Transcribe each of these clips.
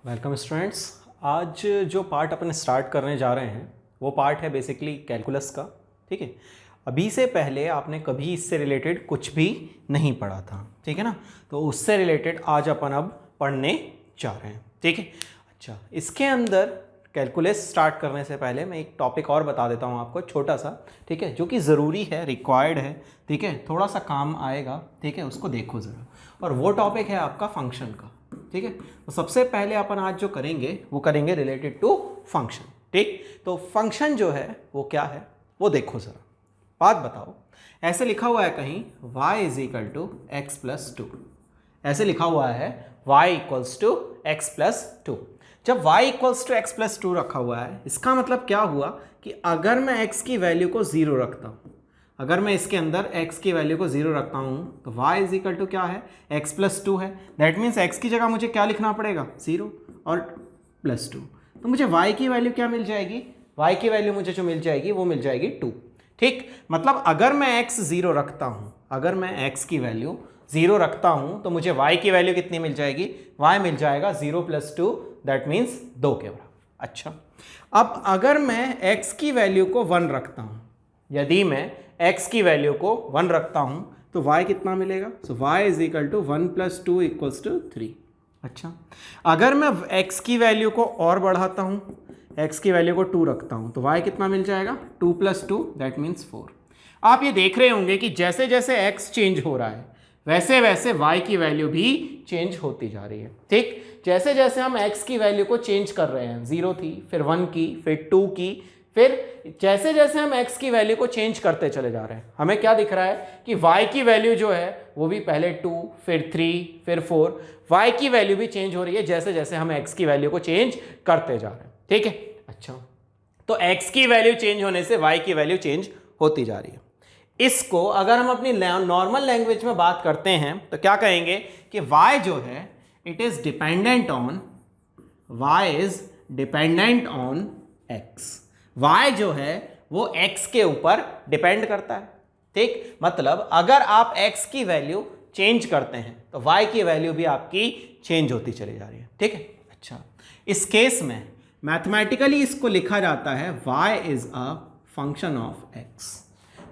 Welcome students. आज जो part अपन start करने जा रहे हैं वो पार्ट है बेसिकली कैलकुलस का। ठीक है, अभी से पहले आपने कभी इससे रिलेटेड कुछ भी नहीं पढ़ा था, ठीक है ना। तो उससे रिलेटेड आज अपन अब पढ़ने जा रहे हैं, ठीक है। अच्छा, इसके अंदर कैलकुलस स्टार्ट करने से पहले मैं एक टॉपिक और बता देता हूँ आपको, छोटा सा, ठीक है, जो कि ज़रूरी है, रिक्वायर्ड है, ठीक है, थोड़ा सा काम आएगा, ठीक है, उसको देखो ज़रा। और वो टॉपिक है आपका फंक्शन का, ठीक है। तो सबसे पहले अपन आज जो करेंगे वो करेंगे रिलेटेड टू फंक्शन, ठीक। तो फंक्शन जो है वो क्या है वो देखो ज़रा, बात बताओ। ऐसे लिखा हुआ है कहीं y is equal to x plus two, ऐसे लिखा हुआ है y equals to x plus two. जब y equals to x plus two रखा हुआ है, इसका मतलब क्या हुआ कि अगर मैं x की वैल्यू को ज़ीरो रखता हूँ, अगर मैं इसके अंदर x की वैल्यू को ज़ीरो रखता हूँ तो y इज इक्वल टू क्या है, x प्लस टू है। दैट मीन्स x की जगह मुझे क्या लिखना पड़ेगा, ज़ीरो और प्लस टू। तो मुझे y की वैल्यू क्या मिल जाएगी, y की वैल्यू मुझे जो मिल जाएगी वो मिल जाएगी टू। ठीक, मतलब अगर मैं x ज़ीरो रखता हूँ, अगर मैं x की वैल्यू ज़ीरो रखता हूँ तो मुझे y की वैल्यू कितनी मिल जाएगी, y मिल जाएगा zero plus two, that means दो के बराबर। अच्छा, अब अगर मैं x की वैल्यू को वन रखता हूँ, यदि मैं x की वैल्यू को वन रखता हूँ तो y कितना मिलेगा, so y is equal to one plus two equals to three. अच्छा, अगर मैं x की वैल्यू को और बढ़ाता हूँ, x की वैल्यू को टू रखता हूँ तो y कितना मिल जाएगा, two plus two, that means four. आप ये देख रहे होंगे कि जैसे जैसे x चेंज हो रहा है वैसे वैसे y की वैल्यू भी चेंज होती जा रही है। ठीक, जैसे जैसे हम x की वैल्यू को चेंज कर रहे हैं, जीरो थी, फिर वन की, फिर टू की, फिर जैसे जैसे हम x की वैल्यू को चेंज करते चले जा रहे हैं, हमें क्या दिख रहा है कि y की वैल्यू जो है वो भी पहले 2, फिर 3, फिर 4, y की वैल्यू भी चेंज हो रही है जैसे जैसे हम x की वैल्यू को चेंज करते जा रहे हैं। ठीक है, अच्छा, तो x की वैल्यू चेंज होने से y की वैल्यू चेंज होती जा रही है। इसको अगर हम अपनी नॉर्मल लैंग्वेज में बात करते हैं तो क्या कहेंगे कि y जो है it is dependent on, y is dependent on x। y जो है वो x के ऊपर डिपेंड करता है। ठीक, मतलब अगर आप x की वैल्यू चेंज करते हैं तो y की वैल्यू भी आपकी चेंज होती चली जा रही है। ठीक है, अच्छा, इस केस में मैथमेटिकली इसको लिखा जाता है y is a function of x।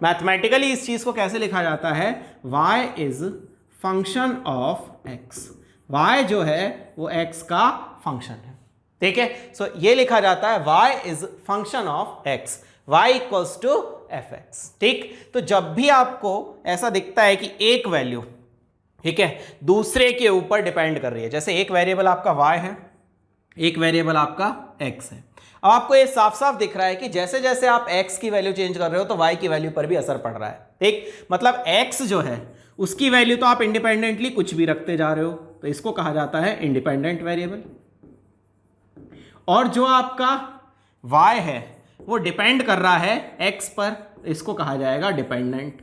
Mathematically इस चीज को कैसे लिखा जाता है, y is function of x। y जो है वो x का फंक्शन है। ठीक है, सो ये लिखा जाता है y is function of x, y equals to f x. ठीक, तो जब भी आपको ऐसा दिखता है कि एक वैल्यू, ठीक है, दूसरे के ऊपर डिपेंड कर रही है, जैसे एक वेरिएबल आपका y है, एक वेरिएबल आपका x है, अब आपको ये साफ साफ दिख रहा है कि जैसे जैसे आप x की वैल्यू चेंज कर रहे हो तो y की वैल्यू पर भी असर पड़ रहा है। ठीक, मतलब x जो है उसकी वैल्यू तो आप इंडिपेंडेंटली कुछ भी रखते जा रहे हो तो इसको कहा जाता है इंडिपेंडेंट वेरिएबल, और जो आपका y है वो डिपेंड कर रहा है x पर, इसको कहा जाएगा डिपेंडेंट।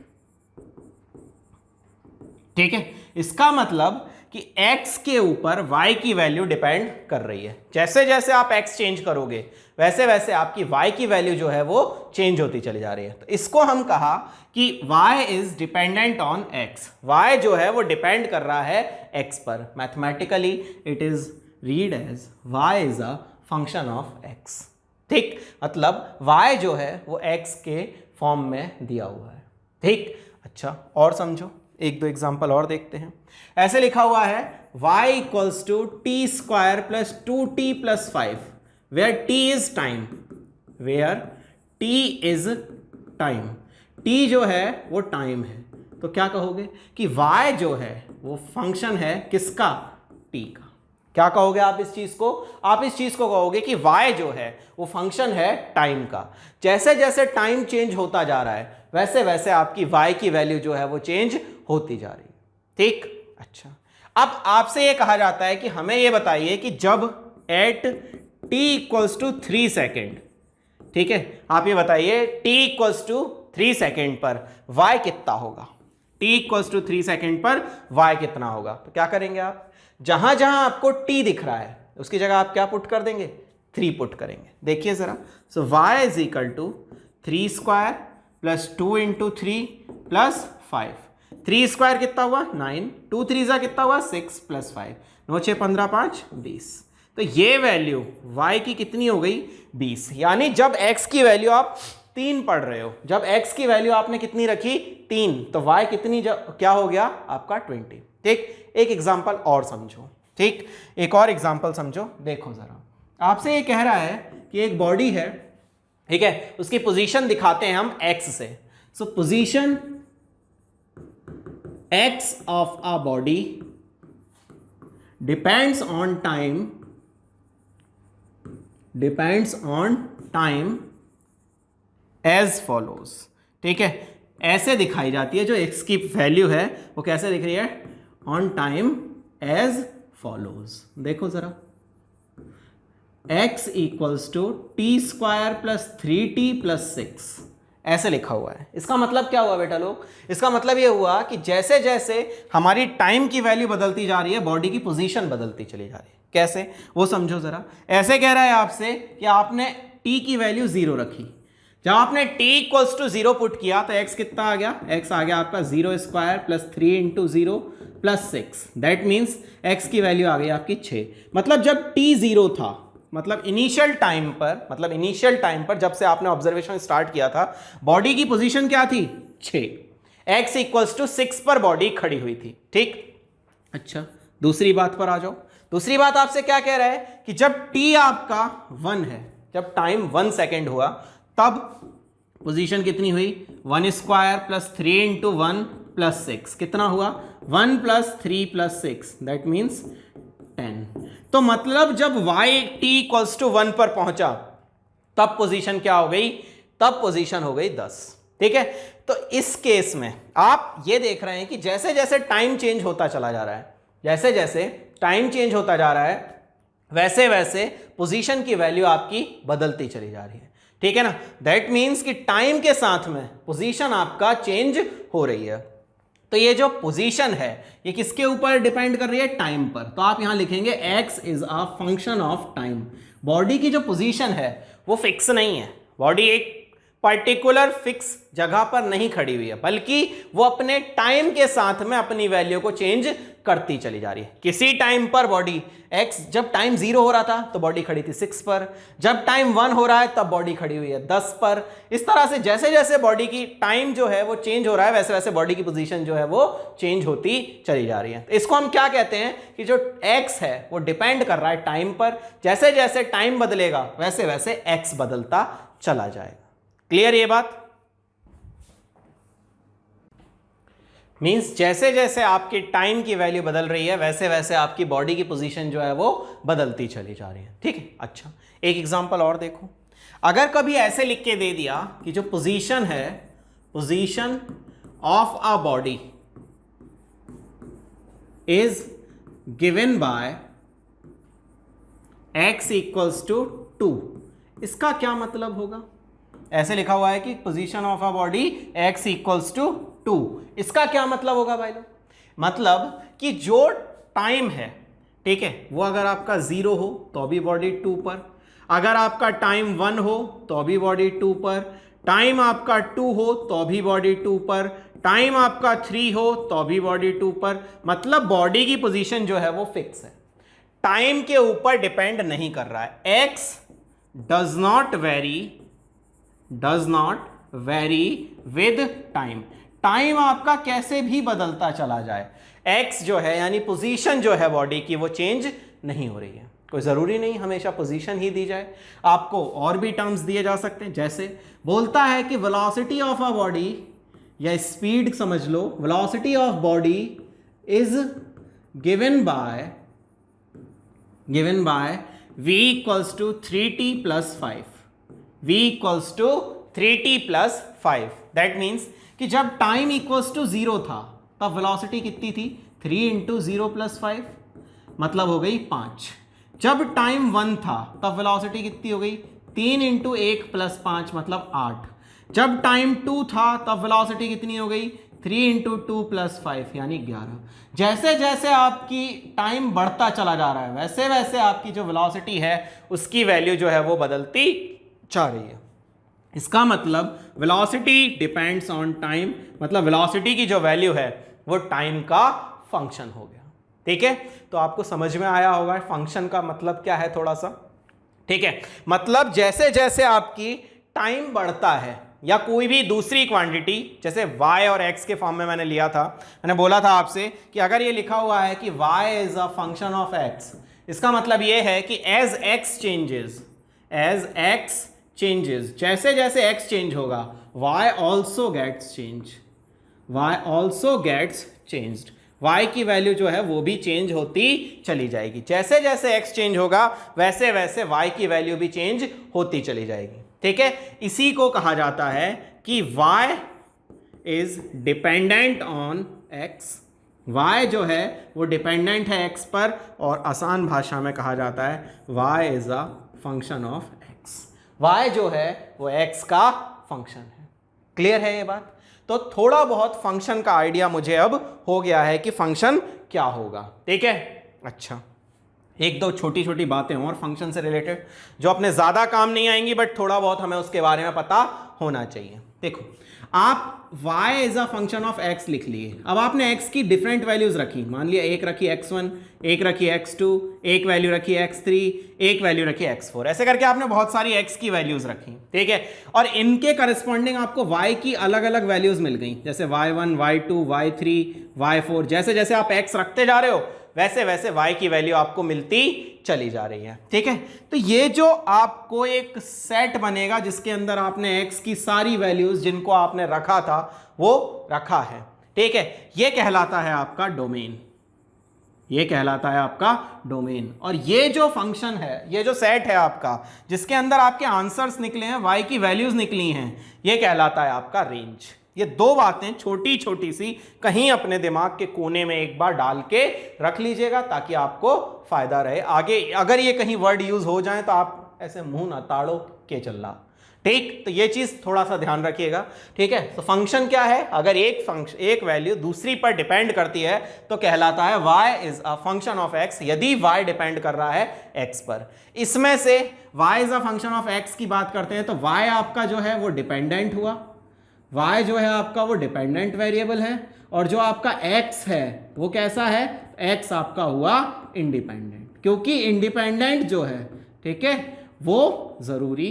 ठीक है, इसका मतलब कि x के ऊपर y की वैल्यू डिपेंड कर रही है। जैसे जैसे आप x चेंज करोगे वैसे वैसे आपकी y की वैल्यू जो है वो चेंज होती चली जा रही है। तो इसको हम कहा कि y is dependent on x, y जो है वो डिपेंड कर रहा है x पर। Mathematically it is read as y is a function of x। ठीक, मतलब y जो है वो x के फॉर्म में दिया हुआ है। ठीक, अच्छा, और समझो, एक दो एग्जांपल और देखते हैं। ऐसे लिखा हुआ है y equals to t square plus two t plus five, where t is time, where t is time, t जो है वो टाइम है। तो क्या कहोगे कि y जो है वो फंक्शन है किसका, t का। क्या कहोगे आप इस चीज को, आप इस चीज को कहोगे कि y जो है वो फंक्शन है टाइम का। जैसे जैसे टाइम चेंज होता जा रहा है वैसे वैसे आपकी y की वैल्यू जो है वो चेंज होती जा रही है। ठीक, अच्छा, अब आपसे ये कहा जाता है कि हमें ये बताइए कि जब at t equals to 3 second, ठीक है, आप ये बताइए t इक्वल्स टू 3 सेकेंड पर y कितना होगा, t इक्वल्स टू 3 सेकेंड पर y कितना होगा। तो क्या करेंगे आप, जहां जहां आपको t दिख रहा है उसकी जगह आप क्या पुट कर देंगे, 3 पुट करेंगे। देखिए जरा, so y is equal to 3 square plus 2 into 3 plus 5, 3 square कितना हुआ 9, 2 3 जा कितना हुआ 6 प्लस 5, 9 6 15 5 20, तो ये वैल्यू y की कितनी हो गई 20, यानी जब x की वैल्यू आप 3 पढ़ रहे हो, जब x की वैल्यू आपने कितनी रखी 3, तो y कितनी क्या हो गया आपका 20। ठीक, एक एग्जांपल और समझो। ठीक, एक और एग्जांपल समझो, देखो जरा, आपसे ये कह रहा है कि एक बॉडी है, ठीक है, उसकी पोजीशन दिखाते हैं हम x से। सो position x of a body depends on time as follows। ठीक है, ऐसे दिखाई जाती है, जो x की वैल्यू है वो कैसे दिख रही है, ऑन टाइम एज फॉलोज। देखो जरा, x equals to t square plus 3t plus 6 ऐसे लिखा हुआ है। इसका मतलब क्या हुआ बेटा लोग, इसका मतलब ये हुआ कि जैसे जैसे हमारी टाइम की वैल्यू बदलती जा रही है, बॉडी की पोजीशन बदलती चली जा रही है। कैसे, वो समझो जरा। ऐसे कह रहा है आपसे कि आपने t की वैल्यू 0 रखी, जब आपने t इक्वल्स टू 0 पुट किया तो x कितना आ गया, x आ गया आपका 0 square plus 3 into 0 plus 6, that means x की वैल्यू आ गई आपकी 6। मतलब जब t 0 था, मतलब इनिशियल टाइम पर जब से आपने ऑब्जर्वेशन स्टार्ट किया था, बॉडी की पोजीशन क्या थी 6, x इक्वल्स टू 6 पर बॉडी खड़ी हुई थी। ठीक, अच्छा दूसरी बात पर आ जाओ। दूसरी बात आपसे क्या कह रहा है कि जब t आपका 1 है, जब टाइम 1 सेकेंड हुआ, तब पोजीशन कितनी हुई, 1 स्क्वायर प्लस 3 इंटू 1 प्लस 6 कितना हुआ, 1 प्लस 3 प्लस 6, दैट मीन्स 10। तो मतलब जब y t इक्वल्स टू 1 पर पहुंचा, तब पोजीशन क्या हो गई, तब पोजीशन हो गई 10। ठीक है, तो इस केस में आप ये देख रहे हैं कि जैसे जैसे टाइम चेंज होता चला जा रहा है, जैसे जैसे टाइम चेंज होता जा रहा है, वैसे वैसे पोजीशन की वैल्यू आपकी बदलती चली जा रही है। ठीक है ना, दैट मीन्स कि टाइम के साथ में पोजीशन आपका चेंज हो रही है। तो ये जो पोजीशन है ये किसके ऊपर डिपेंड कर रही है, टाइम पर। तो आप यहां लिखेंगे x is a function of time. Body की जो पोजीशन है वो फिक्स नहीं है, बॉडी एक पर्टिकुलर फिक्स जगह पर नहीं खड़ी हुई है, बल्कि वो अपने टाइम के साथ में अपनी वैल्यू को चेंज करती चली जा रही है। किसी टाइम पर बॉडी x, जब टाइम 0 हो रहा था तो बॉडी खड़ी थी 6 पर, जब टाइम 1 हो रहा है तब बॉडी खड़ी हुई है 10 पर। इस तरह से जैसे जैसे बॉडी की टाइम जो है वो चेंज हो रहा है, वैसे वैसे बॉडी की पोजीशन जो है वो चेंज होती चली जा रही है। तो इसको हम क्या कहते हैं कि जो x है वो डिपेंड कर रहा है टाइम पर, जैसे जैसे टाइम बदलेगा वैसे वैसे x बदलता चला जाएगा। क्लियर ये बात? मींस जैसे जैसे आपकी टाइम की वैल्यू बदल रही है, वैसे वैसे आपकी बॉडी की पोजीशन जो है वो बदलती चली जा रही है। ठीक है, अच्छा एक एग्जांपल और देखो। अगर कभी ऐसे लिख के दे दिया कि जो पोजीशन है, position of a body is given by x equals to 2, इसका क्या मतलब होगा? ऐसे लिखा हुआ है कि position of a body x equals to 2, इसका क्या मतलब होगा भाई लोग? मतलब कि जो टाइम है, ठीक है, वो अगर आपका 0 हो तो भी बॉडी 2 पर, अगर आपका टाइम 1 हो तो भी बॉडी 2 पर, टाइम आपका 2 हो तो भी बॉडी 2 पर, टाइम आपका 3 हो तो भी बॉडी 2 पर। मतलब बॉडी की पोजीशन जो है वो फिक्स है, टाइम के ऊपर डिपेंड नहीं कर रहा है। x does not very with time. Time आपका कैसे भी बदलता चला जाए, x जो है यानी पोजीशन जो है बॉडी की वो चेंज नहीं हो रही है। कोई ज़रूरी नहीं हमेशा पोजीशन ही दी जाए, आपको और भी टर्म्स दिए जा सकते हैं। जैसे बोलता है कि वेलोसिटी ऑफ अ बॉडी, या स्पीड समझ लो, velocity of body is given by v equals to 3t plus 5, v equals to 3t plus 5। That means कि जब टाइम इक्वल्स टू 0 था तब वेलोसिटी कितनी थी, 3 इंटू 0 प्लस 5, मतलब हो गई 5। जब टाइम 1 था तब वेलोसिटी कितनी हो गई, 3 इंटू 1 प्लस 5 मतलब 8। जब टाइम 2 था तब वेलोसिटी कितनी हो गई, 3 इंटू 2 प्लस 5 यानी 11। जैसे जैसे आपकी टाइम बढ़ता चला जा रहा है, वैसे वैसे आपकी जो वेलोसिटी है उसकी वैल्यू जो है वो बदलती जा रही है। इसका मतलब वेलोसिटी डिपेंड्स ऑन टाइम, मतलब वेलोसिटी की जो वैल्यू है वो टाइम का फंक्शन हो गया। ठीक है, तो आपको समझ में आया होगा फंक्शन का मतलब क्या है थोड़ा सा। ठीक है, मतलब जैसे जैसे आपकी टाइम बढ़ता है या कोई भी दूसरी क्वांटिटी, जैसे y और x के फॉर्म में मैंने लिया था, मैंने बोला था आपसे कि अगर ये लिखा हुआ है कि y is a function of x, इसका मतलब ये है कि एज x चेंजेस, जैसे जैसे x चेंज होगा y also gets changed, y की वैल्यू जो है वो भी चेंज होती चली जाएगी। जैसे जैसे x चेंज होगा वैसे वैसे y की वैल्यू भी चेंज होती चली जाएगी। ठीक है, इसी को कहा जाता है कि y is dependent on x, y जो है वो डिपेंडेंट है x पर, और आसान भाषा में कहा जाता है y is a function of x, y जो है वो x का फंक्शन है। क्लियर है ये बात? तो थोड़ा बहुत फंक्शन का आइडिया मुझे अब हो गया है कि फंक्शन क्या होगा। ठीक है, अच्छा, एक दो छोटी छोटी बातें और फंक्शन से रिलेटेड जो अपने ज़्यादा काम नहीं आएंगी, बट थोड़ा बहुत हमें उसके बारे में पता होना चाहिए। देखो, आप y is a function of x लिख लिए, अब आपने x की डिफरेंट वैल्यूज रखी, मान लिया एक रखी x1, एक रखी x2, एक वैल्यू रखी x3, एक वैल्यू रखी x4, ऐसे करके आपने बहुत सारी x की वैल्यूज रखी। ठीक है, और इनके करस्पॉन्डिंग आपको y की अलग अलग वैल्यूज मिल गई, जैसे y1, y2, y3, y4, जैसे जैसे आप x रखते जा रहे हो वैसे वैसे y की वैल्यू आपको मिलती चली जा रही है। ठीक है, तो ये जो आपको एक सेट बनेगा जिसके अंदर आपने x की सारी वैल्यूज जिनको आपने रखा था वो रखा है। ठीक है, ये कहलाता है आपका डोमेन, ये कहलाता है आपका डोमेन। और ये जो फंक्शन है, ये जो सेट है आपका जिसके अंदर आपके आंसर्स निकले हैं, y की वैल्यूज निकली हैं, ये कहलाता है आपका रेंज। ये दो बातें छोटी छोटी सी कहीं अपने दिमाग के कोने में एक बार डाल के रख लीजिएगा ताकि आपको फायदा रहे आगे, अगर ये कहीं वर्ड यूज हो जाए तो आप ऐसे मुंह ना ताड़ो के चल रहा। ठीक, तो ये चीज थोड़ा सा ध्यान रखिएगा। ठीक है, तो फंक्शन क्या है, अगर एक वैल्यू दूसरी पर डिपेंड करती है तो कहलाता है y is a function of x, यदि y डिपेंड कर रहा है x पर। इसमें से y is a function of x की बात करते हैं तो y आपका जो है वो डिपेंडेंट हुआ, y जो है आपका वो डिपेंडेंट वेरिएबल है, और जो आपका x है वो कैसा है, x आपका हुआ इंडिपेंडेंट, क्योंकि इंडिपेंडेंट जो है, ठीक है, वो जरूरी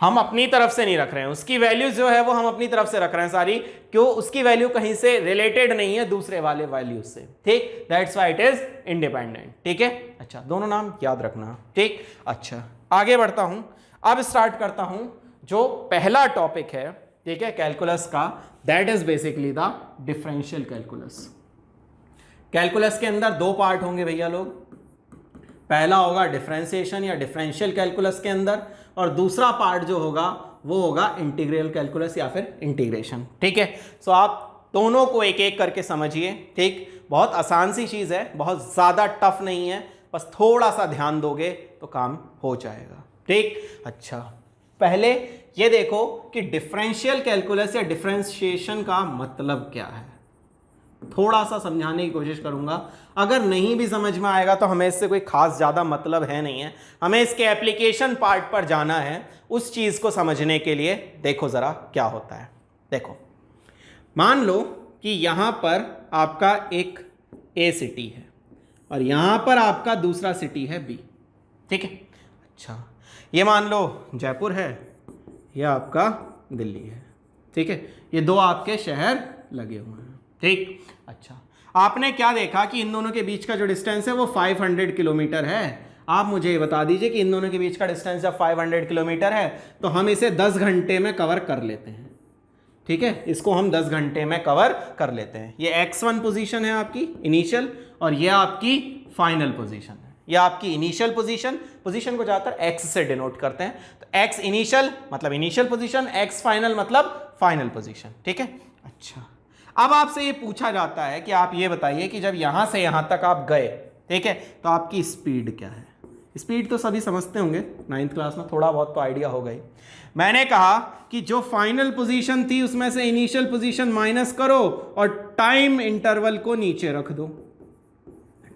हम अपनी तरफ से नहीं रख रहे हैं, उसकी वैल्यू जो है वो हम अपनी तरफ से रख रहे हैं सारी, क्यों, उसकी वैल्यू कहीं से रिलेटेड नहीं है दूसरे वाले वैल्यू से। ठीक, that's why it is independent. ठीक है, अच्छा, दोनों नाम याद रखना। ठीक, अच्छा, आगे बढ़ता हूं, अब स्टार्ट करता हूं जो पहला टॉपिक है, ठीक है, कैलकुलस का, that is basically the differential calculus. Calculus के अंदर दो पार्ट होंगे भैया लोग, पहला होगा डिफरेंशिएशन या डिफरेंशियल कैलकुलस के अंदर, और दूसरा पार्ट जो होगा वो होगा इंटीग्रल कैलकुलस या फिर इंटीग्रेशन। ठीक है, सो आप दोनों को एक एक करके समझिए। ठीक, बहुत आसान सी चीज है, बहुत ज्यादा टफ नहीं है, बस थोड़ा सा ध्यान दोगे तो काम हो जाएगा। ठीक, अच्छा, पहले ये देखो कि डिफरेंशियल कैलकुलस या डिफरेंशिएशन का मतलब क्या है, थोड़ा सा समझाने की कोशिश करूंगा। अगर नहीं भी समझ में आएगा तो हमें इससे कोई खास ज़्यादा मतलब है नहीं है, हमें इसके एप्लीकेशन पार्ट पर जाना है उस चीज़ को समझने के लिए। देखो ज़रा क्या होता है। देखो, मान लो कि यहाँ पर आपका एक ए सिटी है और यहाँ पर आपका दूसरा सिटी है बी। ठीक है, अच्छा, ये मान लो जयपुर है, यह आपका दिल्ली है। ठीक है, ये दो आपके शहर लगे हुए हैं। ठीक, अच्छा, आपने क्या देखा कि इन दोनों के बीच का जो डिस्टेंस है वो 500 किलोमीटर है। आप मुझे ये बता दीजिए कि इन दोनों के बीच का डिस्टेंस जब 500 किलोमीटर है तो हम इसे 10 घंटे में कवर कर लेते हैं। ठीक है, इसको हम 10 घंटे में कवर कर लेते हैं। ये x1 पोजीशन है आपकी इनिशियल, और ये आपकी फाइनल पोजीशन है। ये आपकी इनिशियल पोजीशन को ज़्यादातर x से डिनोट करते हैं, तो x इनिशियल मतलब इनिशियल पोजीशन, x फाइनल मतलब फाइनल पोजीशन। ठीक है, अच्छा, अब आपसे ये पूछा जाता है कि आप ये बताइए कि जब यहां से यहां तक आप गए, ठीक है, तो आपकी स्पीड क्या है। स्पीड तो सभी समझते होंगे, 9th क्लास में थोड़ा बहुत तो आइडिया हो गई। मैंने कहा कि जो फाइनल पोजीशन थी उसमें से इनिशियल पोजीशन माइनस करो और टाइम इंटरवल को नीचे रख दो,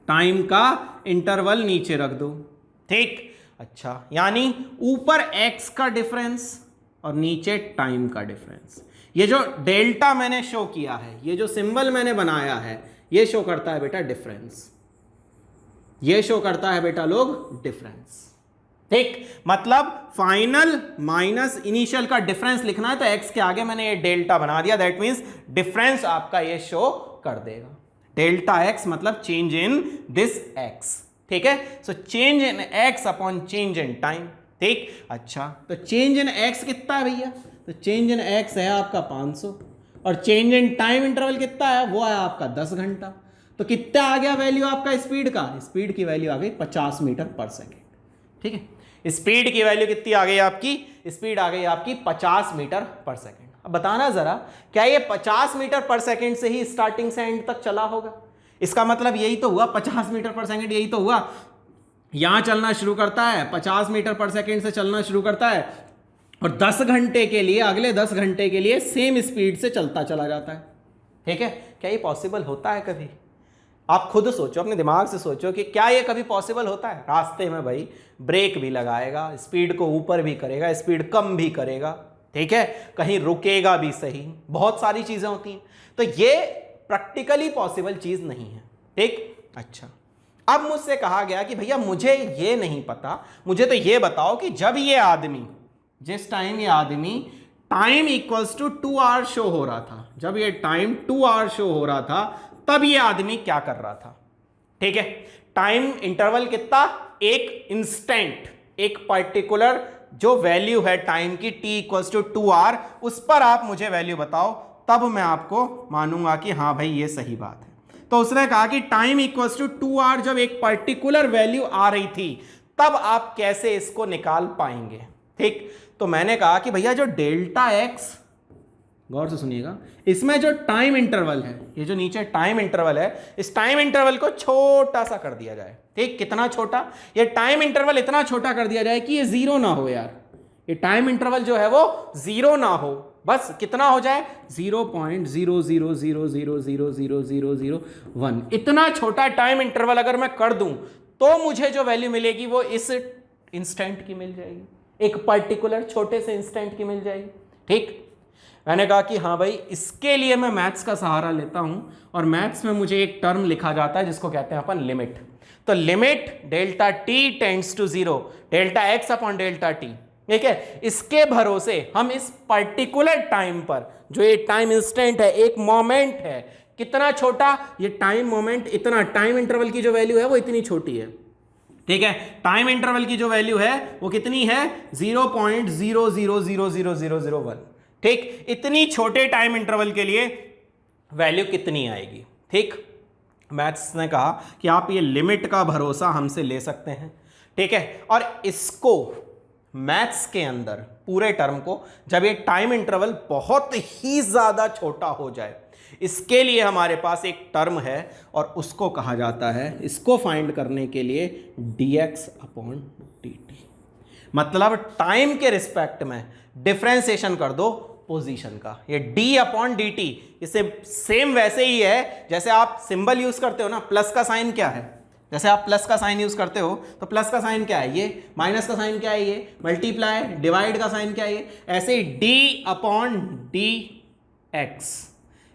टाइम का इंटरवल नीचे रख दो। ठीक, अच्छा, यानी ऊपर x का डिफरेंस और नीचे टाइम का डिफरेंस। ये जो डेल्टा मैंने शो किया है, ये जो सिंबल मैंने बनाया है, ये शो करता है बेटा डिफरेंस, ये शो करता है बेटा लोग डिफरेंस। ठीक, मतलब फाइनल माइनस इनिशियल का डिफरेंस लिखना है तो एक्स के आगे मैंने ये डेल्टा बना दिया, दैट मींस डिफरेंस आपका ये शो कर देगा। डेल्टा एक्स मतलब चेंज इन दिस एक्स। ठीक है, so change in x upon change in time. ठीक, अच्छा तो चेंज इन एक्स कितना है भैया, तो चेंज इन एक्स है आपका 500 और चेंज इन टाइम इंटरवल कितना है, वो है आपका 10 घंटा। तो कितना आ गया वैल्यू आपका स्पीड का, स्पीड की वैल्यू आ गई 50 मीटर पर सेकेंड। ठीक है, स्पीड की वैल्यू कितनी आ गई आपकी, स्पीड आ गई आपकी 50 मीटर पर सेकेंड। अब बताना जरा, क्या ये 50 मीटर पर सेकेंड से ही स्टार्टिंग से एंड तक चला होगा? इसका मतलब यही तो हुआ, 50 मीटर पर सेकेंड यही तो हुआ, यहां चलना शुरू करता है 50 मीटर पर सेकेंड से चलना शुरू करता है और 10 घंटे के लिए, अगले 10 घंटे के लिए सेम स्पीड से चलता चला जाता है। ठीक है, क्या ये पॉसिबल होता है कभी? आप खुद सोचो, अपने दिमाग से सोचो कि क्या ये कभी पॉसिबल होता है? रास्ते में भाई ब्रेक भी लगाएगा, स्पीड को ऊपर भी करेगा, स्पीड कम भी करेगा, ठीक है, कहीं रुकेगा भी सही, बहुत सारी चीजें होती हैं। तो ये प्रैक्टिकली पॉसिबल चीज नहीं है। ठीक, अच्छा अब मुझसे कहा गया कि भैया मुझे ये नहीं पता, मुझे तो ये बताओ कि जब ये आदमी, जिस टाइम ये आदमी टाइम इक्वल्स टू 2 आवर शो हो रहा था, जब ये टाइम 2 आवर शो हो रहा था, तब ये आदमी क्या कर रहा था? ठीक है, टाइम इंटरवल कितना, एक इंस्टेंट, एक पर्टिकुलर जो वैल्यू है टाइम की t इक्वल्स टू 2 आवर, उस पर आप मुझे वैल्यू बताओ, तब मैं आपको मानूंगा कि हाँ भाई ये सही बात है। तो उसने कहा कि टाइम इक्वल्स टू 2 आवर जब एक पर्टिकुलर वैल्यू आ रही थी, तब आप कैसे इसको निकाल पाएंगे? ठीक, तो मैंने कहा कि भैया जो डेल्टा एक्स, गौर से सुनिएगा, इसमें जो टाइम इंटरवल है, ये जो नीचे टाइम इंटरवल है, इस टाइम इंटरवल को छोटा सा कर दिया जाए। ठीक, कितना छोटा, ये टाइम इंटरवल इतना छोटा कर दिया जाए कि ये जीरो ना हो यार, ये टाइम इंटरवल जो है वो जीरो ना हो, बस कितना हो जाए 0.0000000001। इतना छोटा टाइम इंटरवल अगर मैं कर दूं तो मुझे जो वैल्यू मिलेगी वो इस इंस्टेंट की मिल जाएगी, एक पर्टिकुलर छोटे से इंस्टेंट की मिल जाएगी। ठीक, मैंने कहा कि हाँ भाई इसके लिए मैं मैथ्स का सहारा लेता हूं और मैथ्स में मुझे एक टर्म लिखा जाता है जिसको कहते हैं अपन लिमिट। तो limit delta t tends to 0 delta x upon delta t. ठीक है, इसके भरोसे हम इस पर्टिकुलर टाइम पर, जो ये टाइम इंस्टेंट है, एक मोमेंट है, कितना छोटा, ये टाइम मोमेंट इतना, टाइम इंटरवल की जो वैल्यू है वो इतनी छोटी है। ठीक है, टाइम इंटरवल की जो वैल्यू है वो कितनी है 0.00000001। ठीक, इतनी छोटे टाइम इंटरवल के लिए वैल्यू कितनी आएगी? ठीक, मैथ्स ने कहा कि आप ये लिमिट का भरोसा हमसे ले सकते हैं। ठीक है, और इसको मैथ्स के अंदर पूरे टर्म को, जब ये टाइम इंटरवल बहुत ही ज्यादा छोटा हो जाए, इसके लिए हमारे पास एक टर्म है और उसको कहा जाता है, इसको फाइंड करने के लिए dx अपॉन dt। मतलब टाइम के रिस्पेक्ट में डिफरेंशिएशन कर दो पोजीशन का, ये d अपॉन डी टी, इसे सेम वैसे ही है जैसे आप सिंबल यूज करते हो ना, प्लस का साइन क्या है, जैसे आप प्लस का साइन यूज करते हो तो प्लस का साइन क्या है ये, माइनस का साइन क्या है ये, मल्टीप्लाई, डिवाइड का साइन क्या है ये, ऐसे ही d अपॉन डी एक्स।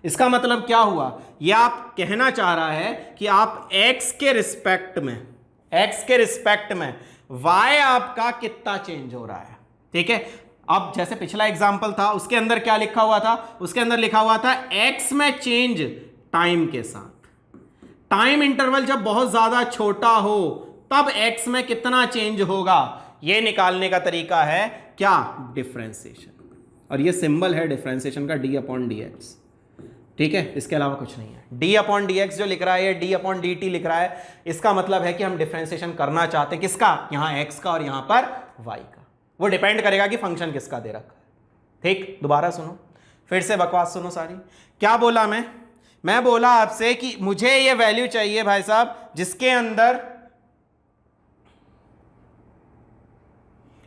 इसका मतलब क्या हुआ, ये आप कहना चाह रहा है कि आप x के रिस्पेक्ट में y आपका कितना चेंज हो रहा है। ठीक है, अब जैसे पिछला एग्जांपल था उसके अंदर क्या लिखा हुआ था, उसके अंदर लिखा हुआ था x में चेंज टाइम के साथ। टाइम इंटरवल जब बहुत ज्यादा छोटा हो तब x में कितना चेंज होगा, यह निकालने का तरीका है क्या, डिफरेंशिएशन। और यह सिंबल है डिफरेंशिएशन का, d अपॉन डी एक्स। ठीक है, इसके अलावा कुछ नहीं है। d अपॉन डी एक्स जो लिख रहा है, ये d अपॉन डी टी लिख रहा है, इसका मतलब है कि हम डिफरेंशिएशन करना चाहते हैं किसका, यहां x का और यहां पर y का। वो डिपेंड करेगा कि फंक्शन किसका दे रखा है। ठीक, दोबारा सुनो, फिर से बकवास सुनो सारी। क्या बोला मैं बोला आपसे कि मुझे ये वैल्यू चाहिए भाई साहब जिसके अंदर,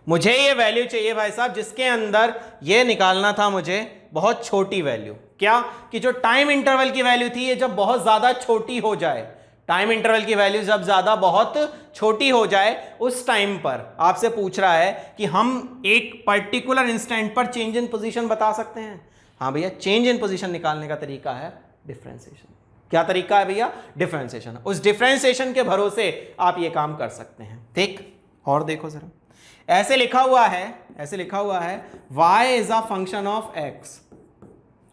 मुझे ये वैल्यू चाहिए भाई साहब जिसके अंदर ये निकालना था मुझे बहुत छोटी वैल्यू। क्या कि जो टाइम इंटरवल की वैल्यू थी ये जब बहुत ज्यादा छोटी हो जाए, टाइम इंटरवल की वैल्यू जब ज्यादा बहुत छोटी हो जाए, उस टाइम पर आपसे पूछ रहा है कि हम एक पर्टिकुलर इंस्टेंट पर चेंज इन पोजीशन बता सकते हैं। हाँ भैया, चेंज इन पोजीशन निकालने का तरीका है डिफरेंशिएशन। क्या तरीका है भैया? डिफरेंशिएशन। उस डिफरेंशिएशन के भरोसे आप ये काम कर सकते हैं। ठीक, और देखो जरा, ऐसे लिखा हुआ है y is a function of x,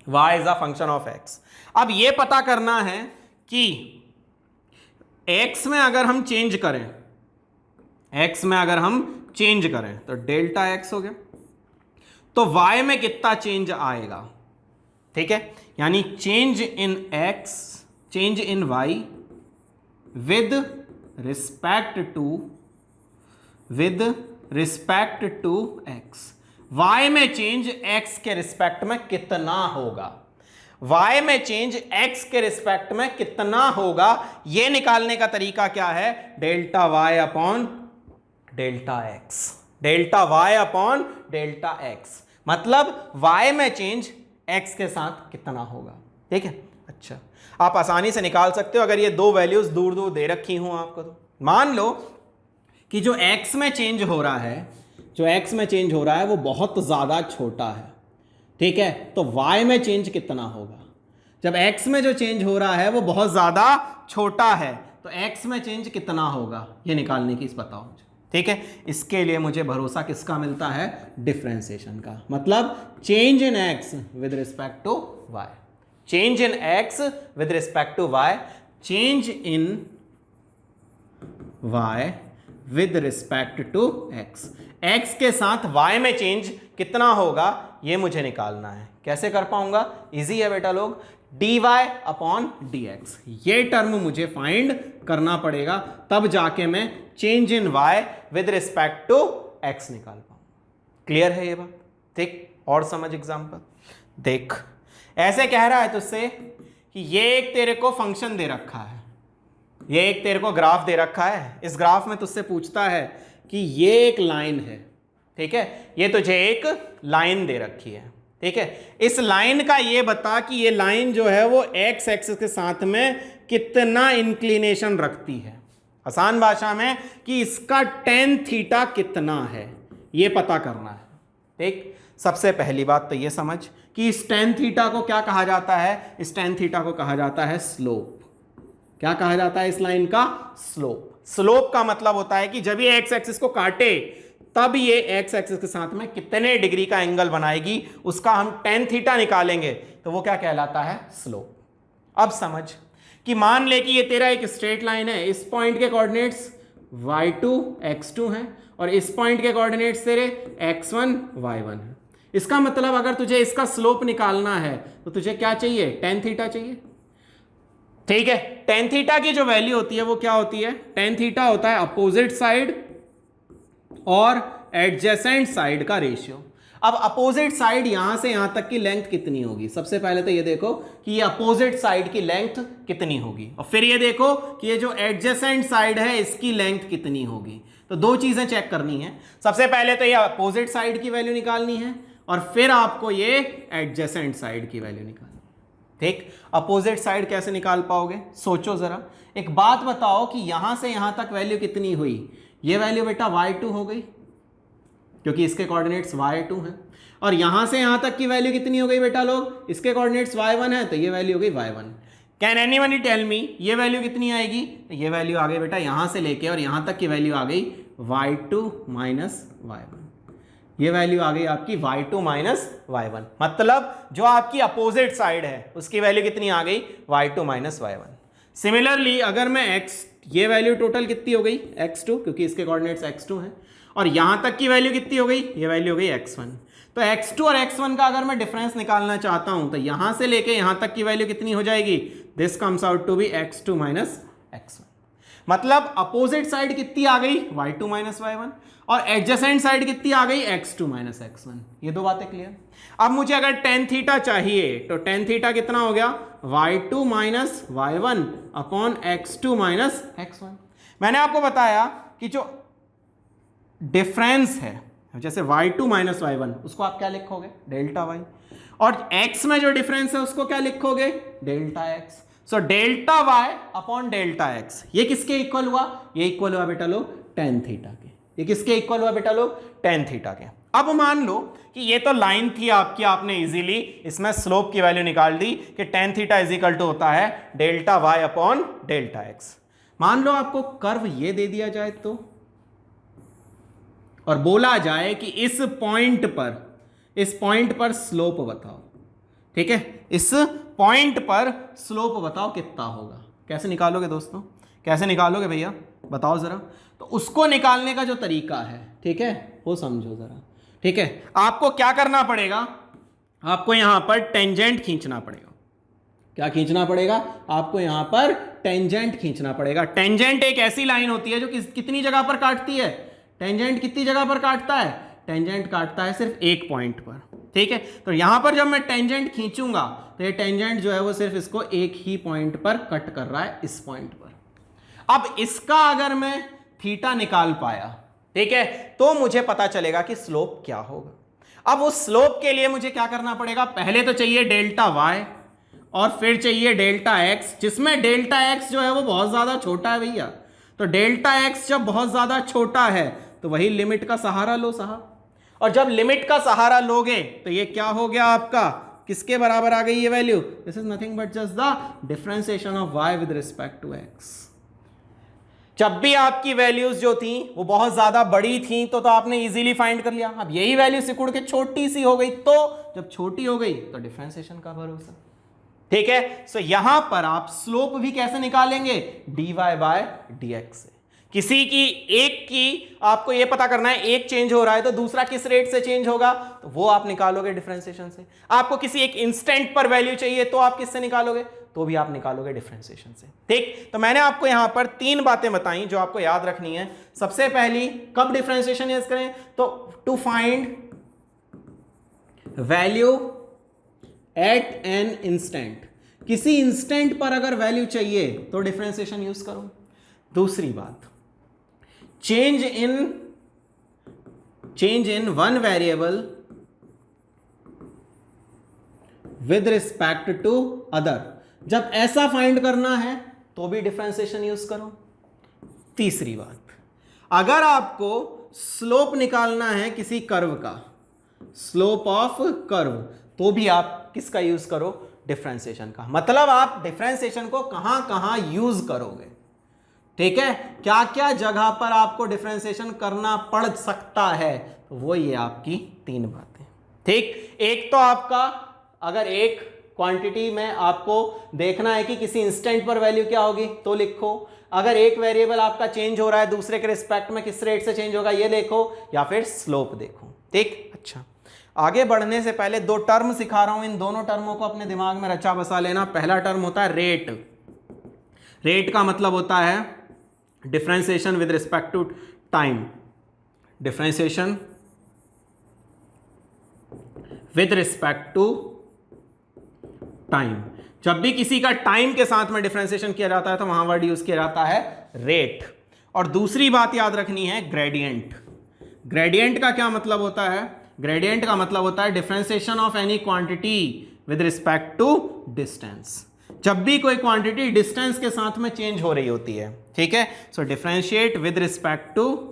y is a function of x। अब ये पता करना है कि x में अगर हम चेंज करें, तो डेल्टा x हो गया, तो y में कितना चेंज आएगा? ठीक है, यानी change in x, change in y with respect to x। y में चेंज x के रिस्पेक्ट में कितना होगा? y में चेंज x के रिस्पेक्ट में कितना होगा, यह निकालने का तरीका क्या है? Delta y upon delta x, delta y upon delta x, मतलब y में चेंज x के साथ कितना होगा। ठीक है, अच्छा, आप आसानी से निकाल सकते हो अगर ये दो वैल्यूज दूर दूर दे रखी हूं आपको। तो मान लो कि जो x में चेंज हो रहा है, वो बहुत ज्यादा छोटा है। ठीक है, तो y में चेंज कितना होगा? जब x में जो चेंज हो रहा है वो बहुत ज्यादा छोटा है, तो x में चेंज कितना होगा, ये निकालने की बताओ मुझे। ठीक है, इसके लिए मुझे भरोसा किसका मिलता है? डिफरेंशिएशन का। मतलब change in x with respect to y, change in x with respect to y, change in y with respect to x, x के साथ y में चेंज कितना होगा, ये मुझे निकालना है। कैसे कर पाऊंगा? इजी है बेटा लोग, dy अपॉन dx, ये टर्म मुझे फाइंड करना पड़ेगा, तब जाके मैं change in y with respect to x निकाल पाऊंगा। क्लियर है ये बात? ठीक, और समझ एग्जांपल देख, ऐसे कह रहा है तुझसे कि ये एक तेरे को फंक्शन दे रखा है, ये एक तेरे को ग्राफ दे रखा है, इस ग्राफ में तुझसे पूछता है कि ये एक लाइन है। ठीक है, ये तुझे एक लाइन दे रखी है। ठीक है, इस लाइन का ये बता कि ये लाइन जो है वो x एक्सिस के साथ में कितना इंक्लिनेशन रखती है। आसान भाषा में कि इसका tan थीटा कितना है, ये पता करना है। ठीक, सबसे पहली बात तो ये समझ कि इस tan थीटा को क्या कहा जाता है? इस tan थीटा को कहा जाता है स्लोप। क्या कहा जाता है इस लाइन का? स्लोप। स्लोप का मतलब होता है कि जब ये x एक्सिस को काटे तब ये x एक्सिस के साथ में कितने डिग्री का एंगल बनाएगी, उसका हम tan थीटा निकालेंगे, तो वो क्या कहलाता है? स्लोप। अब समझ कि मान ले कि ये तेरा एक स्ट्रेट लाइन है, इस पॉइंट के कोऑर्डिनेट्स y2 x2 हैं और इस पॉइंट के कोऑर्डिनेट्स तेरे x1 y1 है। इसका मतलब अगर तुझे इसका स्लोप निकालना है तो तुझे क्या चाहिए? tan थीटा चाहिए। ठीक है, tan थीटा की जो वैल्यू होती है वो क्या होती है? tan थीटा होता है अपोजिट साइड और एडजेसेंट साइड का रेशियो। अब अपोजिट साइड यहां से यहां तक की लेंथ कितनी होगी? सबसे पहले तो ये देखो कि ये अपोजिट साइड की लेंथ कितनी होगी, और फिर ये देखो कि ये जो एडजेसेंट साइड है इसकी लेंथ कितनी होगी। तो दो चीजें चेक करनी है। सबसे पहले तो ये अपोजिट साइड की वैल्यू निकालनी है और फिर आपको ये एडजेसेंट साइड की वैल्यू निकालनी है। ठीक, अपोजिट साइड कैसे निकाल पाओगे? सोचो जरा। एक बात बताओ कि यहां से यहां तक वैल्यू कितनी हुई? ये वैल्यू बेटा y2 हो गई, क्योंकि इसके कोऑर्डिनेट्स y2 हैं, और यहां से यहां तक की वैल्यू कितनी हो गई बेटा लोग? इसके कोऑर्डिनेट्स y1 है, तो ये वैल्यू हो गई y1। Can anybody tell me ये वैल्यू कितनी आएगी? ये वैल्यू आ गई बेटा यहां से लेके और यहां तक की वैल्यू आ गई y2 माइनस y1। ये वैल्यू आ गई आपकी y2 माइनस y1, मतलब जो आपकी अपोजिट साइड है उसकी वैल्यू कितनी आ गई? y2 minus y1। सिमिलरली अगर मैं ये वैल्यू टोटल कितनी हो गई? x2, क्योंकि इसके कोऑर्डिनेट्स x2 हैं, और यहां तक की वैल्यू कितनी हो गई? ये वैल्यू हो गई x1। तो x2 और x1 का अगर मैं डिफरेंस निकालना चाहता हूं तो यहां से लेके यहां तक की वैल्यू कितनी हो जाएगी? This comes out to be x2 minus x1। मतलब अपोजिट साइड कितनी आ गई? y2 माइनस y1, और एडजेसेंट साइड कितनी आ गई? x2 minus x1। ये दो बातें क्लियर। अब मुझे अगर tan थीटा चाहिए तो tan थीटा कितना हो गया? y2 minus y1 upon x2 minus x1। मैंने आपको बताया कि जो डिफरेंस है, जैसे y2 माइनस y1, उसको आप क्या लिखोगे? डेल्टा y, और x में जो डिफरेंस है उसको क्या लिखोगे? Delta x। So delta y upon delta x, ये किसके इक्वल हुआ? ये इक्वल हुआ बेटा लोग tan थीटा के। ये किसके इक्वल हुआ बेटा लोग? tan थीटा के। अब मान लो कि ये तो लाइन थी आपकी, आपने इजीली इसमें स्लोप की वैल्यू निकाल दी कि tan theta is equal to होता है delta y upon delta x. मान लो आपको कर्व ये दे दिया जाए तो, और बोला जाए कि इस पॉइंट पर स्लोप बताओ, ठीक है, इस पॉइंट पर स्लोप बताओ कितना होगा। कैसे निकालोगे दोस्तों, कैसे निकालोगे भैया बताओ जरा। तो उसको निकालने का जो तरीका है, ठीक है, वो समझो जरा। ठीक है, आपको क्या करना पड़ेगा, आपको यहां पर टेंजेंट खींचना पड़ेगा। क्या खींचना पड़ेगा, आपको यहां पर टेंजेंट खींचना पड़ेगा। टेंजेंट एक ऐसी लाइन होती है जो कितनी जगह पर काटती है, टेंजेंट कितनी जगह पर काटता है, टेंजेंट काटता है सिर्फ एक पॉइंट पर। ठीक है, तो यहां पर जब मैं टेंजेंट खींचूंगा तो ये टेंजेंट जो है वो सिर्फ इसको एक ही पॉइंट पर कट कर रहा है, इस पॉइंट पर। अब इसका अगर मैं थीटा निकाल पाया, ठीक है, तो मुझे पता चलेगा कि स्लोप क्या होगा। अब उस स्लोप के लिए मुझे क्या करना पड़ेगा, पहले तो चाहिए डेल्टा वाई और फिर चाहिए डेल्टा एक्स, जिसमें डेल्टा एक्स जो है वो बहुत ज्यादा छोटा है भैया। तो डेल्टा एक्स जब बहुत ज्यादा छोटा है तो वही लिमिट का सहारा लो साहब, और जब लिमिट का सहारा लोगे तो ये क्या हो गया आपका, किसके बराबर आ गई ये value, this is nothing but just the differentiation of y with respect to x। जब भी आपकी वैल्यूज जो थी वो बहुत ज्यादा बड़ी थी तो आपने इजीली फाइंड कर लिया। अब यही वैल्यू सिकुड़ के छोटी सी हो गई, तो जब छोटी हो गई तो डिफरेंशिएशन का भरोसा। ठीक है, सो यहां पर आप स्लोप भी कैसे निकालेंगे, dy बाय dx से। किसी की एक की आपको यह पता करना है, एक चेंज हो रहा है तो दूसरा किस रेट से चेंज होगा, तो वो आप निकालोगे डिफरेंशिएशन से। आपको किसी एक इंस्टेंट पर वैल्यू चाहिए तो आप किससे निकालोगे, तो भी आप निकालोगे डिफरेंशिएशन से। ठीक, तो मैंने आपको यहां पर तीन बातें बताई जो आपको याद रखनी है। सबसे पहली, कब डिफरेंशिएशन यूज करें, तो to find value at an instant. किसी इंस्टेंट पर अगर वैल्यू चाहिए तो डिफरेंशिएशन यूज करो। दूसरी बात, change in one variable with respect to other, जब ऐसा फाइंड करना है तो भी डिफरेंशिएशन यूज करो। तीसरी बात, अगर आपको स्लोप निकालना है किसी कर्व का, स्लोप ऑफ कर्व, तो भी आप किसका यूज करो, डिफरेंशिएशन का। मतलब आप डिफरेंशिएशन को कहां कहां यूज करोगे, ठीक है, क्या क्या जगह पर आपको डिफरेंशिएशन करना पड़ सकता है, तो वो ये आपकी तीन बातें। ठीक, एक तो आपका अगर एक क्वांटिटी में आपको देखना है कि किसी इंस्टेंट पर वैल्यू क्या होगी तो लिखो। अगर एक वेरिएबल आपका चेंज हो रहा है दूसरे के रिस्पेक्ट में किस रेट से चेंज होगा ये देखो, या फिर स्लोप देखो। ठीक, अच्छा, आगे बढ़ने से पहले दो टर्म सिखा रहा हूं, इन दोनों टर्मों को अपने दिमाग में रचा बसा लेना। पहला टर्म होता है रेट। रेट का मतलब होता है differentiation with respect to time, differentiation with respect to time. जब भी किसी का टाइम के साथ में डिफरेंशिएशन किया जाता है तो वहां वर्ड यूज किया जाता है रेट। और दूसरी बात याद रखनी है, ग्रेडियंट। ग्रेडियंट का क्या मतलब होता है, ग्रेडियंट का मतलब होता है differentiation of any quantity with respect to distance. जब भी कोई क्वांटिटी डिस्टेंस के साथ में चेंज हो रही होती है, ठीक है, so differentiate with respect to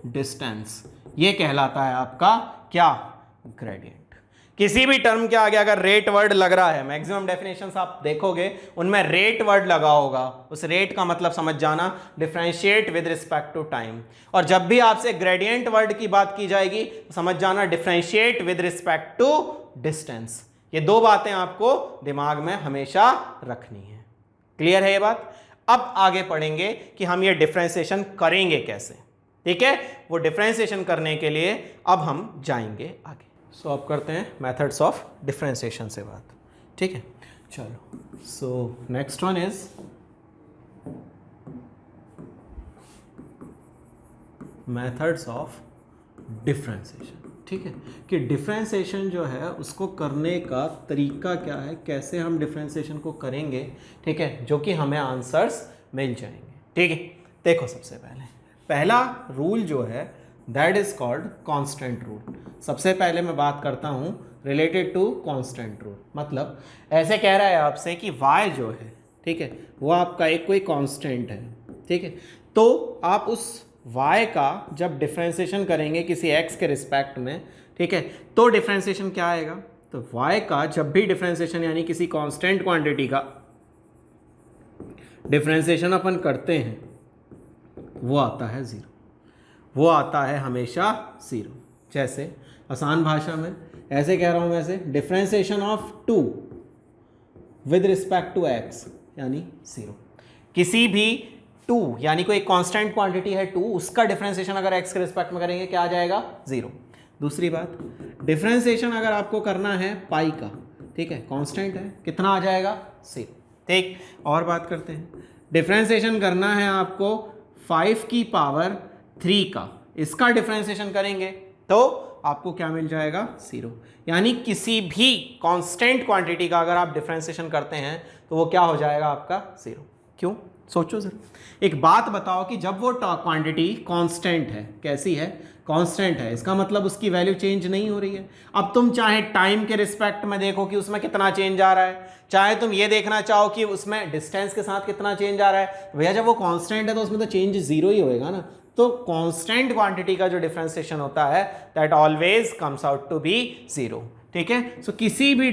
distance, ये कहलाता है आपका क्या, ग्रेडियंट। किसी भी टर्म के आगे अगर रेट वर्ड लग रहा है, मैक्सिमम डेफिनेशंस आप देखोगे उनमें रेट वर्ड लगा होगा, उस रेट का मतलब समझ जाना differentiate with respect to time. और जब भी आपसे ग्रेडियंट वर्ड की बात की जाएगी तो समझ जाना differentiate with respect to distance. ये दो बातें आपको दिमाग में हमेशा रखनी है। क्लियर है ये बात। अब आगे पढ़ेंगे कि हम ये डिफरेंशिएशन करेंगे कैसे। ठीक है, वो डिफरेंशिएशन करने के लिए अब हम जाएंगे आगे। सो अब करते हैं मेथड्स ऑफ डिफरेंशिएशन से बात। ठीक है, चलो, so next one is methods of differentiation. ठीक है, कि डिफरेंशिएशन जो है उसको करने का तरीका क्या है, कैसे हम डिफरेंशिएशन को करेंगे, ठीक है, जो कि हमें आंसर्स मिल जाएंगे। ठीक है, देखो सबसे पहला रूल जो है that is called constant rule. सबसे पहले मैं बात करता हूं रिलेटेड टू कांस्टेंट रूल। मतलब ऐसे कह रहा है आपसे कि y जो है, ठीक है, वो आपका एक कोई कांस्टेंट है। ठीक है, तो आप उस y का जब डिफ्रेंसिएशन करेंगे किसी x के रिस्पेक्ट में, ठीक है, तो डिफ्रेंसिएशन क्या आएगा, तो y का जब भी डिफ्रेंसिएशन यानी किसी कांस्टेंट क्वांटिटी का डिफ्रेंसिएशन अपन करते हैं वो आता है ज़ीरो, वो आता है हमेशा ज़ीरो। जैसे आसान भाषा में ऐसे कह रहा हूँ, वैसे differentiation of 2 with respect to x यानी ज़ीरो। किसी भी 2 यानी कोई कांस्टेंट क्वांटिटी है 2, उसका डिफ्रेंसिएशन अगर x के रिस्पेक्ट में करेंगे क्या आ जाएगा, ज़ीरो। दूसरी बात, डिफ्रेंसिएशन अगर आपको करना है पाई का, ठीक है, कांस्टेंट है, कितना आ जाएगा, ज़ीरो। ठीक, और बात करते हैं, डिफ्रेंसिएशन करना है आपको 5 की पावर 3 का, इसका डिफ्रेंसिएशन करेंगे तो आपको क्या मिल जाएगा, ज़ीरो। यानी किसी भी कांस्टेंट क्वांटिटी का अगर आप डिफ्रेंसिएशन करते हैं तो वो क्या हो जाएगा आपका, ज़ीरो। क्यों, सोचो जरा। एक बात बताओ कि जब वो क्वांटिटी कांस्टेंट है, कैसी है, कांस्टेंट है, इसका मतलब उसकी वैल्यू चेंज नहीं हो रही है। अब तुम चाहे टाइम के रिस्पेक्ट में देखो कि उसमें कितना चेंज आ रहा है, चाहे तुम ये देखना चाहो कि उसमें डिस्टेंस के साथ कितना चेंज आ रहा है, भैया जब वो कांस्टेंट है तो उसमें तो चेंज ज़ीरो ही होएगा ना। तो कांस्टेंट क्वांटिटी का जो डिफरेंशिएशन होता है that always comes out to be zero. ठीक है, सो किसी भी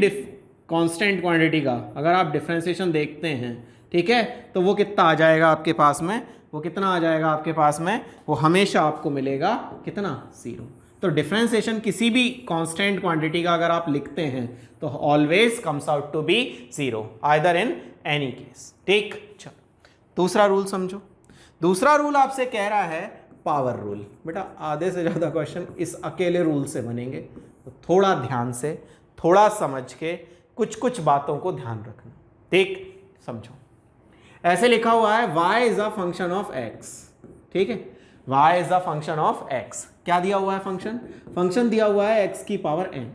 कांस्टेंट क्वांटिटी का अगर आप डिफरेंशिएशन देखते हैं, ठीक है, तो वो कितना आ जाएगा आपके पास में, वो कितना आ जाएगा आपके पास में, वो हमेशा आपको मिलेगा कितना, ज़ीरो। तो डिफरेंशिएशन किसी भी कांस्टेंट क्वांटिटी का अगर आप लिखते हैं तो always comes out to be zero either in any case. ठीक, चलो दूसरा रूल समझो। दूसरा रूल आपसे कह रहा है पावर रूल। बेटा आधे से ज़्यादा क्वेश्चन इस अकेले रूल से बनेंगे, तो थोड़ा ध्यान से, थोड़ा समझ के कुछ कुछ बातों को ध्यान रखना। ठीक, समझो। ऐसे लिखा हुआ है y is a function of x, ठीक है, y is a function of x। क्या दिया हुआ है फंक्शन, फंक्शन दिया हुआ है x की पावर n।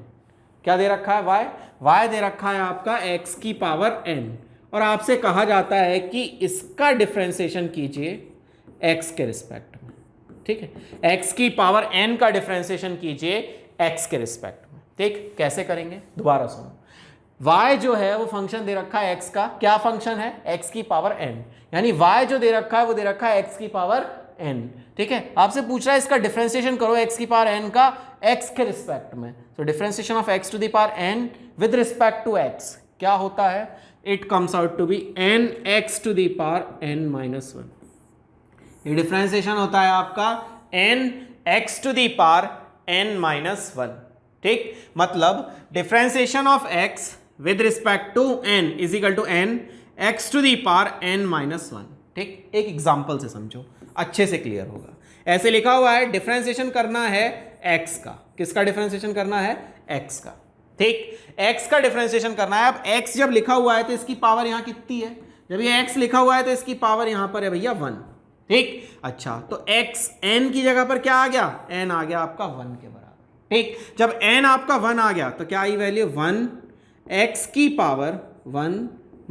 क्या दे रखा है, y दे रखा है आपका x की पावर n, और आपसे कहा जाता है कि इसका डिफरेंशिएशन कीजिए x के रिस्पेक्ट में। ठीक है, x की पावर n का डिफरेंशिएशन कीजिए x के रिस्पेक्ट में। ठीक, कैसे करेंगे, दोबारा सुनो। y जो है वो फंक्शन दे रखा है x का, क्या फंक्शन है, x की पावर n, यानी y जो दे रखा है वो दे रखा है x की पावर n। ठीक है, आपसे पूछ रहा है इसका डिफरेंशिएशन करो x की पावर n का x के रिस्पेक्ट में। तो differentiation of x to the power n with respect to x क्या होता है, it comes out to be n x to the power n minus 1। ये डिफरेंशिएशन होता है आपका n x to the power n minus 1। ठीक, मतलब differentiation of x with respect to n is equal to n x to the power n minus 1। ठीक, एक example से समझो, अच्छे से क्लियर होगा। ऐसे लिखा हुआ है डिफरेंशिएशन करना है x का, किसका डिफरेंशिएशन करना है, x का। ठीक, x का डिफरेंशिएशन करना है। अब x जब लिखा हुआ है तो इसकी पावर यहां कितनी है, जब ये x लिखा हुआ है तो इसकी पावर यहां पर है भैया 1। ठीक, अच्छा, तो x n की जगह पर क्या आ गया, n आ गया आपका 1 के बराबर। ठीक, जब n आपका 1 आ गया तो क्या आई वैल्यू 1 x की पावर 1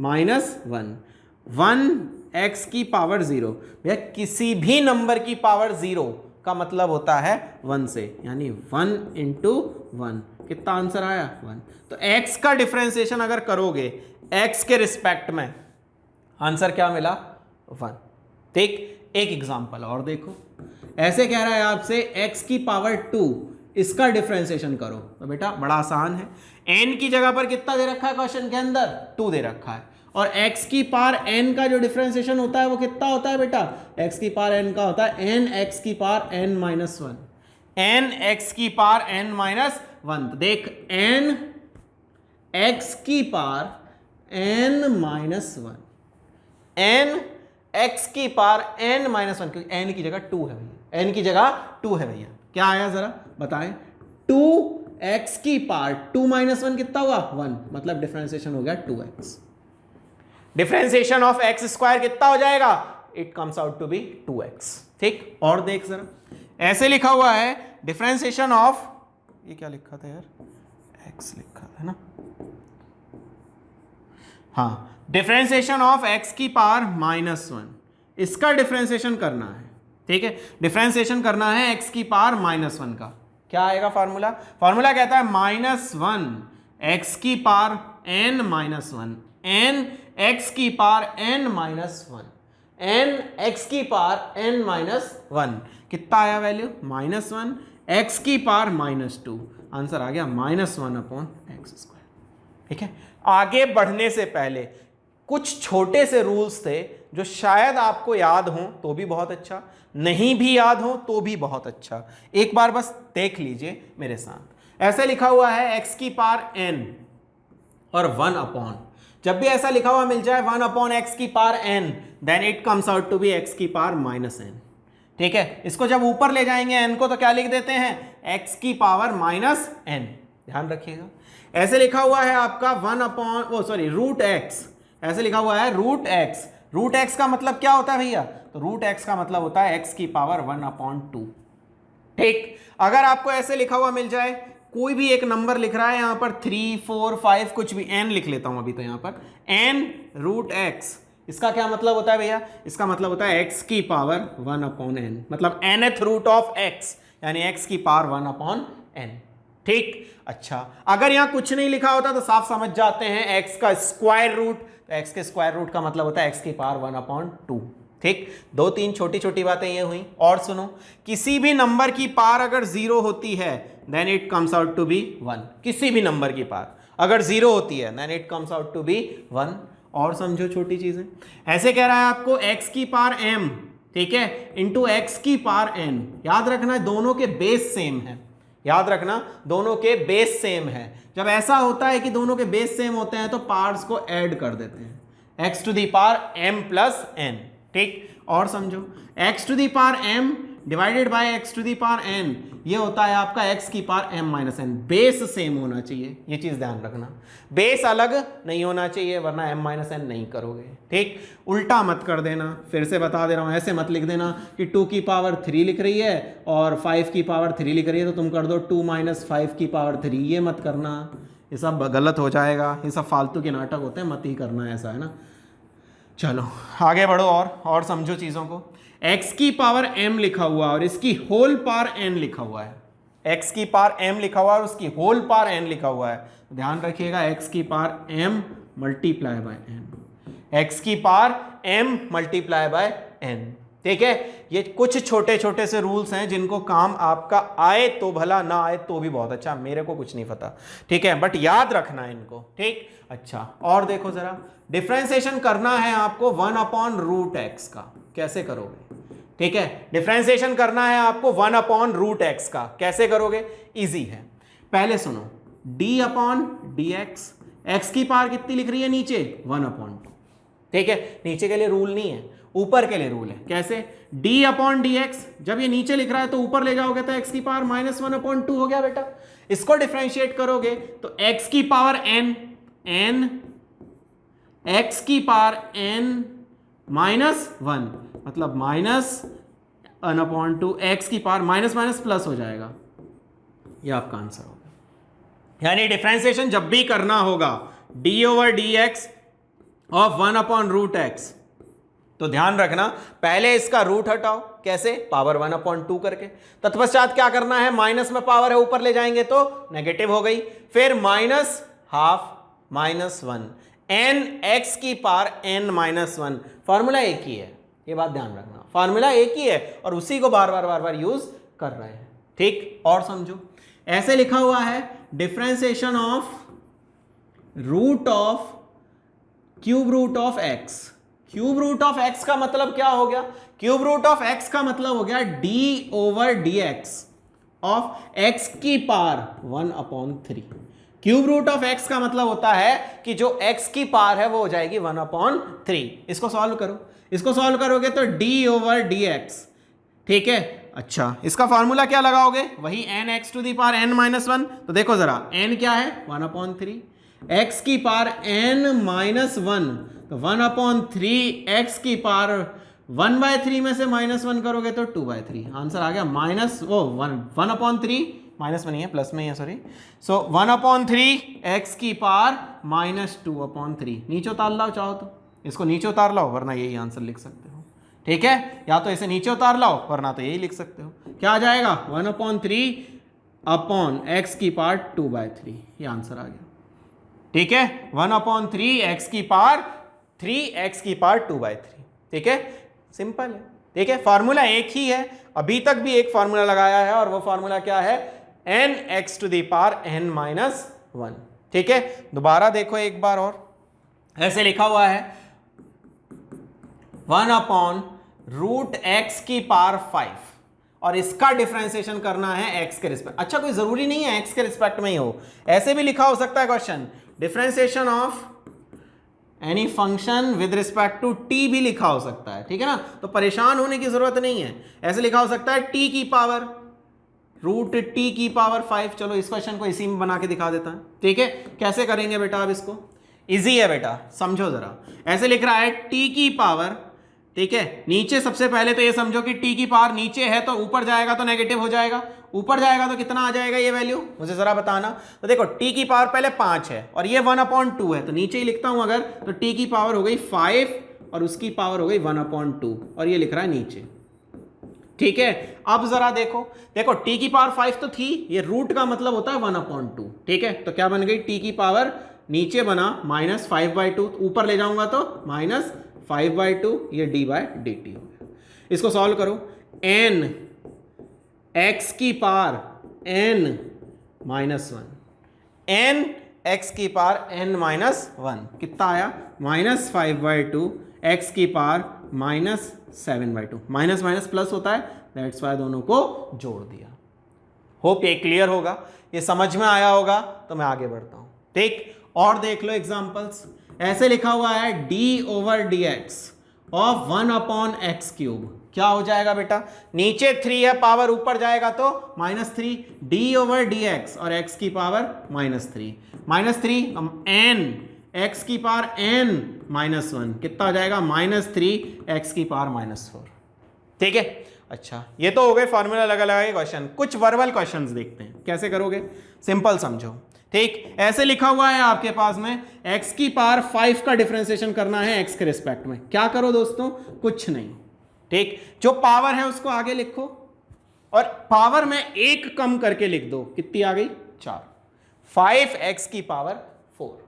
माइनस 1 x की पावर 0। भैया किसी भी नंबर की पावर 0 का मतलब होता है 1 से, यानी 1 इंटू 1, कितना आंसर आया 1। तो x का डिफरेंशिएशन अगर करोगे x के रिस्पेक्ट में, आंसर क्या मिला 1। ठीक, एक एग्जांपल और देखो। ऐसे कह रहा है आपसे x की पावर 2, इसका डिफरेंशिएशन करो। तो बेटा बड़ा आसान है, n की जगह पर कितना दे रखा है क्वेश्चन के अंदर, 2 दे रखा है, और x की पावर n का जो डिफरेंशिएशन होता है वो कितना होता है बेटा, x की पावर n का होता है n x की power n minus 1, n x की पावर n माइनस 1। तो देख n x की power n minus 1, n x की पावर n माइनस 1, क्योंकि n की जगह 2 है भैया, n की जगह 2 है भैया। क्या आया जरा बताएं, 2x की पावर 2 माइनस 1 कितना हुआ 1, मतलब डिफरेंशिएशन हो गया 2x। Differentiation of x square कितना हो जाएगा, it comes out to be 2x। ठीक, और देख जरा, ऐसे लिखा हुआ है डिफरेंशिएशन ऑफ, ये क्या लिखा था यार, x लिखा है ना, हाँ, डिफरेंशिएशन ऑफ x की पावर माइनस 1, इसका डिफरेंशिएशन करना है। ठीक है, डिफरेंशिएशन करना है x की पावर माइनस 1 का। क्या आएगा फार्मूला, फार्मूला कहता है माइनस 1 x की power n minus 1, n x की power n minus 1। N x की पावर एन माइनस वन, कितना आया वैल्यू -1 एक्स की पावर -2, आंसर आ गया -1 अपॉन एक्स स्क्वायर। ठीक है, आगे बढ़ने से पहले कुछ छोटे से रूल्स थे जो शायद आपको याद हो तो भी बहुत अच्छा, नहीं भी याद हो तो भी बहुत अच्छा, एक बार बस देख लीजिए मेरे साथ। ऐसे लिखा हुआ है x की पावर n और 1 अपॉन, जब भी ऐसा लिखा हुआ मिल जाए 1 अपॉन एक्स की power n, then it comes out to be x की पावर -n। ठीक है, इसको जब ऊपर ले जाएंगे n को तो क्या लिख देते हैं x की पावर -n, ध्यान रखिएगा। ऐसे लिखा हुआ है आपका 1 अपॉन रूट x, ऐसे लिखा हुआ है रूट x। रूट x का मतलब क्या होता है भैया, तो रूट x का मतलब होता है x की पावर 1 अपॉन 2। ठीक, अगर आपको ऐसे लिखा हुआ मिल जाए, कोई भी एक नंबर लिख रहा है यहां पर 3 4 5 कुछ भी, n लिख लेता हूं अभी तो यहां पर n रूट x, इसका क्या मतलब होता है भैया, इसका मतलब होता है x की पावर 1 अपॉन n, मतलब nth रूट ऑफ x, यानी x की पावर 1 अपॉन n। ठीक, अच्छा अगर यहां कुछ नहीं लिखा होता तो साफ समझ जाते हैं x का स्क्वायर रूट, तो x के स्क्वायर रूट का मतलब होता है x की पावर 1 अपॉन 2। ठीक, 2-3 छोटी छोटी बातें ये हुई। और सुनो, किसी भी नंबर की पावर अगर 0 होती है then it comes out to be 1, किसी भी नंबर की पावर अगर 0 होती है then it comes out to be 1। और समझो छोटी चीजें, ऐसे कह रहा है आपको x की पावर m, ठीक है, इंटू x की पावर n, याद रखना दोनों के बेस सेम है, याद रखना दोनों के बेस सेम है। जब ऐसा होता है कि दोनों के बेस सेम होते हैं तो पार्ट्स को ऐड कर देते हैं, x to the power m plus n। ठीक, और समझो x to the power m divided by x to the power n, ये होता है आपका x की power m minus n। Base same होना चाहिए, ये चीज ध्यान रखना, बेस अलग नहीं होना चाहिए वरना m माइनस n नहीं करोगे। ठीक, उल्टा मत कर देना, फिर से बता दे रहा हूं, ऐसे मत लिख देना कि 2 की पावर 3 लिख रही है और 5 की पावर 3 लिख रही है तो तुम कर दो 2 माइनस 5 की पावर 3, ये मत करना, ये सब गलत हो जाएगा, ये सब फालतू के नाटक होते हैं, मत ही करना, ऐसा है ना। चलो आगे बढ़ो और समझो चीजों को। x की पावर m लिखा हुआ और इसकी होल पावर n लिखा हुआ है, x की पावर m लिखा हुआ और उसकी होल पावर n लिखा हुआ है, ध्यान रखिएगा x की power m multiply by n, x की power m multiply by n। ठीक है, ये कुछ छोटे छोटे से रूल्स हैं जिनको काम आपका आए तो भला, ना आए तो भी बहुत अच्छा, मेरे को कुछ नहीं पता, ठीक है, बट याद रखना है इनको। ठीक, अच्छा और देखो जरा, डिफरेंशिएशन करना है आपको 1 अपॉन रूट एक्स का, कैसे करोगे। ठीक है, डिफरेंशिएशन करना है आपको 1 अपॉन रूट एक्स का, कैसे करोगे, इजी है। पहले सुनो, d upon D x, x की पावर कितनी लिख रही है नीचे 1 अपॉन 2। ठीक है, नीचे के लिए रूल नहीं है, ऊपर के लिए रूल है। कैसे, d अपॉन डी एक्स, जब ये नीचे लिख रहा है तो ऊपर ले जाओगे तो x की पावर -1 अपॉन 2 हो गया बेटा। इसको डिफरेंशिएट करोगे तो x की पावर n, x की पावर n -1 मतलब -1 अपॉन 2, x की पावर माइनस माइनस प्लस हो जाएगा, ये आपका आंसर होगा। यानी डिफरेंशिएशन जब भी करना होगा d over d x of 1 upon root x, तो ध्यान रखना पहले इसका रूट हटाओ, कैसे, पावर 1 अपॉन 2 करके, तत्पश्चात क्या करना है, माइनस में पावर है ऊपर ले जाएंगे तो नेगेटिव हो गई, फिर -12 -1 n x की पावर n -1, फॉर्मूला एक ही है, ये बात ध्यान रखना, फॉर्मूला एक ही है और उसी को बार बार यूज कर रहे हैं। ठीक, और समझो, ऐसे लिखा हुआ है differentiation of root of cube root of x. Cube root of x का मतलब क्या हो गया, क्यूब रूट ऑफ एक्स का मतलब हो गया d over d x of x की power 1 upon 3। Cube root of x का मतलब होता है कि जो x की पावर है वो हो जाएगी 1 अपॉन 3। इसको सॉल्व करो, इसको सॉल्व करोगे तो d ओवर डी एक्स, ठीक है। अच्छा, इसका फॉर्मूला क्या लगाओगे, वही n x to the power n -1। तो देखो जरा, n क्या है 1 अपॉन 3, x की पावर n -1, तो 1 अपॉन 3 x की पावर 1/3 में से -1 करोगे तो 2/3, आंसर आ गया वन अपॉन 3, माइनस में नहीं है प्लस में ही है, सॉरी। सो 1 अपॉन 3 x की पावर -2 अपॉन 3, नीचे उतार लाओ चाहो तो, इसको नीचे उतार लाओ वरना यही आंसर लिख सकते हो, ठीक है, या तो इसे नीचे उतार लाओ वरना तो यही लिख सकते हो। क्या आ जाएगा 1 अपॉन 3 अपॉन x की पावर 2/3, ये आंसर आ गया, ठीक है। 1 अपॉन 3 x की पावर 3 x की पावर 2/3, ठीक है। सिंपल है, ठीक है। फॉर्मूला एक ही है, अभी तक भी एक फॉर्मूला लगाया है और वो फॉर्मूला क्या है, nx to the power n minus 1, ठीक है। दोबारा देखो एक बार और, ऐसे लिखा हुआ है 1 अपॉन रूट एक्स की पावर 5 और इसका डिफरेंशिएशन करना है x के रिस्पेक्ट। अच्छा, कोई जरूरी नहीं है x के रिस्पेक्ट में ही हो, ऐसे भी लिखा हो सकता है question, differentiation of any function with respect to t भी लिखा हो सकता है, ठीक है ना। तो परेशान होने की जरूरत नहीं है, ऐसे लिखा हो सकता है t की पावर रूट t की पावर 5। चलो इस क्वेश्चन को इसी में बना के दिखा देता है, ठीक है। कैसे करेंगे बेटा, अब इसको इजी है बेटा, समझो जरा। ऐसे लिख रहा है t की पावर, ठीक है, नीचे सबसे पहले तो ये समझो कि t की पावर नीचे है तो ऊपर जाएगा तो नेगेटिव हो जाएगा, ऊपर जाएगा तो कितना आ जाएगा ये वैल्यू, मुझे जरा बताना। तो देखो t की पावर पहले 5 है और ये 1/2 है, तो नीचे ही लिखता हूं अगर, तो t की पावर हो गई 5 और उसकी पावर हो गई 1/2 और ये लिख रहा है नीचे, ठीक है। अब जरा देखो, देखो t की पावर 5 तो थी, ये रूट का मतलब होता है 1/2, ठीक है। तो क्या बन गई, t की पावर नीचे बना -5/2, ऊपर ले जाऊंगा तो -5/2, ये d/dt हो गया। इसको सॉल्व करो, n x की power n minus 1, n x की पावर n माइनस 1 कितना आया, -5/2, x की पावर -7/2, माइनस माइनस प्लस होता है, दैट्स वाई दोनों को जोड़ दिया। होप ये क्लियर होगा, ये समझ में आया होगा, तो मैं आगे बढ़ता हूं, ठीक। और देख लो एग्जांपल्स, ऐसे लिखा हुआ है d/dx ऑफ 1/x³, क्या हो जाएगा बेटा, नीचे 3 है, पावर ऊपर जाएगा तो -3, d/dx और x की पावर -3 n x की पावर n-1 कितना हो जाएगा, -3 x की पावर -4, ठीक है। अच्छा, ये तो हो गए फॉर्मूला लगा लगा के क्वेश्चन। कुछ वर्बल क्वेश्चंस देखते हैं, कैसे करोगे, सिंपल समझो, ठीक। ऐसे लिखा हुआ है आपके पास में x की पावर 5 का डिफरेंशिएशन करना है x के रिस्पेक्ट में, क्या करो दोस्तों, कुछ नहीं, ठीक। जो पावर है उसको आगे लिखो और पावर में एक कम करके लिख दो, कितनी आ गई, 4, 5x की पावर 4।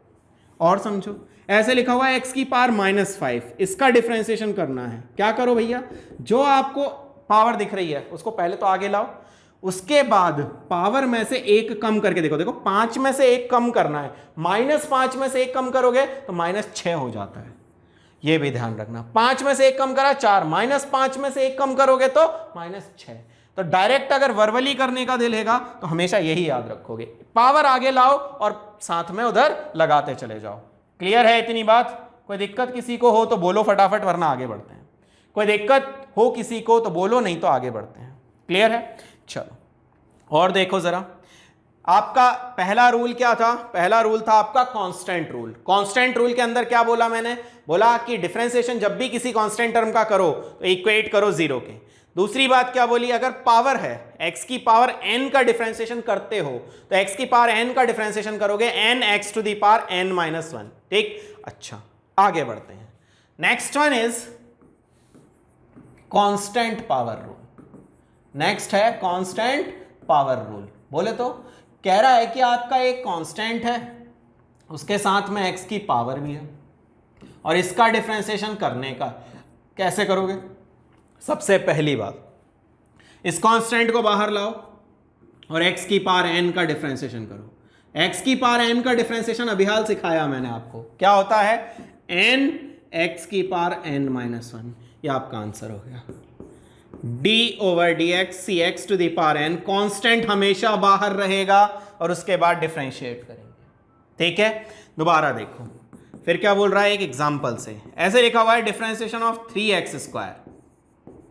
और समझो, ऐसे लिखा हुआ है x की पावर -5, इसका डिफरेंशिएशन करना है, क्या करो भैया, जो आपको पावर दिख रही है उसको पहले तो आगे लाओ, उसके बाद पावर में से एक कम करके देखो, देखो 5 में से एक कम करना है, -5 में से एक कम करोगे तो -6 हो जाता है, ये भी ध्यान रखना। 5 में से एक कम करा 4, -5 में से एक कम करोगे तो -6। तो डायरेक्ट अगर वर्बली करने का दिल हैगा तो हमेशा यही याद रखोगे, पावर आगे लाओ और साथ में उधर लगाते चले जाओ। क्लियर है इतनी बात, कोई दिक्कत किसी को हो तो बोलो फटाफट, वरना आगे बढ़ते हैं। कोई दिक्कत हो किसी को तो बोलो, नहीं तो आगे बढ़ते हैं। क्लियर है, चलो और देखो जरा, आपका पहला रूल क्या था, पहला रूल था आपका कांस्टेंट रूल। कांस्टेंट रूल के अंदर क्या बोला मैंने, बोला कि डिफरेंशिएशन जब भी किसी कांस्टेंट टर्म का करो तो इक्वेट करो 0 के। दूसरी बात क्या बोली, अगर पावर है x की पावर n का डिफरेंशिएशन करते हो तो x की पावर n का डिफरेंशिएशन करोगे nx to the power n-1, ठीक। अच्छा, आगे बढ़ते हैं। Next one is constant power rule. Next है कांस्टेंट पावर रूल। बोले तो कह रहा है कि आपका एक कांस्टेंट है, उसके साथ में x की पावर भी है और इसका डिफरेंशिएशन करने का कैसे करोगे। सबसे पहली बात, इस कांस्टेंट को बाहर लाओ और x की पावर n का डिफरेंशिएशन करो। x की पावर n का डिफरेंशिएशन अभी हाल सिखाया मैंने आपको, क्या होता है, n x की पावर n-1, ये आपका आंसर हो गया। d/dx cx to the power n, constant हमेशा बाहर रहेगा और उसके बाद डिफरेंशिएट करेंगे, ठीक है। दोबारा देखो फिर क्या बोल रहा है, एक एग्जांपल से। ऐसे लिखा हुआ है डिफरेंशिएशन ऑफ 3x²,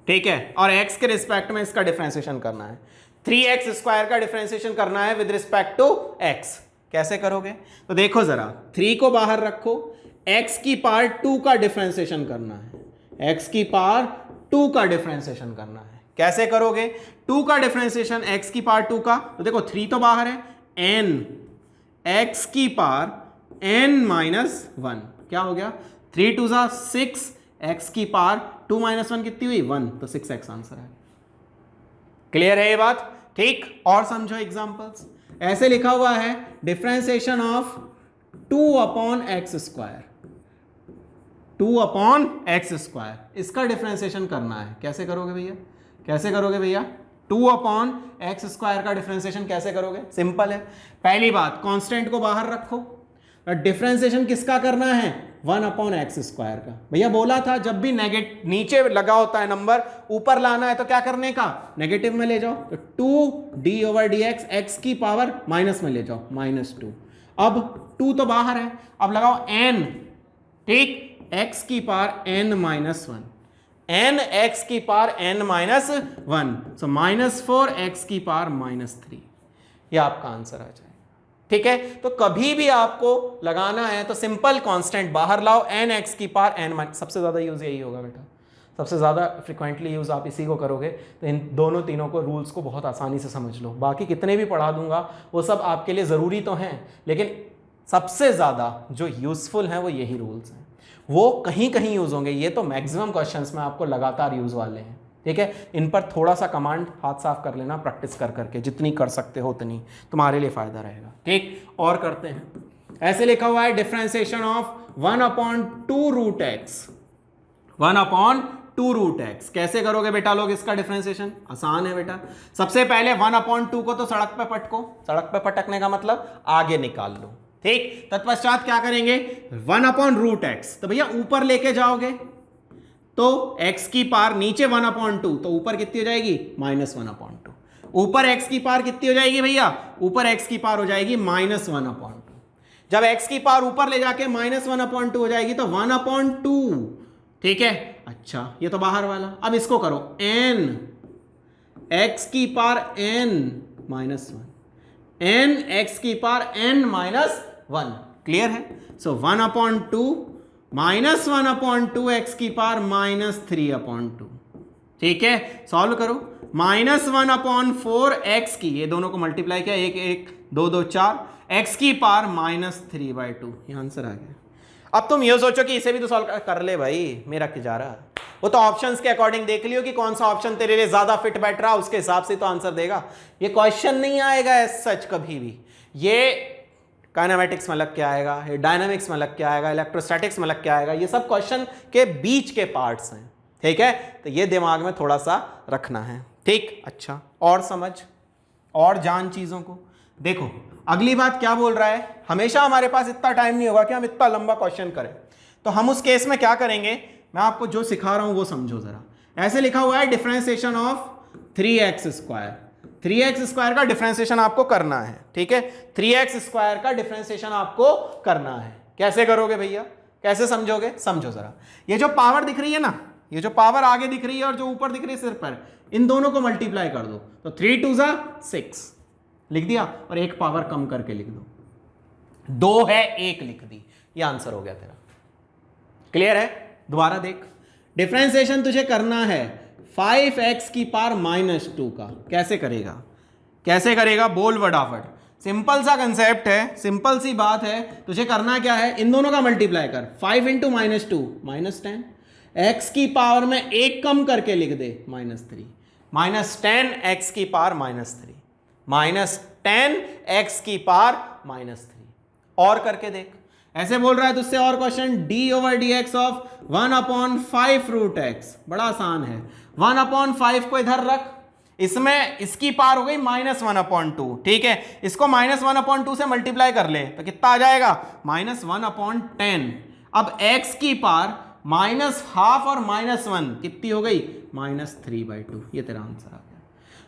ठीक है, और x के रिस्पेक्ट में इसका डिफरेंशिएशन करना है। 3x² का डिफरेंशिएशन करना है विद रिस्पेक्ट टू x, कैसे करोगे, तो देखो जरा, 3 को बाहर रखो, x की पावर 2 का डिफरेंशिएशन करना है, x की पावर 2 का डिफरेंशिएशन करना है, कैसे करोगे। 2 का डिफरेंशिएशन x की पावर 2 का, तो देखो 3 तो बाहर है, n x की पावर n-1, क्या हो गया, 3 2 6, x की पावर 2-1 कितनी हुई, 1, तो 6x आंसर है। क्लियर है ये बात, ठीक। और समझो एग्जांपल्स, ऐसे लिखा हुआ है डिफरेंशिएशन ऑफ 2/x², 2/x²। इसका डिफरेंशिएशन करना है, कैसे करोगे भैया, कैसे करोगे भैया, 2/x² का डिफरेंशिएशन कैसे करोगे, सिंपल है। पहली बात, कांस्टेंट को बाहर रखो, डिफरेंशिएशन किसका करना है, 1/x² का। भैया बोला था जब भी नेगेटिव नीचे लगा होता है नंबर, ऊपर लाना है तो क्या करने का, नेगेटिव में ले जाओ, तो 2d/dx x की पावर माइनस में ले जाओ, -2। अब 2 तो बाहर है, अब लगाओ n, ठीक, x की पावर n-1, n x की पावर n-1, सो -4x की पावर -3, ये आपका आंसर आ जाए। ठीक है, तो कभी भी आपको लगाना है तो सिंपल कांस्टेंट बाहर लाओ, n x की पावर n-, सबसे ज्यादा यूज यही होगा बेटा, सबसे ज्यादा फ्रिक्वेंटली यूज आप इसी को करोगे, तो इन दोनों तीनों को रूल्स को बहुत आसानी से समझ लो। बाकी कितने भी पढ़ा दूंगा वो सब आपके लिए जरूरी तो हैं, लेकिन सबसे ज्यादा जो यूजफुल हैं वो यही रूल्स हैं, वो कहीं कहीं यूज होंगे, ये तो मैक्सिमम क्वेश्चंस में आपको लगातार यूज वाले हैं। ठीक है, इन पर थोड़ा सा कमांड हाथ साफ कर लेना, प्रैक्टिस कर करके, जितनी कर सकते हो उतनी तुम्हारे लिए फायदा रहेगा। ठीक, और करते हैं। ऐसे लिखा हुआ है डिफरेंशिएशन ऑफ 1/2√x, 1/2√x कैसे करोगे बेटा लोग इसका डिफरेंशिएशन, आसान है बेटा। सबसे पहले 1/2 को तो सड़क पे पटको, सड़क पे पटकने का मतलब आगे निकाल लो, ठीक। तत्पश्चात क्या करेंगे, 1/√x, तो भैया ऊपर लेके जाओगे तो x की पावर नीचे 1/2, तो ऊपर कितनी हो जाएगी, -1/2। ऊपर x की पावर कितनी हो जाएगी भैया, ऊपर x की पावर हो जाएगी -1/2। जब x की पावर ऊपर ले जाके -1/2 हो जाएगी तो 1/2, ठीक है। अच्छा, ये तो बाहर वाला, अब इसको करो n x की पावर n-1, n x की पावर n-1, क्लियर है। सो 1/2 -1/2 x की पावर -3/2, ठीक है। सॉल्व करो, -1/4 x की, ये दोनों को मल्टीप्लाई किया, 1 1 2 2 4, x की पावर -3/2, ये आंसर आ गया। अब तुम ये सोचो कि इसे भी तो सॉल्व कर ले भाई, मेरा क्या जा रहा, वो तो ऑप्शंस के अकॉर्डिंग देख लियो कि कौन सा ऑप्शन तेरे लिए ज्यादा फिट बैठ रहा, उसके हिसाब से तो आंसर देगा। ये क्वेश्चन नहीं आएगा एज सच कभी भी, ये काइनेमेटिक्स में लग के आएगा, ये डायनामिक्स में लग के आएगा, इलेक्ट्रोस्टैटिक्स में लग के आएगा, ये सब क्वेश्चन के बीच के पार्ट्स हैं, ठीक है। तो ये दिमाग में थोड़ा सा रखना है, ठीक। अच्छा, और समझ और जान चीजों को। देखो अगली बात क्या बोल रहा है, हमेशा हमारे पास इतना टाइम नहीं होगा कि हम इतना लंबा क्वेश्चन करें, तो हम उस केस में क्या करेंगे, मैं आपको जो सिखा रहा हूं वो समझो जरा। ऐसे लिखा हुआ है डिफरेंशिएशन ऑफ 3x², 3x² का डिफरेंशिएशन आपको करना है, ठीक है। 3x² का डिफरेंशिएशन आपको करना है, कैसे करोगे भैया, कैसे समझोगे, समझो जरा। ये जो पावर दिख रही है ना, ये जो पावर आगे दिख रही है और जो ऊपर दिख रही है सिर पर, इन दोनों को मल्टीप्लाई कर दो, तो 3 2 6 लिख दिया, और एक पावर कम करके लिख दो, 2 है 1 लिख दी, ये आंसर हो गया तेरा। क्लियर है, दोबारा देख, डिफरेंशिएशन तुझे करना है 5x की पावर -2 का, कैसे करेगा, कैसे करेगा, बोल फटाफट। सिंपल सा कंसेप्ट है, सिंपल सी बात है, तुझे करना क्या है, इन दोनों का मल्टीप्लाई कर, 5 × -2 -10, x की पावर में 1 कम करके लिख दे, -3, -10 x की पावर -3, -10 x की पावर -3, और करके देख। ऐसे बोल रहा है तुझसे और क्वेश्चन, d/dx ऑफ 1/5√x, बड़ा आसान है। 1/5 को इधर रख, इसमें इसकी पावर हो गई -1/2, ठीक है। इसको -1/2 से मल्टीप्लाई कर ले तो कितना आ जाएगा, -1/10। अब x की पावर -½ और -1 कितनी हो गई, -3/2, ये तेरा आंसर आ गया।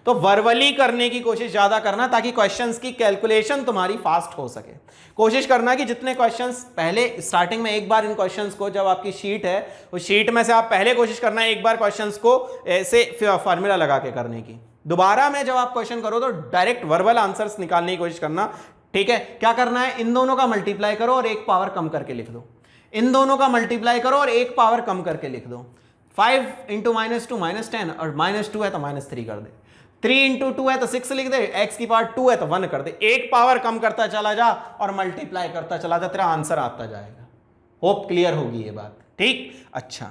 तो वर्बली करने की कोशिश ज्यादा करना, ताकि क्वेश्चंस की कैलकुलेशन तुम्हारी फास्ट हो सके। कोशिश करना कि जितने क्वेश्चंस पहले स्टार्टिंग में, एक बार इन क्वेश्चंस को, जब आपकी शीट है उस शीट में से आप पहले कोशिश करना है एक बार क्वेश्चंस को ऐसे फार्मूला लगा के करने की। दोबारा में जब आप क्वेश्चन करो तो डायरेक्ट वर्बल आंसर्स निकालने की कोशिश करना, ठीक है। क्या करना है, इन दोनों का मल्टीप्लाई करो और एक पावर कम करके लिख दो, इन दोनों का मल्टीप्लाई करो और एक पावर कम करके लिख दो। 5 × -2 -10, और -2 है तो -3 कर दे, 3 × 2 है तो 6 लिख दे, x की पावर 2 है तो 1 कर दे, एक पावर कम करता चला जा और मल्टीप्लाई करता चला जा, तेरा आंसर आता जाएगा। होप क्लियर होगी ये बात, ठीक। अच्छा,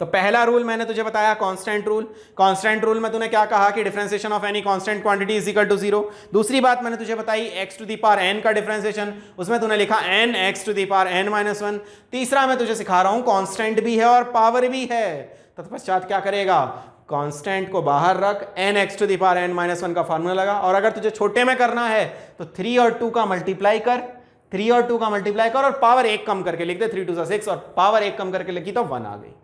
तो पहला रूल मैंने तुझे बताया कांस्टेंट रूल। कांस्टेंट रूल में तूने क्या कहा कि differentiation of any constant quantity is equal to 0। दूसरी बात मैंने तुझे बताई x to the power n का डिफरेंशिएशन, उसमें तूने लिखा n x to the power n minus 1। तीसरा मैं तुझे सिखा रहा हूं कांस्टेंट भी है और पावर भी है, तत्पश्चात क्या करेगा, कांस्टेंट को बाहर रख, n x to the power n minus 1 का फार्मूला लगा, और अगर तुझे छोटे में करना है तो 3 और 2 का मल्टीप्लाई कर, 3 और 2 का मल्टीप्लाई कर और पावर 1 कम करके लिख दे, 3 2 6 और पावर 1 कम करके लिखी तो 1 आ गई।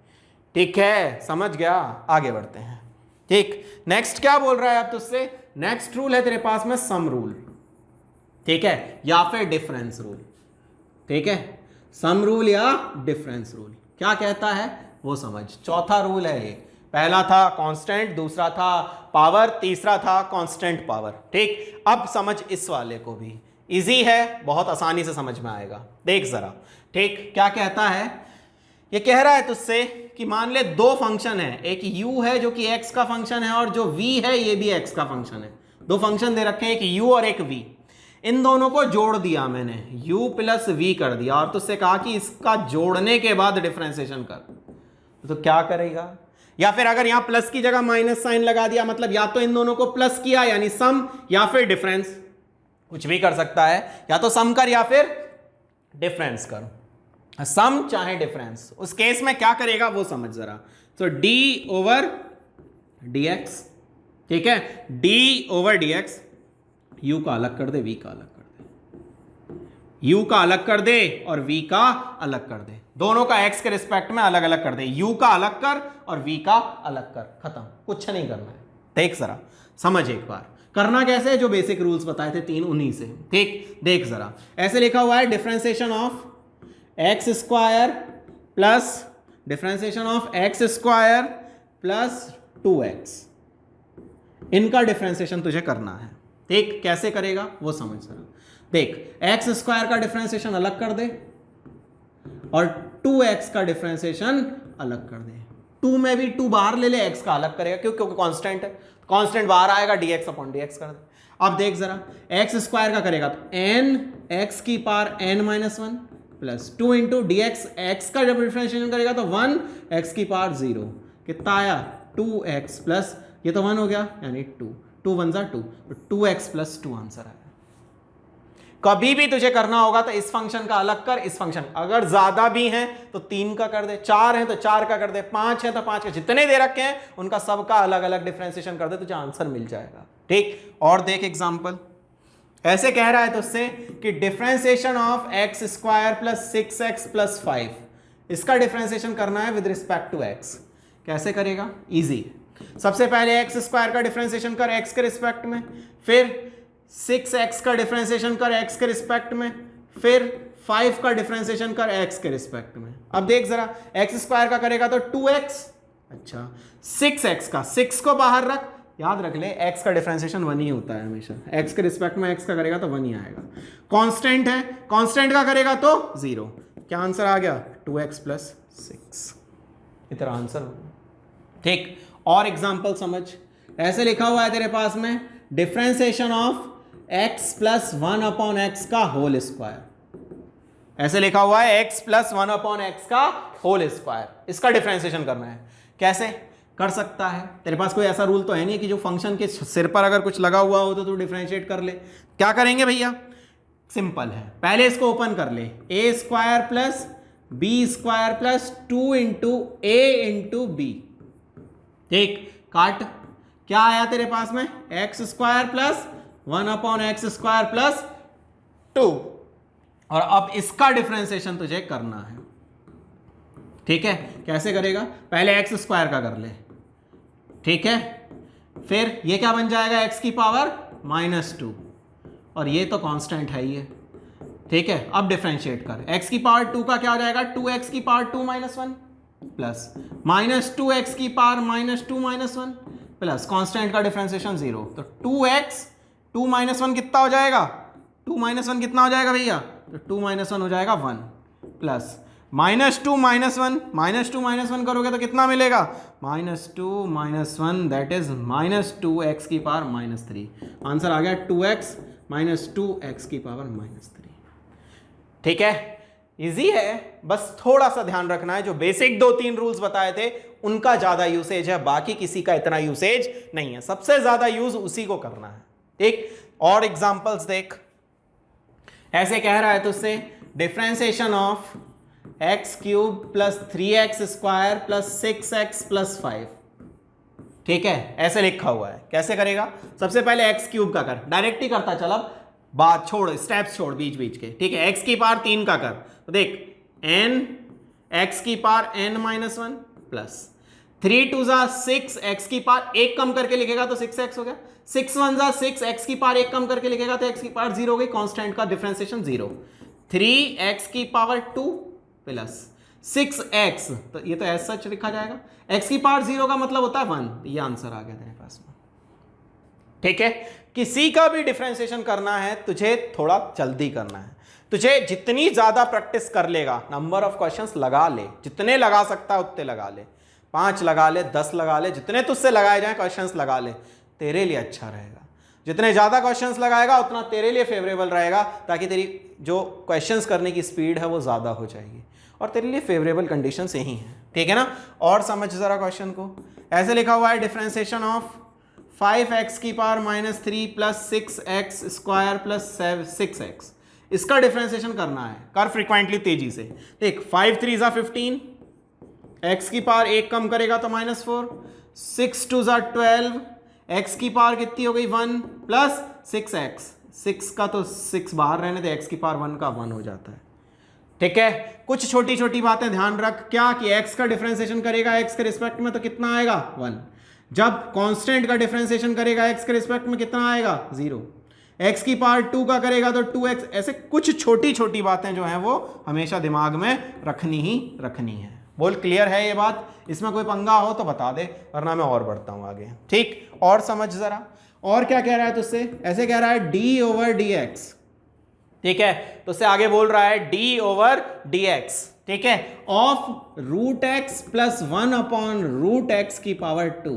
ठीक है, समझ गया, आगे बढ़ते हैं। ठीक, नेक्स्ट क्या बोल रहा है अब तुझसे, नेक्स्ट रूल है तेरे पास में सम रूल, ठीक है, या फिर डिफरेंस रूल। ठीक है, सम रूल या डिफरेंस रूल क्या कहता है वो समझ। चौथा रूल है ये, पहला था कांस्टेंट, दूसरा था पावर, तीसरा था कांस्टेंट पावर। ठीक, अब समझ इस वाले को भी, इजी है, बहुत आसानी से समझ में आएगा, देख जरा। ठीक, क्या कहता है, ये कह रहा है तुझसे कि मान ले दो फंक्शन है, एक u है जो कि x का फंक्शन है और जो v है ये भी x का फंक्शन है। दो फंक्शन दे रखे हैं, एक u और एक v। इन दोनों को जोड़ दिया मैंने, u प्लस v कर दिया, और तुझसे कहा कि इसका जोड़ने के बाद डिफरेंशिएशन कर, तो क्या करेगा, या फिर अगर यहां प्लस की जगह माइनस साइन लगा दिया, मतलब या तो इन दोनों को प्लस किया यानी सम, या फिर डिफरेंस, कुछ भी कर सकता है, या तो सम कर या फिर डिफरेंस कर, सम चाहे डिफरेंस। उस केस में क्या करेगा वो समझ जरा। तो d ओवर dx, ठीक है, d ओवर dx, u का अलग कर दे, v का अलग कर दे, u का अलग कर दे और v का अलग कर दे, दोनों का x के रिस्पेक्ट में अलग अलग कर दे, u का अलग कर और v का अलग कर, खत्म, कुछ नहीं करना है। देख जरा, समझ एक बार करना कैसे है, जो बेसिक रूल्स बताए थे 3 उन्हीं से। ठीक, देख जरा, ऐसे लिखा हुआ है differentiation of x square plus differentiation of x square plus 2x, इनका डिफरेंशिएशन तुझे करना है। ठीक, कैसे करेगा वो समझ जरा। देख, एक्स स्क्वायर का डिफरेंशिएशन अलग कर दे और 2x का डिफरेंशिएशन अलग कर दे। 2 में भी 2 बाहर ले ले, x का अलग करेगा क्योंकि कांस्टेंट है, कांस्टेंट बाहर आएगा, dx अपॉन dx कर दे। अब देख जरा, एक्स स्क्वायर का करेगा तो n x की power n minus 1 plus 2 into D x, x का जब डिफरेंशिएशन करेगा तो 1 x की पावर 0, कितना आया 2x प्लस, ये तो 1 हो गया यानी 2, 2 1 जा 2, तो 2x प्लस 2 आंसर आया। कभी भी तुझे करना होगा तो इस फंक्शन का अलग कर, इस फंक्शन, अगर ज्यादा भी हैं तो 3 का कर दे, 4 हैं तो 4 का कर दे, 5 है तो 5 का, जितने दे रखे हैं उनका सबका अलग अलग डिफरेंशिएशन कर दे, तुझे आंसर मिल जाएगा। ठीक, और देख एग्जांपल, ऐसे कह रहा है तो उससे कि differentiation of x square plus 6x plus 5, इसका डिफरेंशिएशन करना है विद रिस्पेक्ट टू x। कैसे करेगा, इजी, सबसे पहले एक्स स्क्वायर का डिफरेंशिएशन कर x के रिस्पेक्ट में, फिर 6x का डिफरेंशिएशन कर x के रिस्पेक्ट में, फिर 5 का डिफरेंशिएशन कर x के रिस्पेक्ट में। अब देख जरा, एक्स स्क्वायर का करेगा तो 2x, अच्छा 6x का, 6 को बाहर रख, याद रख ले x का डिफरेंशिएशन 1 ही होता है हमेशा, x के रिस्पेक्ट में x का करेगा तो 1 ही आएगा। कांस्टेंट है, कांस्टेंट का करेगा तो 0, क्या आंसर आ गया 2x प्लस 6, इतना आंसर होगा। ठीक, और एग्जांपल समझ, ऐसे लिखा हुआ है तेरे पास में differentiation of x plus 1 upon x का होल स्क्वायर, ऐसे लिखा हुआ है x प्लस 1 अपॉन x का होल स्क्वायर, इसका डिफरेंशिएशन करना है। कैसे कर सकता है, तेरे पास कोई ऐसा रूल तो है नहीं कि जो फंक्शन के सिर पर अगर कुछ लगा हुआ हो तो तू डिफरेंशिएट कर ले। क्या करेंगे भैया, सिंपल है, पहले इसको ओपन कर ले, a square plus b square plus 2 into a into b. ठीक, काट, क्या आया तेरे पास में x square plus 1 upon x square plus 2, और अब इसका डिफरेंशिएशन तुझे करना है। ठीक है, कैसे करेगा, पहले एक्स स्क्वायर का कर ले, ठीक है, फिर ये क्या बन जाएगा x की पावर -2, और ये तो कांस्टेंट है ही है। ठीक है, अब डिफरेंशिएट कर, x की पावर 2 का क्या हो जाएगा 2x की पावर 2 माइनस 1 प्लस -2x की पावर -2 माइनस 1 प्लस कांस्टेंट का डिफरेंशिएशन 0, तो 2x 2 माइनस 1 कितना हो जाएगा, 2 माइनस 1 कितना हो जाएगा भैया, तो 2 माइनस 1 हो जाएगा 1 प्लस -2 माइनस 1, -2 माइनस 1 करोगे तो कितना मिलेगा -2 माइनस 1, दैट इज -2x की पावर -3, आंसर आ गया 2x -2x की पावर -3। ठीक है, इजी है, बस थोड़ा सा ध्यान रखना है, जो बेसिक 2-3 रूल्स बताए थे उनका ज्यादा यूसेज है, बाकी किसी का इतना यूसेज नहीं है, सबसे ज्यादा यूज उसी को करना है। ठीक, और एग्जांपल्स देख, ऐसे कह रहा है तुझसे differentiation of x cube plus 3x square plus 6x plus 5, ठीक है, ऐसे लिखा हुआ है। कैसे करेगा? सबसे पहले एक्स क्यूब का कर, डायरेक्ट ही करता चल, अब बात छोड़, स्टेप्स छोड़ बीच बीच के, ठीक है। एक्स की पावर 3 का कर, तो देख n एक्स की पावर n-1 प्लस 3 2 जा 6, एक्स की पावर 1 कम करके लिखेगा तो 6x हो गया, 6 1 जा 6, एक्स की पावर 1 कम करके लिखेगा तो एक्स की पावर 0 हो गई, कांस्टेंट का डिफरेंशिएशन 0, 3x की पावर 2 प्लस 6x, तो ये तो एज सच लिखा जाएगा, x की पावर 0 का मतलब होता है 1, ये आंसर आ गया तेरे पास में। ठीक है, किसी का भी डिफरेंशिएशन करना है तुझे थोड़ा जल्दी करना है, तुझे जितनी ज्यादा प्रैक्टिस कर लेगा, नंबर ऑफ क्वेश्चंस लगा ले, जितने लगा सकता है उतने लगा ले, 5 लगा ले, 10 लगा ले, जितने तुझसे लगाए जाए क्वेश्चंस लगा ले, तेरे लिए अच्छा रहेगा। जितने ज्यादा क्वेश्चंस लगाएगा उतना तेरे लिए फेवरेबल रहेगा, ताकि तेरी जो क्वेश्चंस करने की स्पीड है वो ज्यादा हो जाएगी, और तेरे लिए फेवरेबल कंडीशंस यही हैं। ठीक है ना? और समझ जरा क्वेश्चन को, ऐसे लिखा हुआ है डिफरेंशिएशन ऑफ 5x की power -3 plus 6x square plus 6x, इसका डिफरेंशिएशन करना है, कर फ्रीक्वेंटली तेजी से। देख 5 3 जा 15, x की पावर 1 कम करेगा तो -4, 6 2 जा 12, x की पावर कितनी हो गई 1 प्लस 6x, 6 का तो 6 बाहर रहने दे, x की पावर 1 का 1 हो जाता है। ठीक है, कुछ छोटी छोटी बातें ध्यान रख, क्या कि x का डिफरेंशिएशन करेगा x के रिस्पेक्ट में तो कितना आएगा 1, जब कांस्टेंट का डिफरेंशिएशन करेगा x के रिस्पेक्ट में कितना आएगा 0, x की पावर 2 का करेगा तो 2x, ऐसे कुछ छोटी छोटी बातें जो हैं वो हमेशा दिमाग में रखनी ही रखनी है। बोल क्लियर है ये बात? इसमें कोई पंगा हो तो बता दे, वरना मैं और बढ़ता हूं आगे। ठीक, और समझ जरा, और क्या कह रहा है तुझसे, ऐसे कह रहा है d/dx, ठीक है, तो उससे आगे बोल रहा है d/dx, ठीक है, ऑफ √x प्लस 1/√x की पावर 2,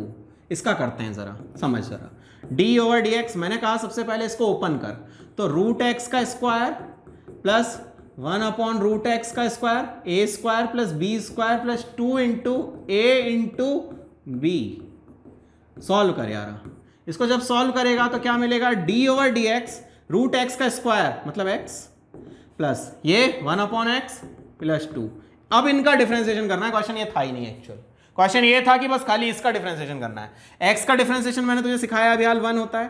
इसका करते हैं जरा, समझ जरा। d/dx मैंने कहा सबसे पहले इसको ओपन कर, तो √x का स्क्वायर प्लस 1/√x का square, a square plus b square plus 2 into a into b, solve कर यार। इसको जब सॉल्व करेगा तो क्या मिलेगा, d/dx √x का स्क्वायर मतलब x प्लस ये 1/x प्लस 2। अब इनका डिफरेंशिएशन करना है, क्वेश्चन ये था ही नहीं, एक्चुअल क्वेश्चन ये था कि बस खाली इसका डिफरेंशिएशन करना है। x का डिफरेंशिएशन मैंने तुझे सिखाया अभी हाल 1 होता है,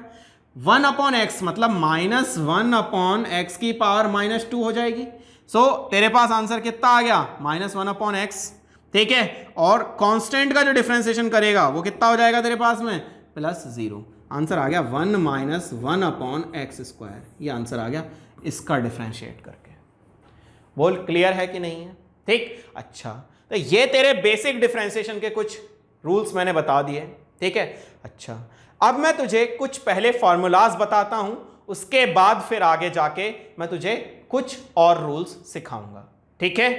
1/x मतलब -1/x की पावर -2 हो जाएगी। सो तेरे पास आंसर कितना आ गया, -1/x, ठीक है, और कांस्टेंट का जो डिफरेंशिएशन करेगा वो कितना हो जाएगा तेरे पास में, +0। आंसर आ गया 1 - 1/x², ये आंसर आ गया इसका डिफरेंशिएट करके। बोल क्लियर है कि नहीं है? ठीक, अच्छा, तो ये तेरे बेसिक डिफरेंशिएशन के कुछ रूल्स मैंने बता दिए, ठीक है। अच्छा, अब मैं तुझे कुछ पहले फॉर्मूलाज बताता हूं, उसके बाद फिर आगे जाके मैं तुझे कुछ और रूल्स सिखाऊंगा, ठीक है।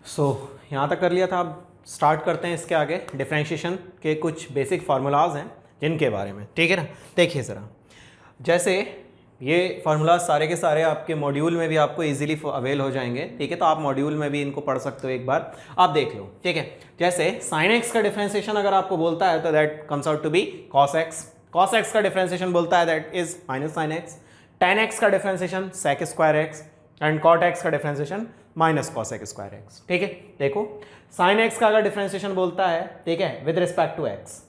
सो यहां तक कर लिया था, अब स्टार्ट करते हैं इसके आगे। डिफरेंशिएशन के कुछ बेसिक फार्मूलाज हैं जिनके बारे में, ठीक है ना। देखिए ज़रा, जैसे ये फार्मूलाज सारे के सारे आपके मॉड्यूल में भी आपको इजीली अवेल हो जाएंगे, ठीक है, तो आप मॉड्यूल में भी इनको पढ़ सकते हो, एक बार आप देख लो, ठीक है। जैसे sin x का डिफरेंशिएशन अगर आपको बोलता है तो that comes out to be cos x, cos x का डिफरेंशिएशन बोलता है that is -sin x, tan x का differentiation sec²x and cot x का डिफरेंशिएशन -cos x², ठीक है। देखो sin x का अगर डिफरेंशिएशन बोलता है, ठीक है, विद रिस्पेक्ट टू x,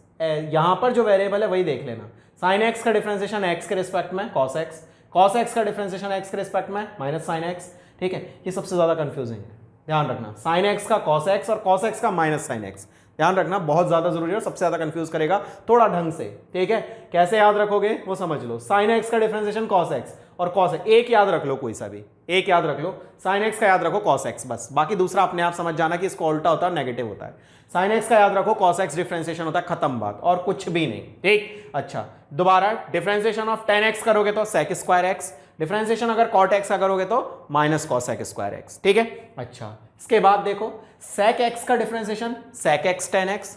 यहां पर जो वेरिएबल है वही देख लेना, sin x का डिफरेंशिएशन x के रिस्पेक्ट में cos x, cos x का डिफरेंशिएशन x के रिस्पेक्ट में -sin x, ठीक है। ये सबसे ज्यादा कंफ्यूजिंग है, ध्यान रखना, sin x का cos x और cos x का -sin x, ध्यान रखना, बहुत ज्यादा जरूरी है और सबसे ज्यादा कंफ्यूज करेगा, थोड़ा ढंग से, ठीक है। कैसे याद रखोगे वो समझ लो, sin x का डिफरेंशिएशन cos x और cos x, एक याद रख लो, कोई सा भी एक याद रख लो, sin x का याद रखो cos x, बस, बाकी दूसरा अपने आप समझ जाना कि इसको उल्टा होता है, नेगेटिव होता है। sin x का याद रखो, cos x डिफरेंशिएशन होता है, खत्म बात, और कुछ भी नहीं, ठीक। अच्छा, दोबारा डिफरेंशिएशन ऑफ tan x करोगे तो sec²x, डिफरेंशिएशन अगर cot x का करोगे तो -cos x², ठीक है। अच्छा, इसके बाद देखो sec x का differentiation sec x tan x,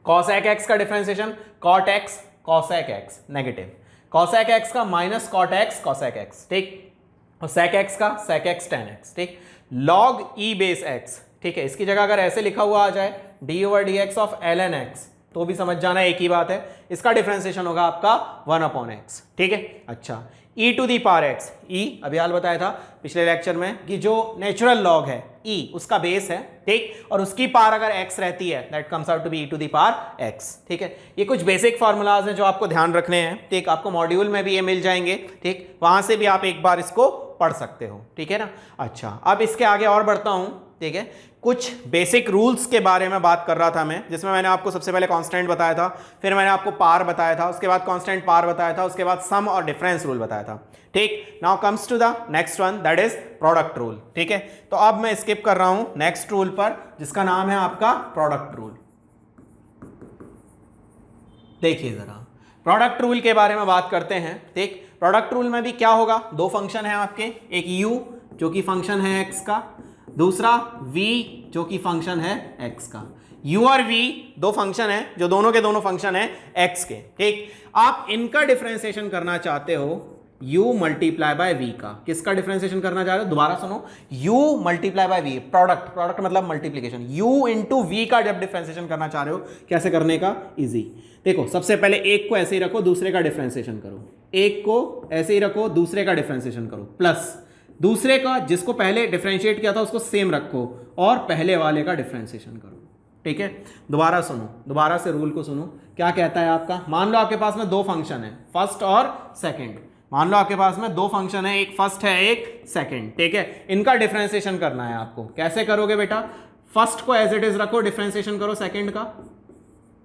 cosec x का differentiation cot x cosec x, negative, cosec x का -cot x cosec x, ठीक, और sec x का sec x tan x, ठीक। log e बेस x, ठीक है। इसकी जगह अगर ऐसे लिखा हुआ आ जाए d/dx ऑफ ln x तो भी समझ जाना एक ही बात है, इसका डिफरेंशिएशन होगा आपका 1/x, ठीक है। अच्छा, e to the power x, e अभी हाल बताया था पिछले लेक्चर में कि जो नेचुरल लॉग है e उसका बेस है, ठीक, और उसकी पावर अगर x रहती है that comes out to be e to the power x, ठीक है। ये कुछ बेसिक फार्मूलाज हैं जो आपको ध्यान रखने हैं, ठीक, आपको मॉड्यूल में भी ये मिल जाएंगे, ठीक, वहां से भी आप एक बार इसको पढ़ सकते हो, ठीक है ना। अच्छा, अब इसके आगे और बढ़ता हूं, ठीक है। कुछ बेसिक रूल्स के बारे में बात कर रहा था मैं, जिसमें मैंने आपको सबसे पहले कांस्टेंट बताया था, फिर मैंने आपको पार बताया था, उसके बाद कांस्टेंट पार बताया था, उसके बाद सम और डिफरेंस रूल बताया था, ठीक। Now comes to the next one that is product rule, ठीक है। तो अब मैं स्किप कर रहा हूं नेक्स्ट रूल पर जिसका नाम है आपका प्रोडक्ट रूल। देखिए जरा प्रोडक्ट रूल के बारे में बात करते हैं, ठीक। प्रोडक्ट रूल में भी क्या होगा, दो फंक्शन है आपके, एक u जो कि फंक्शन है x का, दूसरा v जो कि फंक्शन है x का। u और v दो फंक्शन है जो दोनों के दोनों फंक्शन है x के, ठीक। आप इनका डिफरेंशिएशन करना चाहते हो u मल्टीप्लाई बाय v का। किसका डिफरेंशिएशन करना चाह रहे हो, दोबारा सुनो, u multiply by v, product, product मतलब मल्टीप्लीकेशन, u इंटू v का जब डिफरेंशिएशन करना चाह रहे हो, कैसे करने का, इजी। देखो सबसे पहले एक को ऐसे ही रखो, दूसरे का डिफरेंशिएशन करो, एक को ऐसे ही रखो, दूसरे का डिफरेंशिएशन करो, प्लस दूसरे का जिसको पहले डिफरेंशिएट किया था उसको सेम रखो और पहले वाले का डिफरेंशिएशन करो, ठीक है। दोबारा सुनो, दोबारा से रूल को सुनो, क्या कहता है आपका। मान लो आपके पास में दो फंक्शन है, फर्स्ट और सेकंड, मान लो आपके पास में दो फंक्शन है, एक फर्स्ट है एक सेकंड, ठीक है। इनका डिफरेंशिएशन करना है आपको, कैसे करोगे बेटा, फर्स्ट को एज इट इज रखो, डिफरेंशिएशन करो सेकंड का,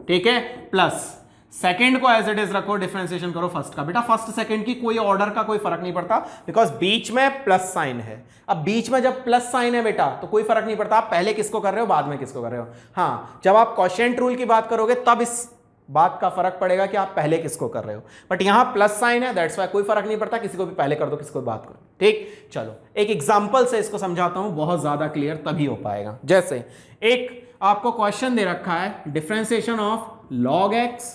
ठीक है, प्लस सेकंड को एज इट इज रखो, डिफरेंशिएशन करो फर्स्ट का। बेटा फर्स्ट सेकंड की कोई ऑर्डर का कोई फर्क नहीं पड़ता, बिकॉज बीच में प्लस साइन है। अब बीच में जब प्लस साइन है बेटा तो कोई फर्क नहीं पड़ता आप पहले किसको कर रहे हो बाद में किसको कर रहे हो। हाँ, जब आप क्वोशिएंट रूल की बात करोगे तब इस बात का फर्क पड़ेगा कि आप पहले किसको कर रहे हो, बट यहां प्लस साइन है दैट्स वाई कोई फर्क नहीं पड़ता, किसी को भी पहले कर दो किसी को भी बात करो, ठीक। चलो एक एग्जांपल से इसको समझाता हूं, बहुत ज्यादा क्लियर तभी हो पाएगा। जैसे एक आपको क्वेश्चन दे रखा है डिफरेंशिएशन ऑफ log x,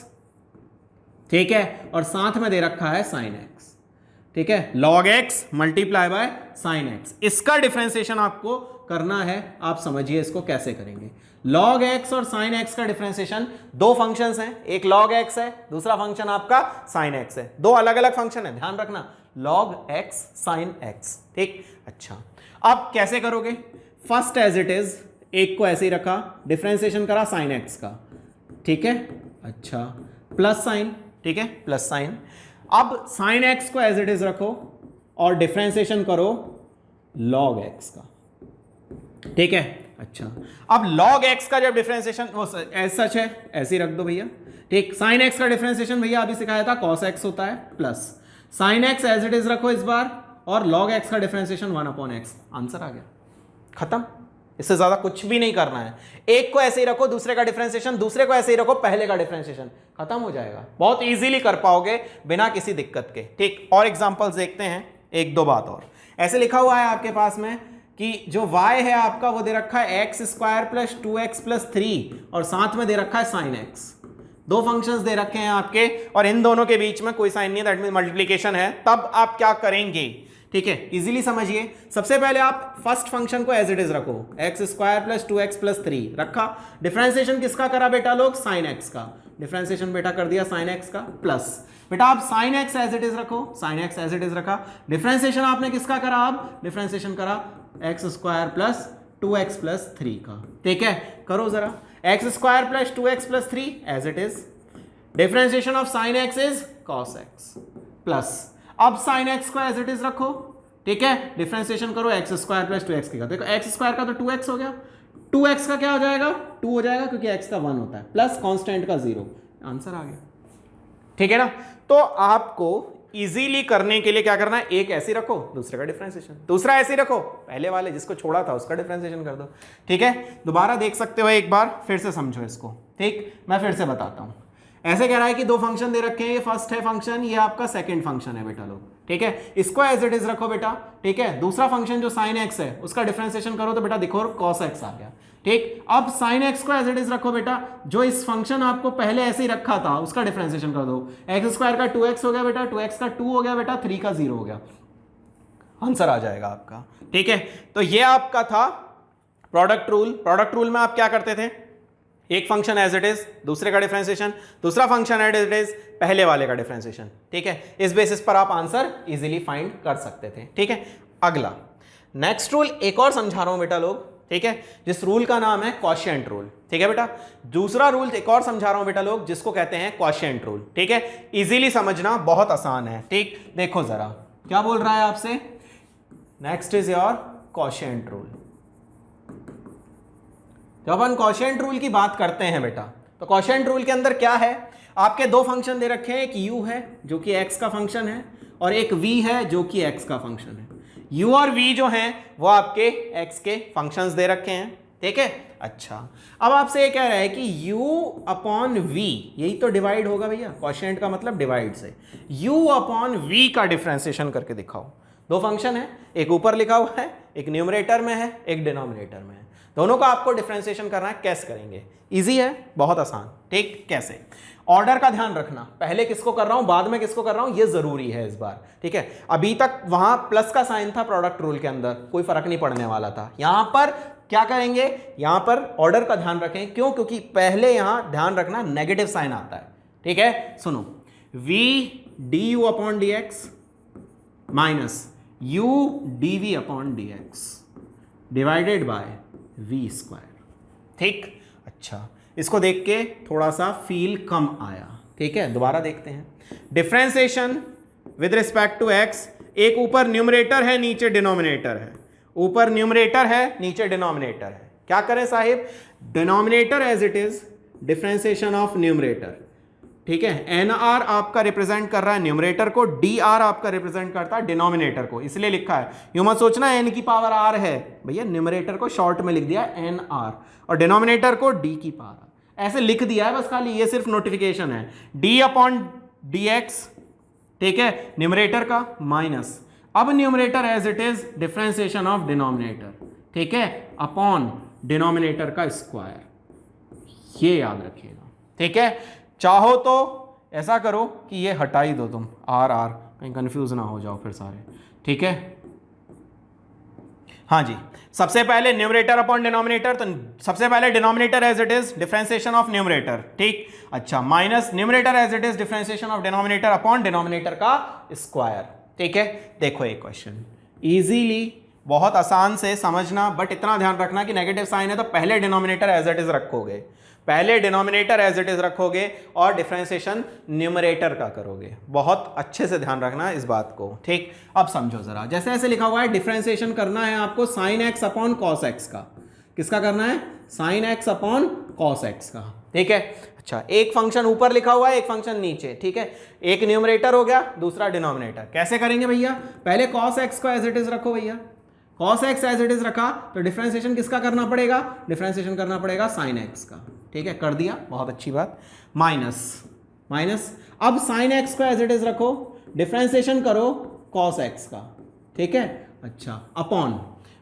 ठीक है, और साथ में दे रखा है sin x, ठीक है, log x multiply by sin x। इसका डिफरेंशिएशन आपको करना है, आप समझिए इसको कैसे करेंगे। log x और sin x का डिफरेंशिएशन, दो फंक्शंस हैं, एक log x है, दूसरा फंक्शन आपका sin x है, दो अलग अलग फंक्शन है, ध्यान रखना, log x sin x, ठीक। अच्छा, अब कैसे करोगे, फर्स्ट एज इट इज एक को ऐसे ही रखा, डिफरेंशिएशन करा sin x का, ठीक है। अच्छा, प्लस साइन, ठीक है, प्लस साइन। अब sin x को एज इट इज रखो और डिफरेंशिएशन करो log x का, ठीक है। अच्छा, अब log x का जब डिफरेंशिएशन एज सच है ऐसे ही रख दो भैया, ठीक। sin x का डिफरेंशिएशन भैया अभी सिखाया था cos x होता है, plus sin x as it is रखो इस बार और log x का डिफरेंशिएशन 1/x, आंसर आ गया, खत्म। इससे ज्यादा कुछ भी नहीं करना है, एक को ऐसे ही रखो, दूसरे का डिफरेंशिएशन, दूसरे को ऐसे ही रखो, पहले का डिफरेंशिएशन, खत्म हो जाएगा। बहुत इजीली कर पाओगे बिना किसी दिक्कत के, ठीक। और एग्जांपल्स देखते हैं, एक दो बात और। ऐसे लिखा हुआ है आपके पास में कि जो y है आपका वो दे रखा है x² प्लस 2x प्लस 3 और साथ में दे रखा है sin x। दो फंक्शंस दे रखे हैं आपके और इन दोनों के बीच में कोई साइन नहीं है, दैट मीन मल्टीप्लीकेशन है। तब आप क्या करेंगे, ठीक है, इजीली समझिए। सबसे पहले आप फर्स्ट फंक्शन को एज इट इज रखो, x² प्लस 2x प्लस 3 रखा, डिफरेंशिएशन किसका करा बेटा लोग, sin x का, डिफरेंशिएशन बेटा कर दिया sin x का, प्लस बेटा आप sin x as it is रखो, sin x as it is रखा, डिफरेंशिएशन आपने किसका करा, आप डिफरेंशिएशन करा x² प्लस 2x प्लस 3 का, ठीक है। करो जरा, x² plus 2x plus 3 as it is, differentiation of sin x is cos x, plus अब sin x को एज इट इज रखो, ठीक है, डिफरेंशिएशन करो x² प्लस 2x का, देखो x² का तो 2x हो गया, 2x का क्या हो जाएगा, 2 हो जाएगा क्योंकि x का 1 होता है, प्लस कांस्टेंट का 0, आंसर आ गया, ठीक है ना। तो आपको इजीली करने के लिए क्या करना है, एक ऐसे रखो, दूसरे का डिफरेंशिएशन, दूसरा ऐसे रखो, पहले वाले जिसको छोड़ा था उसका डिफरेंशिएशन कर दो, ठीक है। दोबारा देख सकते हो, एक बार फिर से समझो इसको, ठीक। मैं फिर से बताता हूं, ऐसे कह रहा है कि दो फंक्शन दे रखे हैं, ये फर्स्ट है फंक्शन, ये आपका सेकंड फंक्शन है बेटा लोग, ठीक है। इसको एज इट इज रखो बेटा, ठीक है। दूसरा फंक्शन जो sin x है उसका डिफरेंशिएशन करो तो बेटा देखो cos x आ गया, ठीक। अब sin x को एज इट इज रखो बेटा, जो इस फंक्शन आपको पहले ऐसे ही रखा था उसका डिफरेंशिएशन कर दो, x² का 2x हो गया बेटा, 2x का 2 हो गया बेटा, 3 का 0 हो गया। आंसर आ जाएगा आपका। ठीक है, तो ये आपका था प्रोडक्ट रूल। प्रोडक्ट रूल में आप क्या करते थे, एक फंक्शन एज इट इज, दूसरे का डिफरेंशिएशन, दूसरा फंक्शन एज इट इज, पहले वाले का डिफरेंशिएशन। ठीक है, इस बेसिस पर आप आंसर इजीली फाइंड कर सकते थे। ठीक है, अगला नेक्स्ट रूल एक और समझा रहा हूं बेटा लोग। ठीक है, जिस रूल का नाम है क्वोशिएंट रूल। ठीक है बेटा, दूसरा रूल एक और समझा रहा हूं बेटा लोग, जिसको कहते हैं क्वोशिएंट रूल। ठीक है, इजीली समझना, बहुत आसान है। ठीक, देखो जरा क्या बोल रहा है आपसे, next is your quotient rule. जब अपन क्वोशिएंट रूल की बात करते हैं बेटा, तो क्वोशिएंट रूल के अंदर क्या है, आपके दो फंक्शन दे रखे हैं, एक u है जो कि x का फंक्शन है, और एक v है जो कि x का फंक्शन है। u और v जो हैं वो आपके x के फंक्शंस दे रखे हैं। ठीक है, अच्छा, अब आपसे ये कह रहा है कि u अपॉन v, यही तो डिवाइड होगा भैया, क्वोशिएंट का मतलब डिवाइड से, u अपॉन v का डिफरेंशिएशन करके दिखाओ। दो फंक्शन है, एक ऊपर लिखा हुआ है, एक न्यूमरेटर में है, एक डिनोमिनेटर में है, दोनों का आपको डिफरेंशिएशन करना है। कैसे करेंगे, इजी है, बहुत आसान। ठीक, कैसे, ऑर्डर का ध्यान रखना, पहले किसको कर रहा हूं बाद में किसको कर रहा हूं, ये जरूरी है इस बार। ठीक है, अभी तक वहां प्लस का साइन था प्रोडक्ट रूल के अंदर, कोई फर्क नहीं पड़ने वाला था। यहां पर क्या करेंगे, यहां पर ऑर्डर का ध्यान रखें। क्यों, क्योंकि पहले यहां ध्यान रखना नेगेटिव साइन आता है। ठीक है, सुनो, v du upon dx minus u dv upon dx divided by v square. ठीक, अच्छा, इसको देख के थोड़ा सा फील कम आया। ठीक है, दोबारा देखते हैं। Differentiation with respect to x, एक ऊपर न्यूमरेटर है नीचे डिनोमिनेटर है, ऊपर न्यूमरेटर है नीचे डिनोमिनेटर है। क्या करें साहिब, denominator as it is, differentiation of numerator. ठीक है, एन आर आपका रिप्रेजेंट कर रहा है न्यूमरेटर को, डी आर आपका रिप्रेजेंट करता है डिनोमिनेटर को, इसलिए लिखा है। यू मत सोचना एन की पावर आर है भैया, न्यूमरेटर को शॉर्ट में लिख दिया एन आर और डिनोमिनेटर को डी की पावर, ऐसे लिख दिया है बस खाली, ये सिर्फ नोटिफिकेशन है। डी अपॉन डी एक्स, ठीक है, न्यूमरेटर का माइनस, अब numerator as it is differentiation of denominator, ठीक है, अपॉन डिनोमिनेटर का स्क्वायर, ये याद रखिएगा। ठीक है, चाहो तो ऐसा करो कि ये हटा ही दो तुम, आर आर, कहीं कंफ्यूज ना हो जाओ फिर सारे। ठीक है, हाँ जी, सबसे पहले न्यूमरेटर अपॉन डिनोमिनेटर, तो सबसे पहले denominator as it is differentiation of numerator. ठीक, अच्छा, minus numerator as it is differentiation of denominator upon denominator का स्क्वायर। ठीक है, देखो ये क्वेश्चन इजीली बहुत आसान से समझना, बट इतना ध्यान रखना कि नेगेटिव साइन है तो पहले डिनोमिनेटर एज इट इज रखोगे, पहले डिनोमिनेटर एज इट इज रखोगे और डिफरेंशिएशन न्यूमरेटर का करोगे। बहुत अच्छे से ध्यान रखना इस बात को। ठीक, अब समझो जरा, जैसे ऐसे लिखा हुआ है डिफरेंशिएशन करना है आपको sine x upon cos x का। किसका करना है, sine x upon cos x का। ठीक है, अच्छा, एक फंक्शन ऊपर लिखा हुआ है, एक फंक्शन नीचे। ठीक है, एक न्यूमरेटर हो गया, दूसरा डिनोमिनेटर। कैसे करेंगे भैया, पहले कॉस एक्स को एज इट इज रखो भैया, cos x as it is रखा तो डिफरेंशिएशन किसका करना पड़ेगा, डिफरेंशिएशन करना पड़ेगा साइन एक्स का। ठीक है, कर दिया, बहुत अच्छी बात। माइनस माइनस, अब साइन एक्स को एज इट इज रखो, डिफरेंशिएशन करो कॉस एक्स का। ठीक है, अच्छा, अपॉन,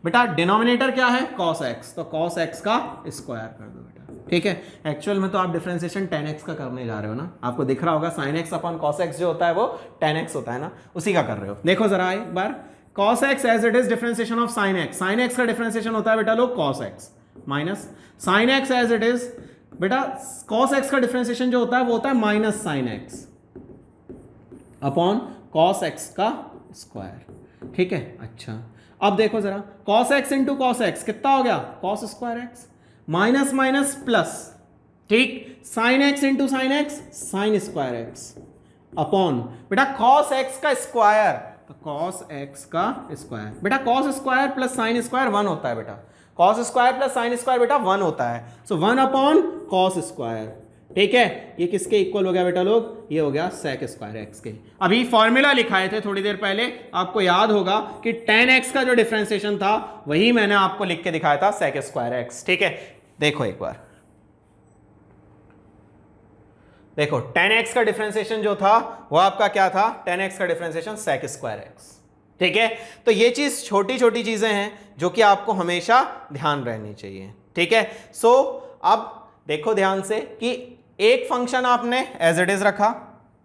बेटा डिनोमिनेटर क्या है, कॉस एक्स, तो कॉस एक्स का स्क्वायर कर दो बेटा। ठीक है, एक्चुअल में तो आप डिफरेंशिएशन tan x का करने जा रहे हो ना, आपको दिख रहा होगा sine x upon cos x जो होता है वो tan x होता है ना, उसी का कर रहे हो। देखो जरा एक बार, cos x as it is differentiation of sin x, sin x का डिफरेंशिएशन होता है बेटा लोग cos x, minus sin x as it is, बेटा cos x का डिफरेंशिएशन जो होता है वो होता है minus sin x upon cos x का स्क्वायर। ठीक है, अच्छा, अब देखो जरा, cos x into cos x कितना हो गया, cos square x, minus minus plus, ठीक, sin x into sin x sin square x upon, बेटा cos x का स्क्वायर, तो cos x का स्क्वायर, बेटा cos square plus sin square 1 होता है बेटा, cos square plus sin square बेटा 1 होता है, सो 1 अपॉन cos स्क्वायर। ठीक है, ये किसके इक्वल हो गया बेटा लोग, ये हो गया sec स्क्वायर x के। अभी फॉर्मूला लिखाए थे थोड़ी देर पहले, आपको याद होगा कि tan x का जो डिफरेंशिएशन था वही मैंने आपको लिख के दिखाया था sec स्क्वायर x। ठीक है, देखो एक बार, देखो tan x का डिफरेंशिएशन जो था वो आपका क्या था, tan x का डिफरेंशिएशन sec स्क्वायर x। ठीक है, तो ये चीज छोटी छोटी चीजें हैं जो कि आपको हमेशा ध्यान रहनी चाहिए। ठीक है, सो अब देखो ध्यान से कि एक फंक्शन आपने एज इट इज रखा,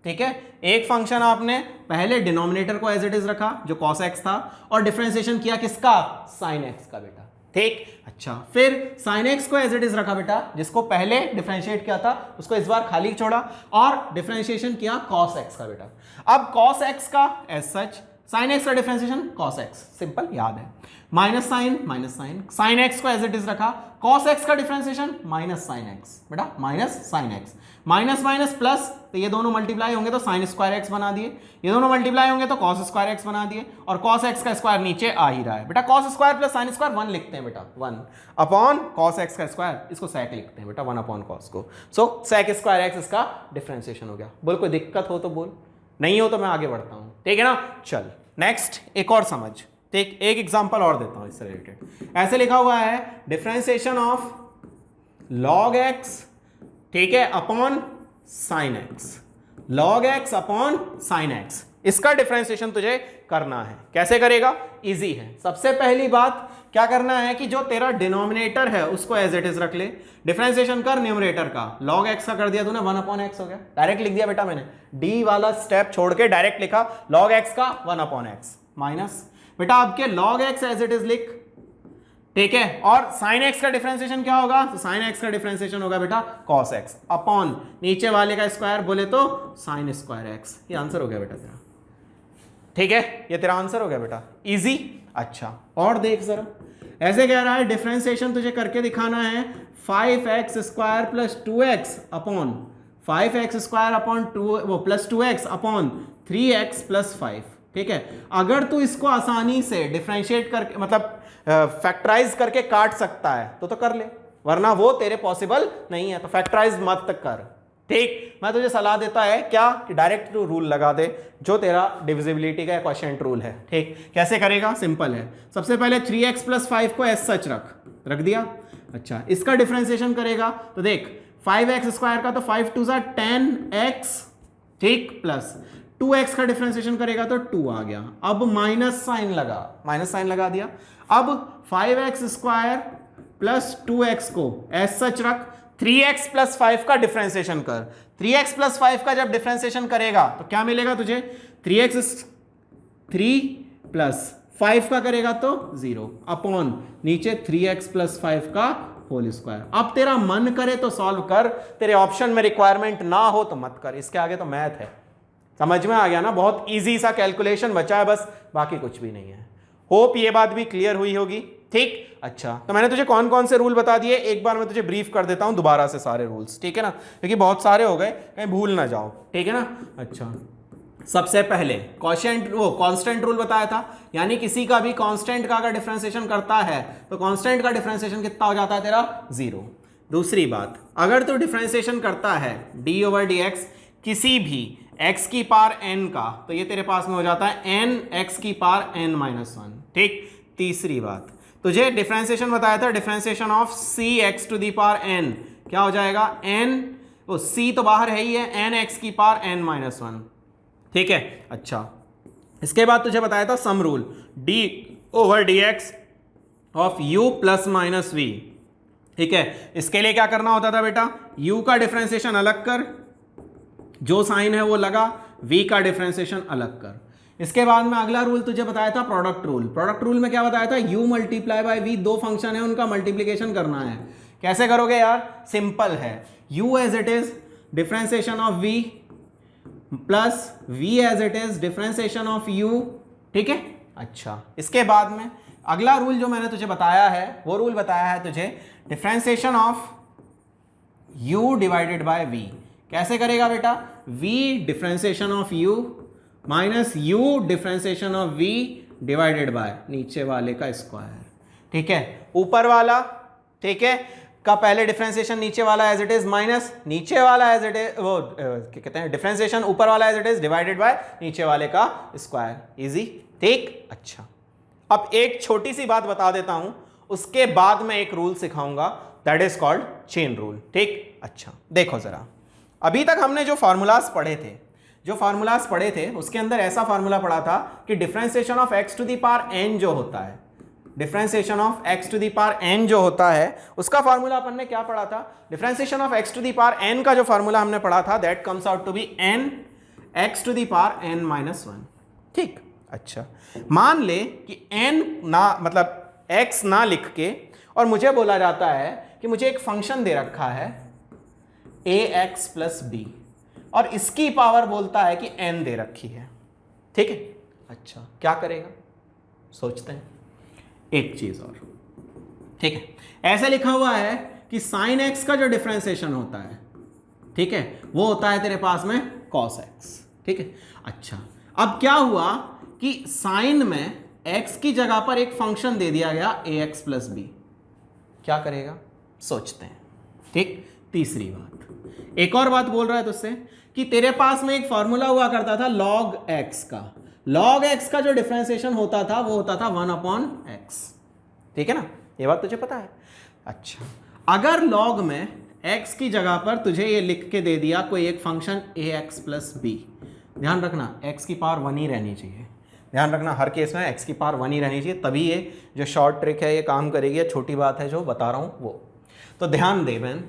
ठीक है, एक फंक्शन आपने पहले डिनोमिनेटर को एज इट इज रखा जो cos x था, और डिफरेंशिएशन किया किसका, sin x का बेटा, ठीक। अच्छा, फिर sin x को एज इट इज रखा बेटा, जिसको पहले डिफरेंशिएट किया था उसको इस बार खाली छोड़ा और डिफरेंशिएशन किया cos x का बेटा। अब cos x का एज सच, sin x का डिफरेंशिएशन cos x, सिंपल याद है, माइनस साइन, sin x को एज इट इज रखा, cos x का डिफरेंशिएशन माइनस sin x बेटा, minus sin x, minus minus plus, तो ये दोनों मल्टीप्लाई होंगे तो sin स्क्वायर x बना दिए, ये दोनों मल्टीप्लाई होंगे तो cos स्क्वायर x बना दिए, और cos x का स्क्वायर नीचे आ ही रहा है बेटा, cos square plus sin square 1 लिखते हैं बेटा, 1 अपॉन cos x का स्क्वायर, इसको sec लिखते हैं बेटा, 1 अपॉन cos को, सो sec स्क्वायर x इसका डिफरेंशिएशन हो गया। बोल कोई दिक्कत हो तो बोल, नहीं हो तो मैं आगे बढ़ता हूँ, ठीक है ना। चल नेक्स्ट एक और समझ, ठीक, एक एग्जांपल और देता हूँ इससे रिलेटेड। ऐसे लिखा हुआ है डिफरेंशिएशन ऑफ log x, ठीक है, upon sin x, log x upon sin x, इसका डिफरेंशिएशन तुझे करना है। कैसे करेगा, इजी है। सबसे पहली बात क्या करना है कि जो तेरा डिनोमिनेटर है उसको एज इट इज रख ले, डिफरेंशिएशन कर न्यूमरेटर का, log x का कर दिया तूने 1 अपॉन x हो गया, डायरेक्ट लिख दिया बेटा मैंने, d वाला स्टेप छोड़ के डायरेक्ट लिखा log x का 1 अपॉन x माइनस, बेटा आपके log x as it is लिख, ठीक है, और sin x का डिफरेंशिएशन क्या होगा, तो sin x का डिफरेंशिएशन होगा बेटा cos x अपॉन नीचे वाले का स्क्वायर बोले तो sin स्क्वायर x, ये आंसर हो गया बेटा तेरा, ठीक है, ये तेरा आंसर हो गया बेटा, इजी। अच्छा, और देख जरा, ऐसे कह रहा है डिफरेंशिएशन तुझे करके दिखाना है 5x square plus 2x upon 5x square upon 2 वो plus 2x upon 3x plus 5, ठीक है। अगर तू इसको आसानी से डिफरेंशिएट करके मतलब फैक्टराइज करके काट सकता है तो कर ले, वरना वो तेरे पॉसिबल नहीं है, तो फैक्टराइज मत कर, ठीक। मैं तुझे सलाह देता है क्या कि डायरेक्ट तू रूल लगा दे जो तेरा डिविजिबिलिटी का क्वोशिएंट रूल है, ठीक। कैसे करेगा, सिंपल है, सबसे पहले 3x प्लस 5 को एज सच रख दिया। अच्छा, इसका डिफरेंशिएशन करेगा तो देख 5x स्क्वायर का तो 5 2 10x, ठीक, प्लस 2x का डिफरेंशिएशन करेगा तो 2 आ गया। अब माइनस साइन लगा दिया। अब 5x स्क्वायर प्लस 2x को एज सच रख, 3x प्लस 5 का डिफरेंशिएशन कर, 3x प्लस 5 का जब डिफरेंशिएशन करेगा तो क्या मिलेगा तुझे, 3 प्लस 5 का करेगा तो 0 अपॉन नीचे 3x प्लस 5 का होल स्क्वायर। अब तेरा मन करे तो सॉल्व कर, तेरे ऑप्शन में रिक्वायरमेंट ना हो तो मत कर, इसके आगे तो मैथ है। समझ में आ गया ना, बहुत इजी सा कैलकुलेशन बचा है बस, बाकी कुछ भी नहीं है। होप ये बात भी क्लियर हुई होगी, ठीक। अच्छा, तो मैंने तुझे कौन कौन से रूल बता दिए, एक बार मैं तुझे ब्रीफ कर देता हूं दोबारा से सारे रूल्स, ठीक है ना, क्योंकि बहुत सारे हो गए, कहीं भूल ना जाओ, ठीक है ना। अच्छा, सबसे पहले कांस्टेंट रूल बताया था, यानी किसी का भी कांस्टेंट का अगर डिफरेंशिएशन करता है तो कांस्टेंट का डिफरेंशिएशन कितना हो जाता है तेरा, 0। दूसरी बात, अगर तू डिफरेंशिएशन करता है d ओवर dx किसी भी x की पावर n का, तो ये तेरे पास में हो जाता है n x की पावर n माइनस 1, ठीक। तीसरी बात, तुझे डिफरेंशिएशन बताया था, differentiation of c x to the power n क्या हो जाएगा, n, वो c तो बाहर है ही है, n x की पावर n माइनस 1, ठीक है। अच्छा, इसके बाद तुझे बताया था sum rule, d over dx of u plus minus v, ठीक है। इसके लिए क्या करना होता था बेटा, u का डिफरेंशिएशन अलग कर, जो साइन है वो लगा, v का डिफरेंशिएशन अलग कर। इसके बाद में अगला रूल तुझे बताया था प्रोडक्ट रूल। प्रोडक्ट रूल में क्या बताया था, u मल्टीप्लाई बाय v, दो फंक्शन है उनका मल्टीप्लीकेशन करना है। कैसे करोगे यार, सिंपल है, u as it is differentiation of v plus v as it is differentiation of u, ठीक है। अच्छा, इसके बाद में अगला रूल जो मैंने तुझे बताया है वो रूल बताया है तुझे differentiation of u divided by v। कैसे करेगा बेटा, v differentiation of u minus u differentiation of v divided by नीचे वाले का स्क्वायर, ठीक है। ऊपर वाला, ठीक है, का पहले डिफरेंशिएशन नीचे वाला एज इट इज माइनस नीचे वाला एज इट इज, वो क्या कहते हैं, डिफरेंशिएशन ऊपर वाला as it is divided by नीचे वाले का स्क्वायर, इजी, ठीक। अच्छा, अब एक छोटी सी बात बता देता हूं, उसके बाद में एक रूल सिखाऊंगा, that is called chain rule, ठीक। अच्छा, देखो जरा, अभी तक हमने जो फार्मूलाज पढ़े थे उसके अंदर ऐसा फार्मूला पढ़ा था कि differentiation of x to the power n जो होता है, differentiation of x to the power n जो होता है उसका फार्मूला अपन ने क्या पढ़ा था, differentiation of x to the power n का जो फार्मूला हमने पढ़ा था that comes out to be n x to the power n minus 1। ठीक, अच्छा मान ले कि n ना मतलब x ना लिख के और मुझे बोला जाता है कि मुझे एक फंक्शन दे रखा है ax प्लस बी और इसकी पावर बोलता है कि n दे रखी है। ठीक है, अच्छा क्या करेगा सोचते हैं एक चीज और। ठीक है, ऐसे लिखा हुआ है कि साइन x का जो डिफरेंशिएशन होता है, ठीक है, वो होता है तेरे पास में cos x। ठीक है, अच्छा अब क्या हुआ कि साइन में x की जगह पर एक फंक्शन दे दिया गया ax प्लस बी, क्या करेगा सोचते हैं। ठीक, तीसरी बात, एक और बात बोल रहा है तुझसे कि तेरे पास में एक फॉर्मूला हुआ करता था log x का। log x का जो डिफरेंशिएशन होता था वो होता था 1/x। ठीक है ना, ये बात तुझे पता है। अच्छा, अगर log में x की जगह पर तुझे ये लिख के दे दिया कोई एक फंक्शन ax प्लस बी, ध्यान रखना x की पावर 1 ही रहनी चाहिए। ध्यान रखना हर केस में x की पावर 1 ही रहनी चाहिए, तभी ये जो शॉर्ट ट्रिक है ये काम करेगी। ये छोटी बात है जो बता रहा हूं वो, तो ध्यान दे बहन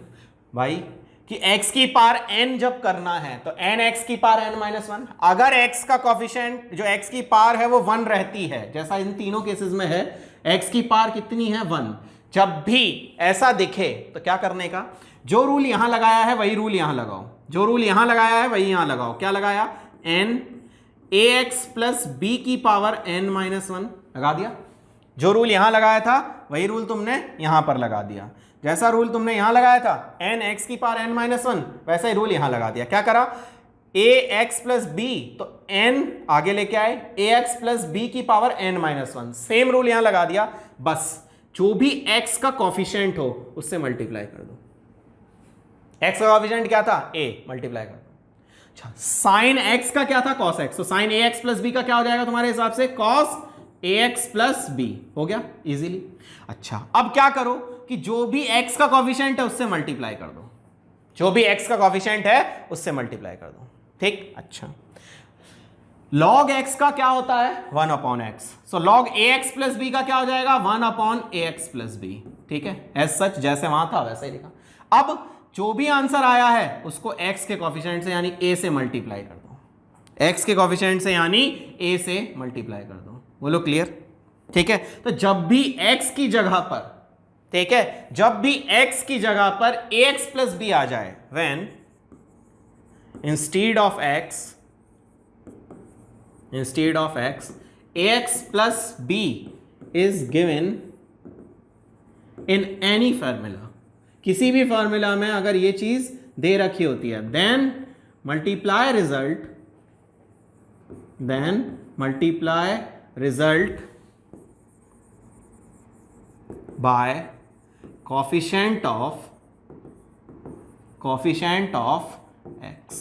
भाई कि x की पावर n जब करना है तो n x की पावर n माइनस 1। अगर x का कोफिशिएंट जो x की पावर है वो 1 रहती है, जैसा इन तीनों केसेस में है, x की पावर कितनी है 1, जब भी ऐसा दिखे तो क्या करने का, जो रूल यहां लगाया है वही रूल यहां लगाओ, जो रूल यहां लगाया है वही यहां लगाओ। क्या लगाया, n ax प्लस बी की पावर n माइनस 1 लगा दिया। जो रूल यहां लगाया था वही रूल तुमने यहां पर लगा दिया। जैसा रूल तुमने यहां लगाया था n x की पावर n माइनस 1, वैसा ही रूल यहां लगा दिया। क्या करा, ax प्लस बी, तो n आगे लेके आए ax प्लस बी की power n minus 1, same rule यहां लगा दिया। बस जो भी x का कॉफिशिएंट हो उससे मल्टीप्लाई कर दो। x का कॉफिशिएंट क्या था, a, मल्टीप्लाई कर दो। अच्छा, साइन x का क्या था, cos x, तो साइन ax प्लस बी का क्या हो जाएगा तुम्हारे हिसाब से, cos ax प्लस बी, हो गया इजीली। अच्छा, अब क्या करो कि जो भी x का कॉफिशिएंट है उससे मल्टीप्लाई कर दो, जो भी x का कॉफिशिएंट है उससे मल्टीप्लाई कर दो। ठीक, अच्छा log x का क्या होता है 1/x, सो log ax प्लस बी का क्या हो जाएगा 1/ax प्लस बी। ठीक है, एज सच जैसे वहां था वैसे ही लिखा। अब जो भी आंसर आया है उसको x के कॉफिशिएंट से यानी a से मल्टीप्लाई कर दो, x के कॉफिशिएंट से यानी a से मल्टीप्लाई कर दो। बोलो क्लियर। ठीक है, तो जब भी x की जगह पर, ठीक है, जब भी x की जगह पर ax प्लस बी आ जाए, when instead of x ax plus b is given in any formula, किसी भी फॉर्मूला में अगर ये चीज दे रखी होती है, then multiply result by coefficient of x।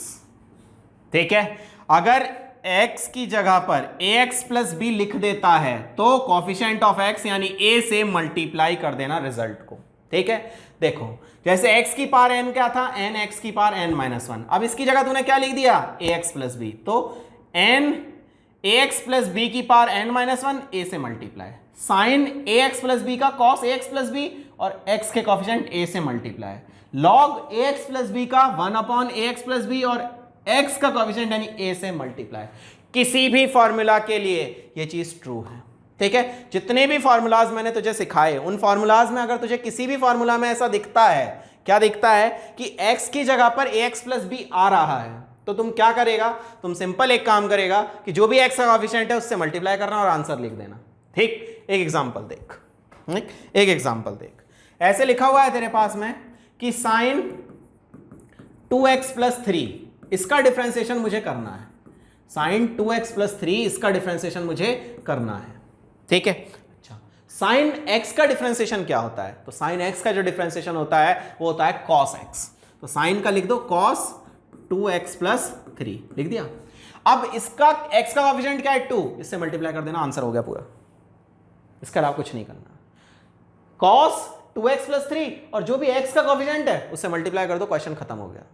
ठीक है, अगर x की जगह पर ax प्लस बी लिख देता है तो कोफिशिएंट ऑफ x यानी a से मल्टीप्लाई कर देना रिजल्ट को। ठीक है, देखो जैसे x की पावर n क्या था, n x की पावर n माइनस 1, अब इसकी जगह तूने क्या लिख दिया ax प्लस बी, तो n ax प्लस बी की पावर n माइनस 1 a से multiply, sine ax plus b का cos ax प्लस बी और x के कोफिशिएंट a से multiply, log ax plus b का 1/ax प्लस बी और x का कोफिशिएंट यानी a से मल्टीप्लाई। किसी भी फॉर्मूला के लिए ये चीज ट्रू है। ठीक है, जितने भी फॉर्मूलाज मैंने तुझे सिखाए उन फॉर्मूलाज में अगर तुझे किसी भी फॉर्मूला में ऐसा दिखता है, क्या दिखता है कि x की जगह पर ax प्लस बी आ रहा है, तो तुम क्या करेगा, तुम सिंपल एक काम करेगा कि जो भी x का कोफिशिएंट है उससे मल्टीप्लाई करना और आंसर लिख देना। ठीक, एक एग्जांपल देख, ऐसे लिखा हुआ है तेरे पास में कि साइन 2x प्लस 3 इसका डिफरेंशिएशन मुझे करना है, साइन 2x प्लस 3 इसका डिफरेंशिएशन मुझे करना है। ठीक है, अच्छा साइन x का डिफरेंशिएशन क्या होता है, तो साइन x का जो डिफरेंशिएशन होता है वो होता है cos x, तो साइन का लिख दो cos 2x प्लस 3 लिख दिया। अब इसका x का कोफिशिएंट क्या है 2, इससे मल्टीप्लाई कर देना, आंसर हो गया पूरा, इसके अलावा कुछ नहीं करना। cos 2x प्लस 3 और जो भी x का कोफिशिएंट है उससे मल्टीप्लाई कर दो, क्वेश्चन खत्म हो गया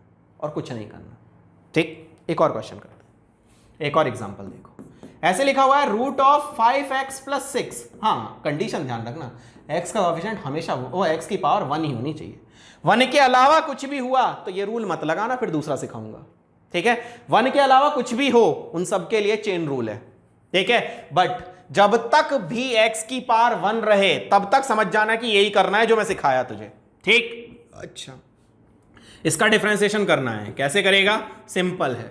और कुछ नहीं करना। ठीक, एक और क्वेश्चन करते हैं, एक और एग्जांपल देखो, ऐसे लिखा हुआ है रूट ऑफ 5x प्लस 6। हाँ, कंडीशन ध्यान रखना, x का कोफिशिएंट हमेशा वो x की पावर 1 ही होनी चाहिए, 1 के अलावा कुछ भी हुआ तो ये रूल मत लगाना, फिर दूसरा सिखाऊंगा। ठीक है, 1 के अलावा कुछ भी हो उन सब के लिए चेन रूल है, ठीक है। बट जब तक भी x की पावर 1 रहे तब तक समझ जाना कि यही करना है जो मैं सिखाया तुझे, ठीक। अच्छा, इसका डिफरेंशिएशन करना है, कैसे करेगा, सिंपल है,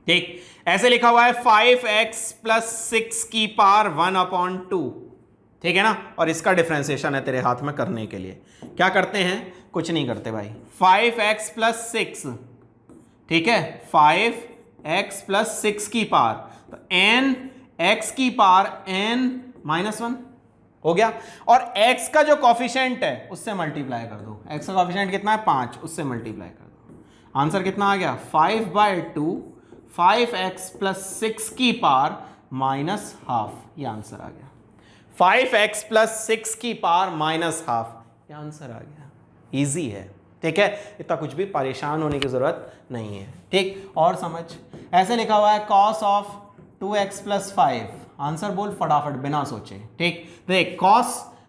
ठीक। ऐसे लिखा हुआ है 5x प्लस 6 की पावर 1/2, ठीक है ना। और इसका डिफरेंशिएशन है तेरे हाथ में करने के लिए। क्या करते हैं, कुछ नहीं करते भाई, 5x प्लस 6, ठीक है, 5x प्लस 6 की पावर, तो n x की पावर n माइनस 1 हो गया। और x का जो कॉफिशिएंट है उससे मल्टीप्लाई कर दो। x का कॉफिशिएंट कितना है, 5, उससे मल्टीप्लाई कर दो। आंसर कितना आ गया, 5/2 5x प्लस 6 की पावर माइनस हाफ, ये आंसर आ गया। 5x प्लस 6 की पावर माइनस हाफ, ये आंसर आ गया। इजी है, ठीक है, इतना कुछ भी परेशान होने की जरूरत नहीं है, ठीक। और समझ, ऐसे लिखा हुआ है cos of 2x plus 5, answer बोल फटाफट बिना सोचे, ठीक। देख, cos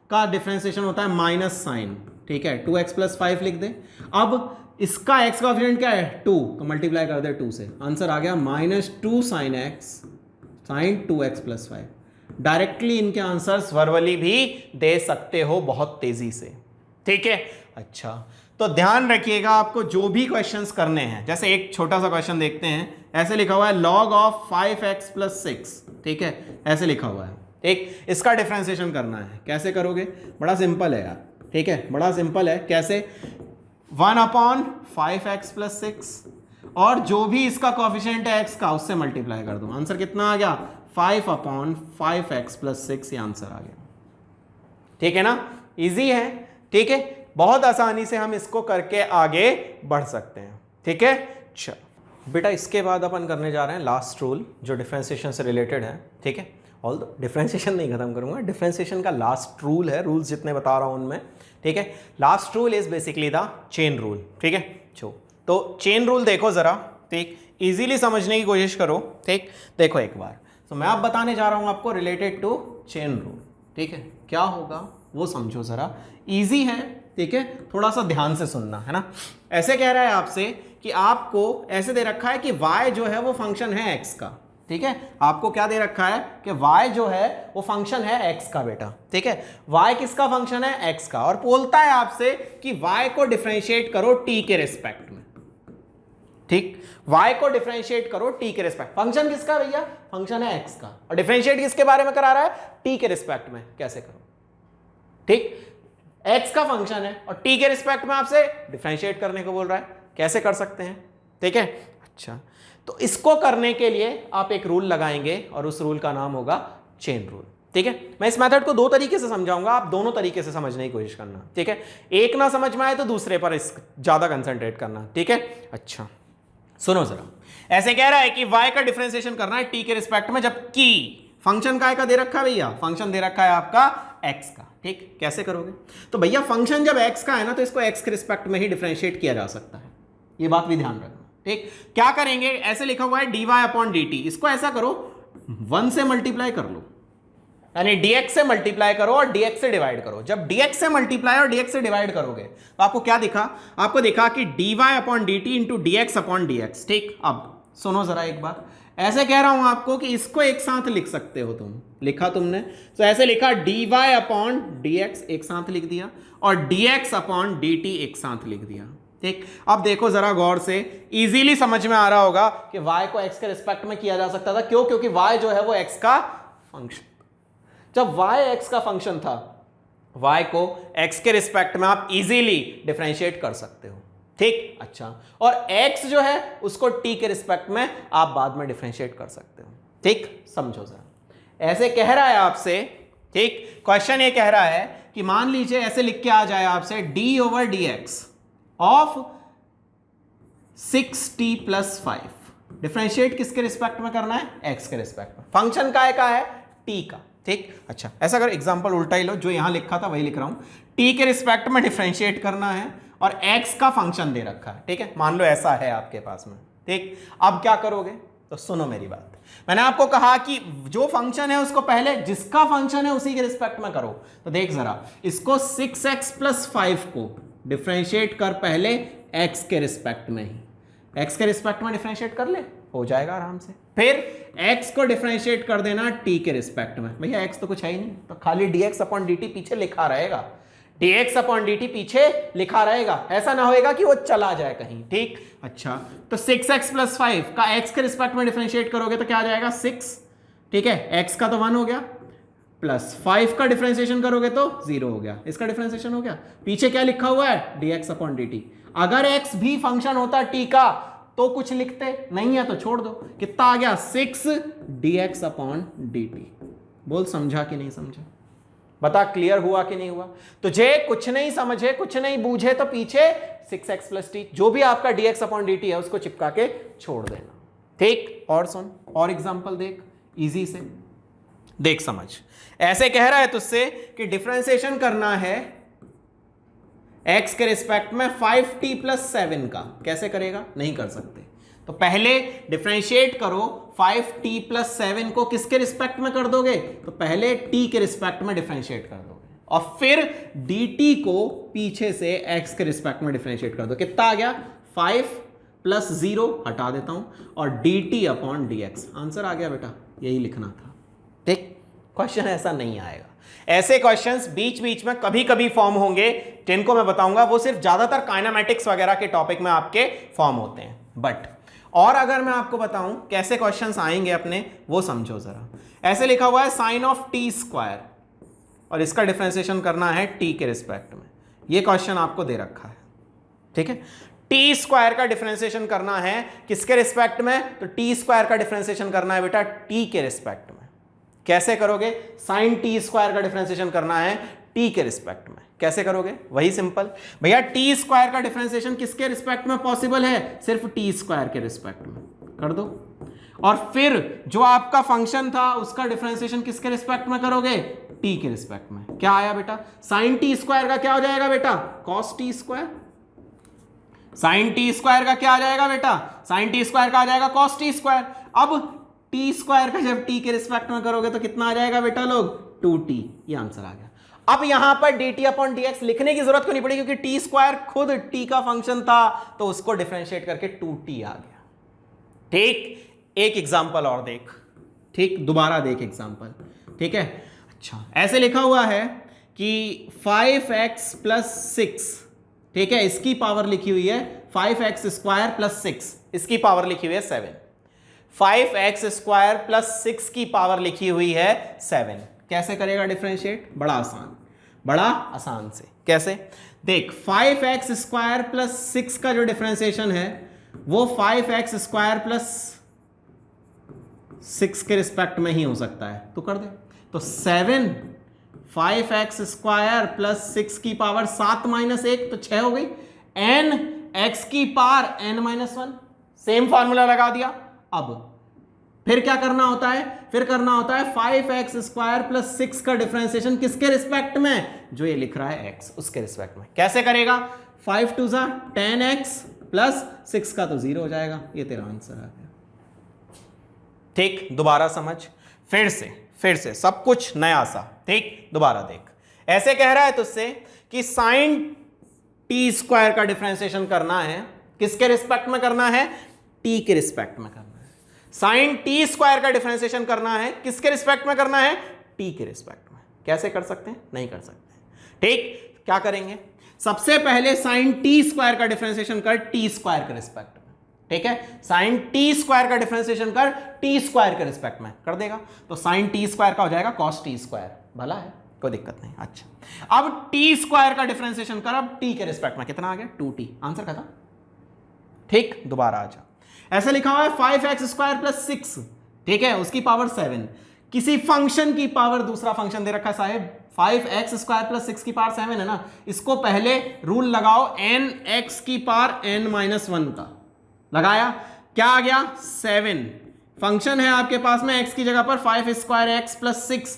का डिफरेंशिएशन होता है माइनस साइन, ठीक है, 2x प्लस 5 लिख दे। अब इसका x का कोएफिशिएंट क्या है, 2, तो मल्टीप्लाई कर दे 2 से, आंसर आ गया -2 sin x sin 2x plus 5। Directly इनके आंसर्स वर्बली भी दे सकते हो बहुत तेजी से, ठीक है। अच्छा, तो ध्यान रखिएगा, आपको जो भी क्वेश्चंस करने हैं, जैसे एक छोटा सा क्वेश्चन देखते हैं। ऐसे लिखा हुआ है log ऑफ 5x प्लस 6, ठीक है, ऐसे लिखा हुआ है, ठीक। इसका डिफरेंशिएशन करना है, कैसे करोगे, बड़ा सिंपल है यार, ठीक है, बड़ा सिंपल है। कैसे, 1/5x प्लस 6 और जो भी इसका कॉफिशिएंट है x का उससे मल्टीप्लाई कर दो। आंसर कितना आ गया, 5/5x प्लस 6, ये आंसर आ गया, ठीक है ना। इजी है, ठीक है, बहुत आसानी से हम इसको करके आगे बढ़ सकते हैं, ठीक है। चलो बेटा, इसके बाद अपन करने जा रहे हैं लास्ट रूल जो डिफरेंशिएशन से रिलेटेड है, ठीक है। ऑल द डिफरेंशिएशन नहीं खत्म करूंगा, डिफरेंशिएशन का लास्ट रूल है, रूल्स जितने बता रहा हूं उनमें, ठीक है। Last rule is basically the chain rule, ठीक है। तो चेन रूल देखो जरा, ठीक, इजीली समझने की कोशिश करो, ठीक। देखो एक बार, तो मैं अब बताने जा रहा हूं आपको रिलेटेड टू चेन रूल, ठीक है। क्या होगा वो समझो जरा, इजी है, ठीक है, थोड़ा सा ध्यान से सुनना है ना। ऐसे कह रहा है आपसे कि आपको ऐसे दे रखा है कि y जो है वो फंक्शन है x का, ठीक है। आपको क्या दे रखा है कि y जो है वो फंक्शन है x का बेटा, ठीक है। y किसका फंक्शन है, x का, और बोलता है आपसे कि y को डिफरेंशिएट करो t के रिस्पेक्ट में, ठीक। y को डिफरेंशिएट करो t के रिस्पेक्ट, फंक्शन किसका भैया, फंक्शन है x का, और डिफरेंशिएट किसके बारे में करा रहा है, t के रिस्पेक्ट में। कैसे करो, ठीक, x का फंक्शन है और t के रिस्पेक्ट में आपसे डिफरेंशिएट करने को बोल रहा है, कैसे कर सकते हैं, ठीक है। अच्छा, तो इसको करने के लिए आप एक रूल लगाएंगे और उस रूल का नाम होगा चेन रूल, ठीक है। मैं इस मेथड को दो तरीके से समझाऊंगा, आप दोनों तरीके से समझने की कोशिश करना, ठीक है। एक ना समझ में आए तो दूसरे पर ज्यादा कंसंट्रेट करना, ठीक है। अच्छा सुनो जरा, ऐसे कह रहा है कि y का डिफरेंशिएशन करना है t के रिस्पेक्ट में, जबकि फंक्शन काय का दे रखा है भैया, फंक्शन दे रखा है आपका x का, ठीक। कैसे करोगे, तो भैया फंक्शन जब x का है ना तो इसको x के रिस्पेक्ट में ही डिफरेंशिएट किया जा सकता है, ये बात भी ध्यान रखना, ठीक। क्या करेंगे, ऐसे लिखा हुआ है dy/dt, इसको ऐसा करो 1 से मल्टीप्लाई कर लो, यानी dx से मल्टीप्लाई करो और dx से डिवाइड करो। जब dx से मल्टीप्लाई और dx से डिवाइड करोगे तो आपको क्या दिखा, आपको दिखा कि dy/dt इंटू dx/dx, ठीक। अब सुनो जरा एक बार, ऐसे कह रहा हूं आपको कि इसको एक साथ लिख सकते हो तुम, लिखा तुमने, तो ऐसे लिखा dy/dx एक साथ लिख दिया और dx/dt एक साथ लिख दिया, ठीक। अब देखो जरा गौर से, इजीली समझ में आ रहा होगा कि y को x के रिस्पेक्ट में किया जा सकता था, क्यों, क्योंकि y जो है वो x का फंक्शन, जब y x का फंक्शन था, y को x के रिस्पेक्ट में आप इजीली डिफरेंशिएट कर सकते हो, ठीक। अच्छा, और x जो है उसको t के रिस्पेक्ट में आप बाद में डिफरेंशिएट कर सकते हो, ठीक। समझो जरा, ऐसे कह रहा है आपसे, ठीक, क्वेश्चन ये कह रहा है कि मान लीजिए ऐसे लिख के आ जाए आपसे d/dx ऑफ 6t + 5, डिफरेंशिएट किसके रिस्पेक्ट में करना है, x के रिस्पेक्ट में, फंक्शन का है t का, ठीक। अच्छा, ऐसा अगर एग्जांपल उल्टा ही लो, जो यहां लिखा था वही लिख रहा हूं, t के रिस्पेक्ट में डिफरेंशिएट करना है और x का फंक्शन दे रखा है, ठीक है, मान लो ऐसा है आपके पास में, ठीक। अब क्या करोगे, तो सुनो मेरी बात, मैंने आपको कहा कि जो फंक्शन है उसको पहले जिसका फंक्शन है उसी के रिस्पेक्ट में करो। तो देख जरा, इसको 6x + 5 को डिफरेंशिएट कर पहले x के रिस्पेक्ट में ही, x के रिस्पेक्ट में डिफरेंशिएट कर ले, हो जाएगा आराम से। फिर x को डिफरेंशिएट कर देना t के रिस्पेक्ट में। भैया x तो कुछ है ही नहीं, तो खाली dx अपॉन dt पीछे लिखा रहेगा, dx अपॉन dt पीछे लिखा रहेगा, ऐसा ना होएगा कि वो चला जाए कहीं। ठीक, अच्छा तो 6x प्लस 5 का x के रिस्पेक्ट में डिफरेंशिएट करोगे तो क्या आ जाएगा 6। ठीक है, x का तो 1 हो गया, प्लस 5 का डिफरेंशिएशन करोगे तो 0 हो गया, इसका डिफरेंशिएशन हो गया। पीछे क्या लिखा हुआ है, dx अपॉन dt। अगर x भी फंक्शन होता t का तो कुछ लिखते, नहीं है तो छोड़ दो। कितना आ गया 6 dx अपॉन dt। बोल समझा कि नहीं समझा, बता क्लियर हुआ कि नहीं हुआ। तुझे कुछ नहीं समझे, कुछ नहीं बूझे तो पीछे 6x प्लस टी जो भी आपका dx अपॉन dt है उसको चिपका के छोड़ देना। ठीक, और सुन और एग्जांपल देख, इजी से देख समझ। ऐसे कह रहा है तुझसे कि डिफरेंशिएशन करना है x के रिस्पेक्ट में 5t प्लस 7 का, कैसे करेगा, नहीं कर सकते। तो पहले डिफरेंशिएट करो 5t प्लस 7 को किसके रिस्पेक्ट में कर दोगे, तो पहले t के रिस्पेक्ट में डिफरेंशिएट कर दोगे और फिर dt को पीछे से x के रिस्पेक्ट में डिफरेंशिएट कर दो। कितना आ गया 5 प्लस 0 हटा देता हूं और dt अपॉन dx। आंसर आ गया बेटा, यही लिखना था। ठीक, क्वेश्चन ऐसा नहीं आएगा। ऐसे क्वेश्चंस बीच बीच में कभी कभी फॉर्म होंगे जिनको मैं बताऊंगा, वो सिर्फ ज्यादातर काइनेमैटिक्स वगैरह के टॉपिक में आपके फॉर्म होते हैं। बट और अगर मैं आपको बताऊं कैसे क्वेश्चंस आएंगे अपने, वो समझो जरा। ऐसे लिखा हुआ है साइन ऑफ टी स्क्वायर और इसका डिफरेंशिएशन करना है टी के रिस्पेक्ट में। ये क्वेश्चन आपको दे रखा है। ठीक है, टी स्क्वायर का डिफरेंशिएशन करना है किसके रिस्पेक्ट में, तो टी स्क्वायर का डिफरेंशिएशन करना है बेटा टी के रिस्पेक्ट में। कैसे करोगे, साइन टी स्क्वायर का डिफरेंशिएशन करना है टी के रिस्पेक्ट में। कैसे करोगे, वही सिंपल भैया, टी स्क्वायर का डिफरेंशिएशन किसके रिस्पेक्ट में पॉसिबल है, सिर्फ टी स्क्वायर के रिस्पेक्ट में कर दो। और फिर जो आपका फंक्शन था उसका डिफरेंशिएशन किसके रिस्पेक्ट में करोगे, टी के रिस्पेक्ट में। क्या आया बेटा, साइन टी स्क्वायर का क्या हो जाएगा बेटा, cos t square. Sine t square का क्या आ जाएगा बेटा, साइन टी स्क्वायर का आ जाएगा कॉस टी स्क्वायर। अब टी स्क्वायर का जब टी के रिस्पेक्ट में करोगे तो कितना आ जाएगा बेटा लोग, 2t। ये आंसर आ गया। अब यहां पर dt अपॉन dx लिखने की जरूरत क्यों नहीं पड़ी, क्योंकि टी स्क्वायर खुद t का फंक्शन था तो उसको डिफरेंशिएट करके 2t आ गया। ठीक, एक एग्जांपल और देख। ठीक, दोबारा देख एग्जांपल। ठीक है, अच्छा ऐसे लिखा हुआ है कि 5x प्लस 6, ठीक है, इसकी पावर लिखी हुई है 5x स्क्वायर प्लस 6, इसकी पावर लिखी हुई है 7। 5x स्क्वायर प्लस 6 की पावर लिखी हुई है 7। कैसे करेगा डिफरेंशिएट, बड़ा आसान, बड़ा आसान से। कैसे देख, 5x स्क्वायर प्लस 6 का जो डिफरेंशिएशन है वो 5x स्क्वायर प्लस 6 के रिस्पेक्ट में ही हो सकता है, तो कर दे। तो 7 5x स्क्वायर प्लस 6 की पावर 7 माइनस 1 तो 6 हो गई, n x की power n minus 1। Same formula लगा दिया। अब फिर क्या करना होता है, फिर करना होता है 5x स्क्वायर प्लस 6 का डिफरेंशिएशन किसके रिस्पेक्ट में, जो ये लिख रहा है x, उसके रिस्पेक्ट में। कैसे करेगा, 5 2 10x प्लस 6 का तो 0 हो जाएगा। ये तेरा आंसर आ गया। ठीक, दोबारा समझ, फिर से सब कुछ नया सा। ठीक, दोबारा देख। ऐसे कह रहा है तुझसे कि साइन टी स्क्वायर का डिफरेंशिएशन करना है किसके रिस्पेक्ट में करना है, टी के रिस्पेक्ट में करना है। साइन टी स्क्वायर का डिफरेंशिएशन करना है किसके रिस्पेक्ट में करना है, टी के रिस्पेक्ट में। कैसे कर सकते हैं, नहीं कर सकते। ठीक, क्या करेंगे, सबसे पहले साइन टी स्क्वायर का डिफरेंशिएशन कर टी स्क्वायर के रिस्पेक्ट में। ठीक है, साइन टी स्क्वायर का डिफरेंशिएशन कर टी स्क्वायर के रिस्पेक्ट में कर देगा तो साइन टी स्क्वायर का हो जाएगा कॉस टी स्क्वायर। भला है, कोई दिक्कत नहीं। अच्छा, अब टी स्क्वायर का डिफरेंशिएशन कर अब टी के रिस्पेक्ट में, कितना आ गया 2t। आंसर खत्म। ठीक, दोबारा आ जा। ऐसे लिखा हुआ है 5x स्क्वायर प्लस 6, ठीक है, उसकी पावर 7। किसी फंक्शन की पावर दूसरा फंक्शन दे रखा है साहेब, 5x स्क्वायर प्लस 6 की पावर 7 है ना, इसको पहले रूल लगाओ n x की पावर n माइनस 1 का। लगाया, क्या आ गया 7। फंक्शन है आपके पास में x की जगह पर 5 स्क्वायर x प्लस 6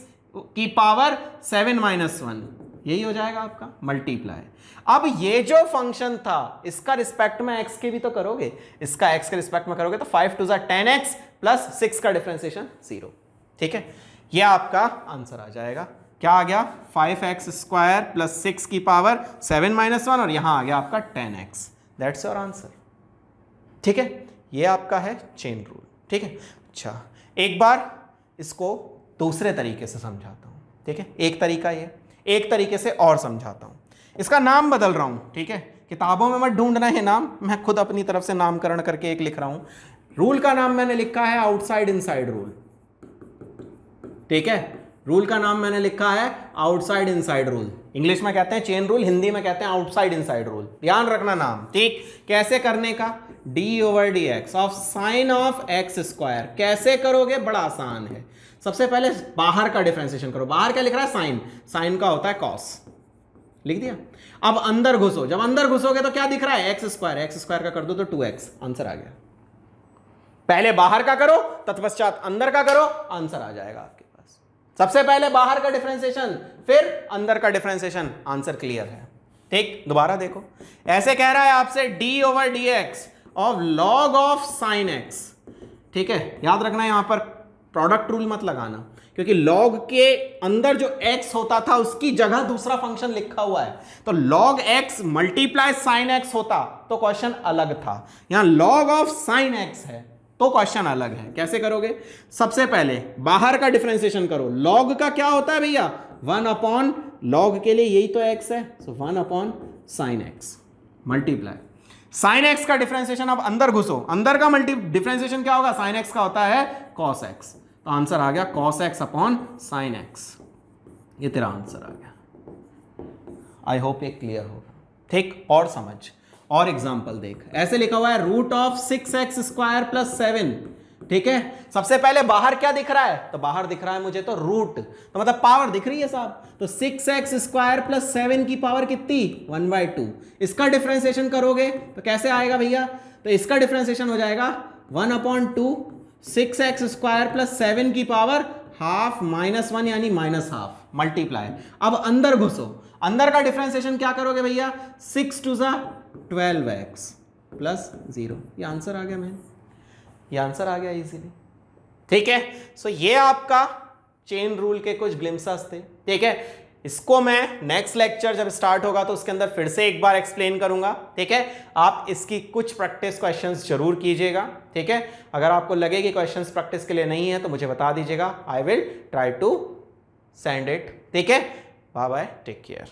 की पावर 7 माइनस 1, यही हो जाएगा आपका मल्टीप्लाई। अब ये जो फंक्शन था इसका रिस्पेक्ट में x के भी तो करोगे, इसका x के रिस्पेक्ट में करोगे तो 5 2 10x प्लस 6 का डिफरेंशिएशन 0। ठीक है, ये आपका आंसर आ जाएगा। क्या आ गया 5x स्क्वायर प्लस 6 की पावर 7 माइनस 1 और यहां आ गया आपका 10x। That's your answer. ठीक है, ये आपका है चेन रूल। ठीक है, अच्छा एक बार इसको दूसरे तरीके से समझाता हूँ। ठीक है, एक तरीका ये, एक तरीके से और समझाता हूँ। इसका नाम बदल रहा हूँ। ठीक है, किताबों में मत ढूंढना है नाम, मैं खुद अपनी तरफ से नामकरण करके एक लिख रहा हूँ। रूल का नाम मैंने लिखा है आउटसाइड इनसाइड रूल। ठीक है, रूल का नाम मैंने लिखा है आउटसाइड इनसाइड रूल। इंग्लिश में कहते हैं चेन रूल, हिंदी में कहते हैं आउटसाइड इनसाइड रूल। ध्यान रखना नाम। ठीक, कैसे करने का, d/dx of sine of x square. कैसे करोगे, बड़ा आसान है। सबसे पहले बाहर का डिफरेंशिएशन करो। बाहर क्या लिख रहा है, साइन, साइन का होता है कॉस, लिख दिया। अब अंदर घुसो, जब अंदर घुसोगे तो क्या दिख रहा है, एक्स स्क्वायर। एक्स स्क्वायर का कर दो तो 2x, आंसर आ गया। पहले बाहर का करो, तत्पश्चात अंदर का करो, आंसर आ जाएगा आपके पास। सबसे पहले बाहर का डिफरेंशिएशन, फिर अंदर का डिफरेंशिएशन, आंसर क्लियर है। ठीक, दोबारा देखो, ऐसे कह रहा है आपसे d/dx of log of sine x। ठीक है, याद रखना यहां पर प्रोडक्ट रूल मत लगाना, क्योंकि लॉग के अंदर जो x होता था उसकी जगह दूसरा फंक्शन लिखा हुआ है। तो log x multiply sine x होता तो क्वेश्चन अलग था। यहां log ऑफ साइन x है तो क्वेश्चन अलग है। कैसे करोगे, सबसे पहले बाहर का डिफरेंशिएशन करो। log का क्या होता है भैया, 1 log के लिए यही तो x है, so 1 sine x multiply sine x का डिफरेंशिएशन। अब अंदर घुसो, अंदर का डिफरेंशिएशन क्या होगा, साइन x का होता है cos x, तो आंसर आ गया cos x upon sine x। ये तेरा आंसर आ गया। आई होप ये क्लियर होगा। ठीक, और समझ, और एग्जांपल देख। ऐसे लिखा हुआ है root of 6x square plus 7। ठीक है, सबसे पहले बाहर क्या दिख रहा है, तो बाहर दिख रहा है मुझे तो रूट, तो मतलब पावर दिख रही है साहब। तो 6x स्क्वायर प्लस 7 की पावर कितनी, 1/2। इसका डिफरेंशिएशन करोगे तो कैसे आएगा भैया, तो इसका डिफरेंशिएशन हो जाएगा 1/2 6x स्क्वायर प्लस 7 की पावर हाफ -1 यानी -12 मल्टीप्लाई। अब अंदर घुसो, अंदर का डिफरेंशिएशन क्या करोगे भैया, 6 2 12x प्लस 0। ये आंसर आ गया मैन, ये आंसर आ गया इजीली। ठीक है, सो ये आपका चेन रूल के कुछ ग्लिम्पसेस थे। ठीक है, इसको मैं नेक्स्ट लेक्चर जब स्टार्ट होगा तो उसके अंदर फिर से एक बार एक्सप्लेन करूंगा। ठीक है, आप इसकी कुछ प्रैक्टिस क्वेश्चंस जरूर कीजिएगा। ठीक है, अगर आपको लगे कि क्वेश्चंस प्रैक्टिस के लिए नहीं है तो मुझे बता दीजिएगा, I will try to send it. ठीक है, बाय बाय, टेक केयर।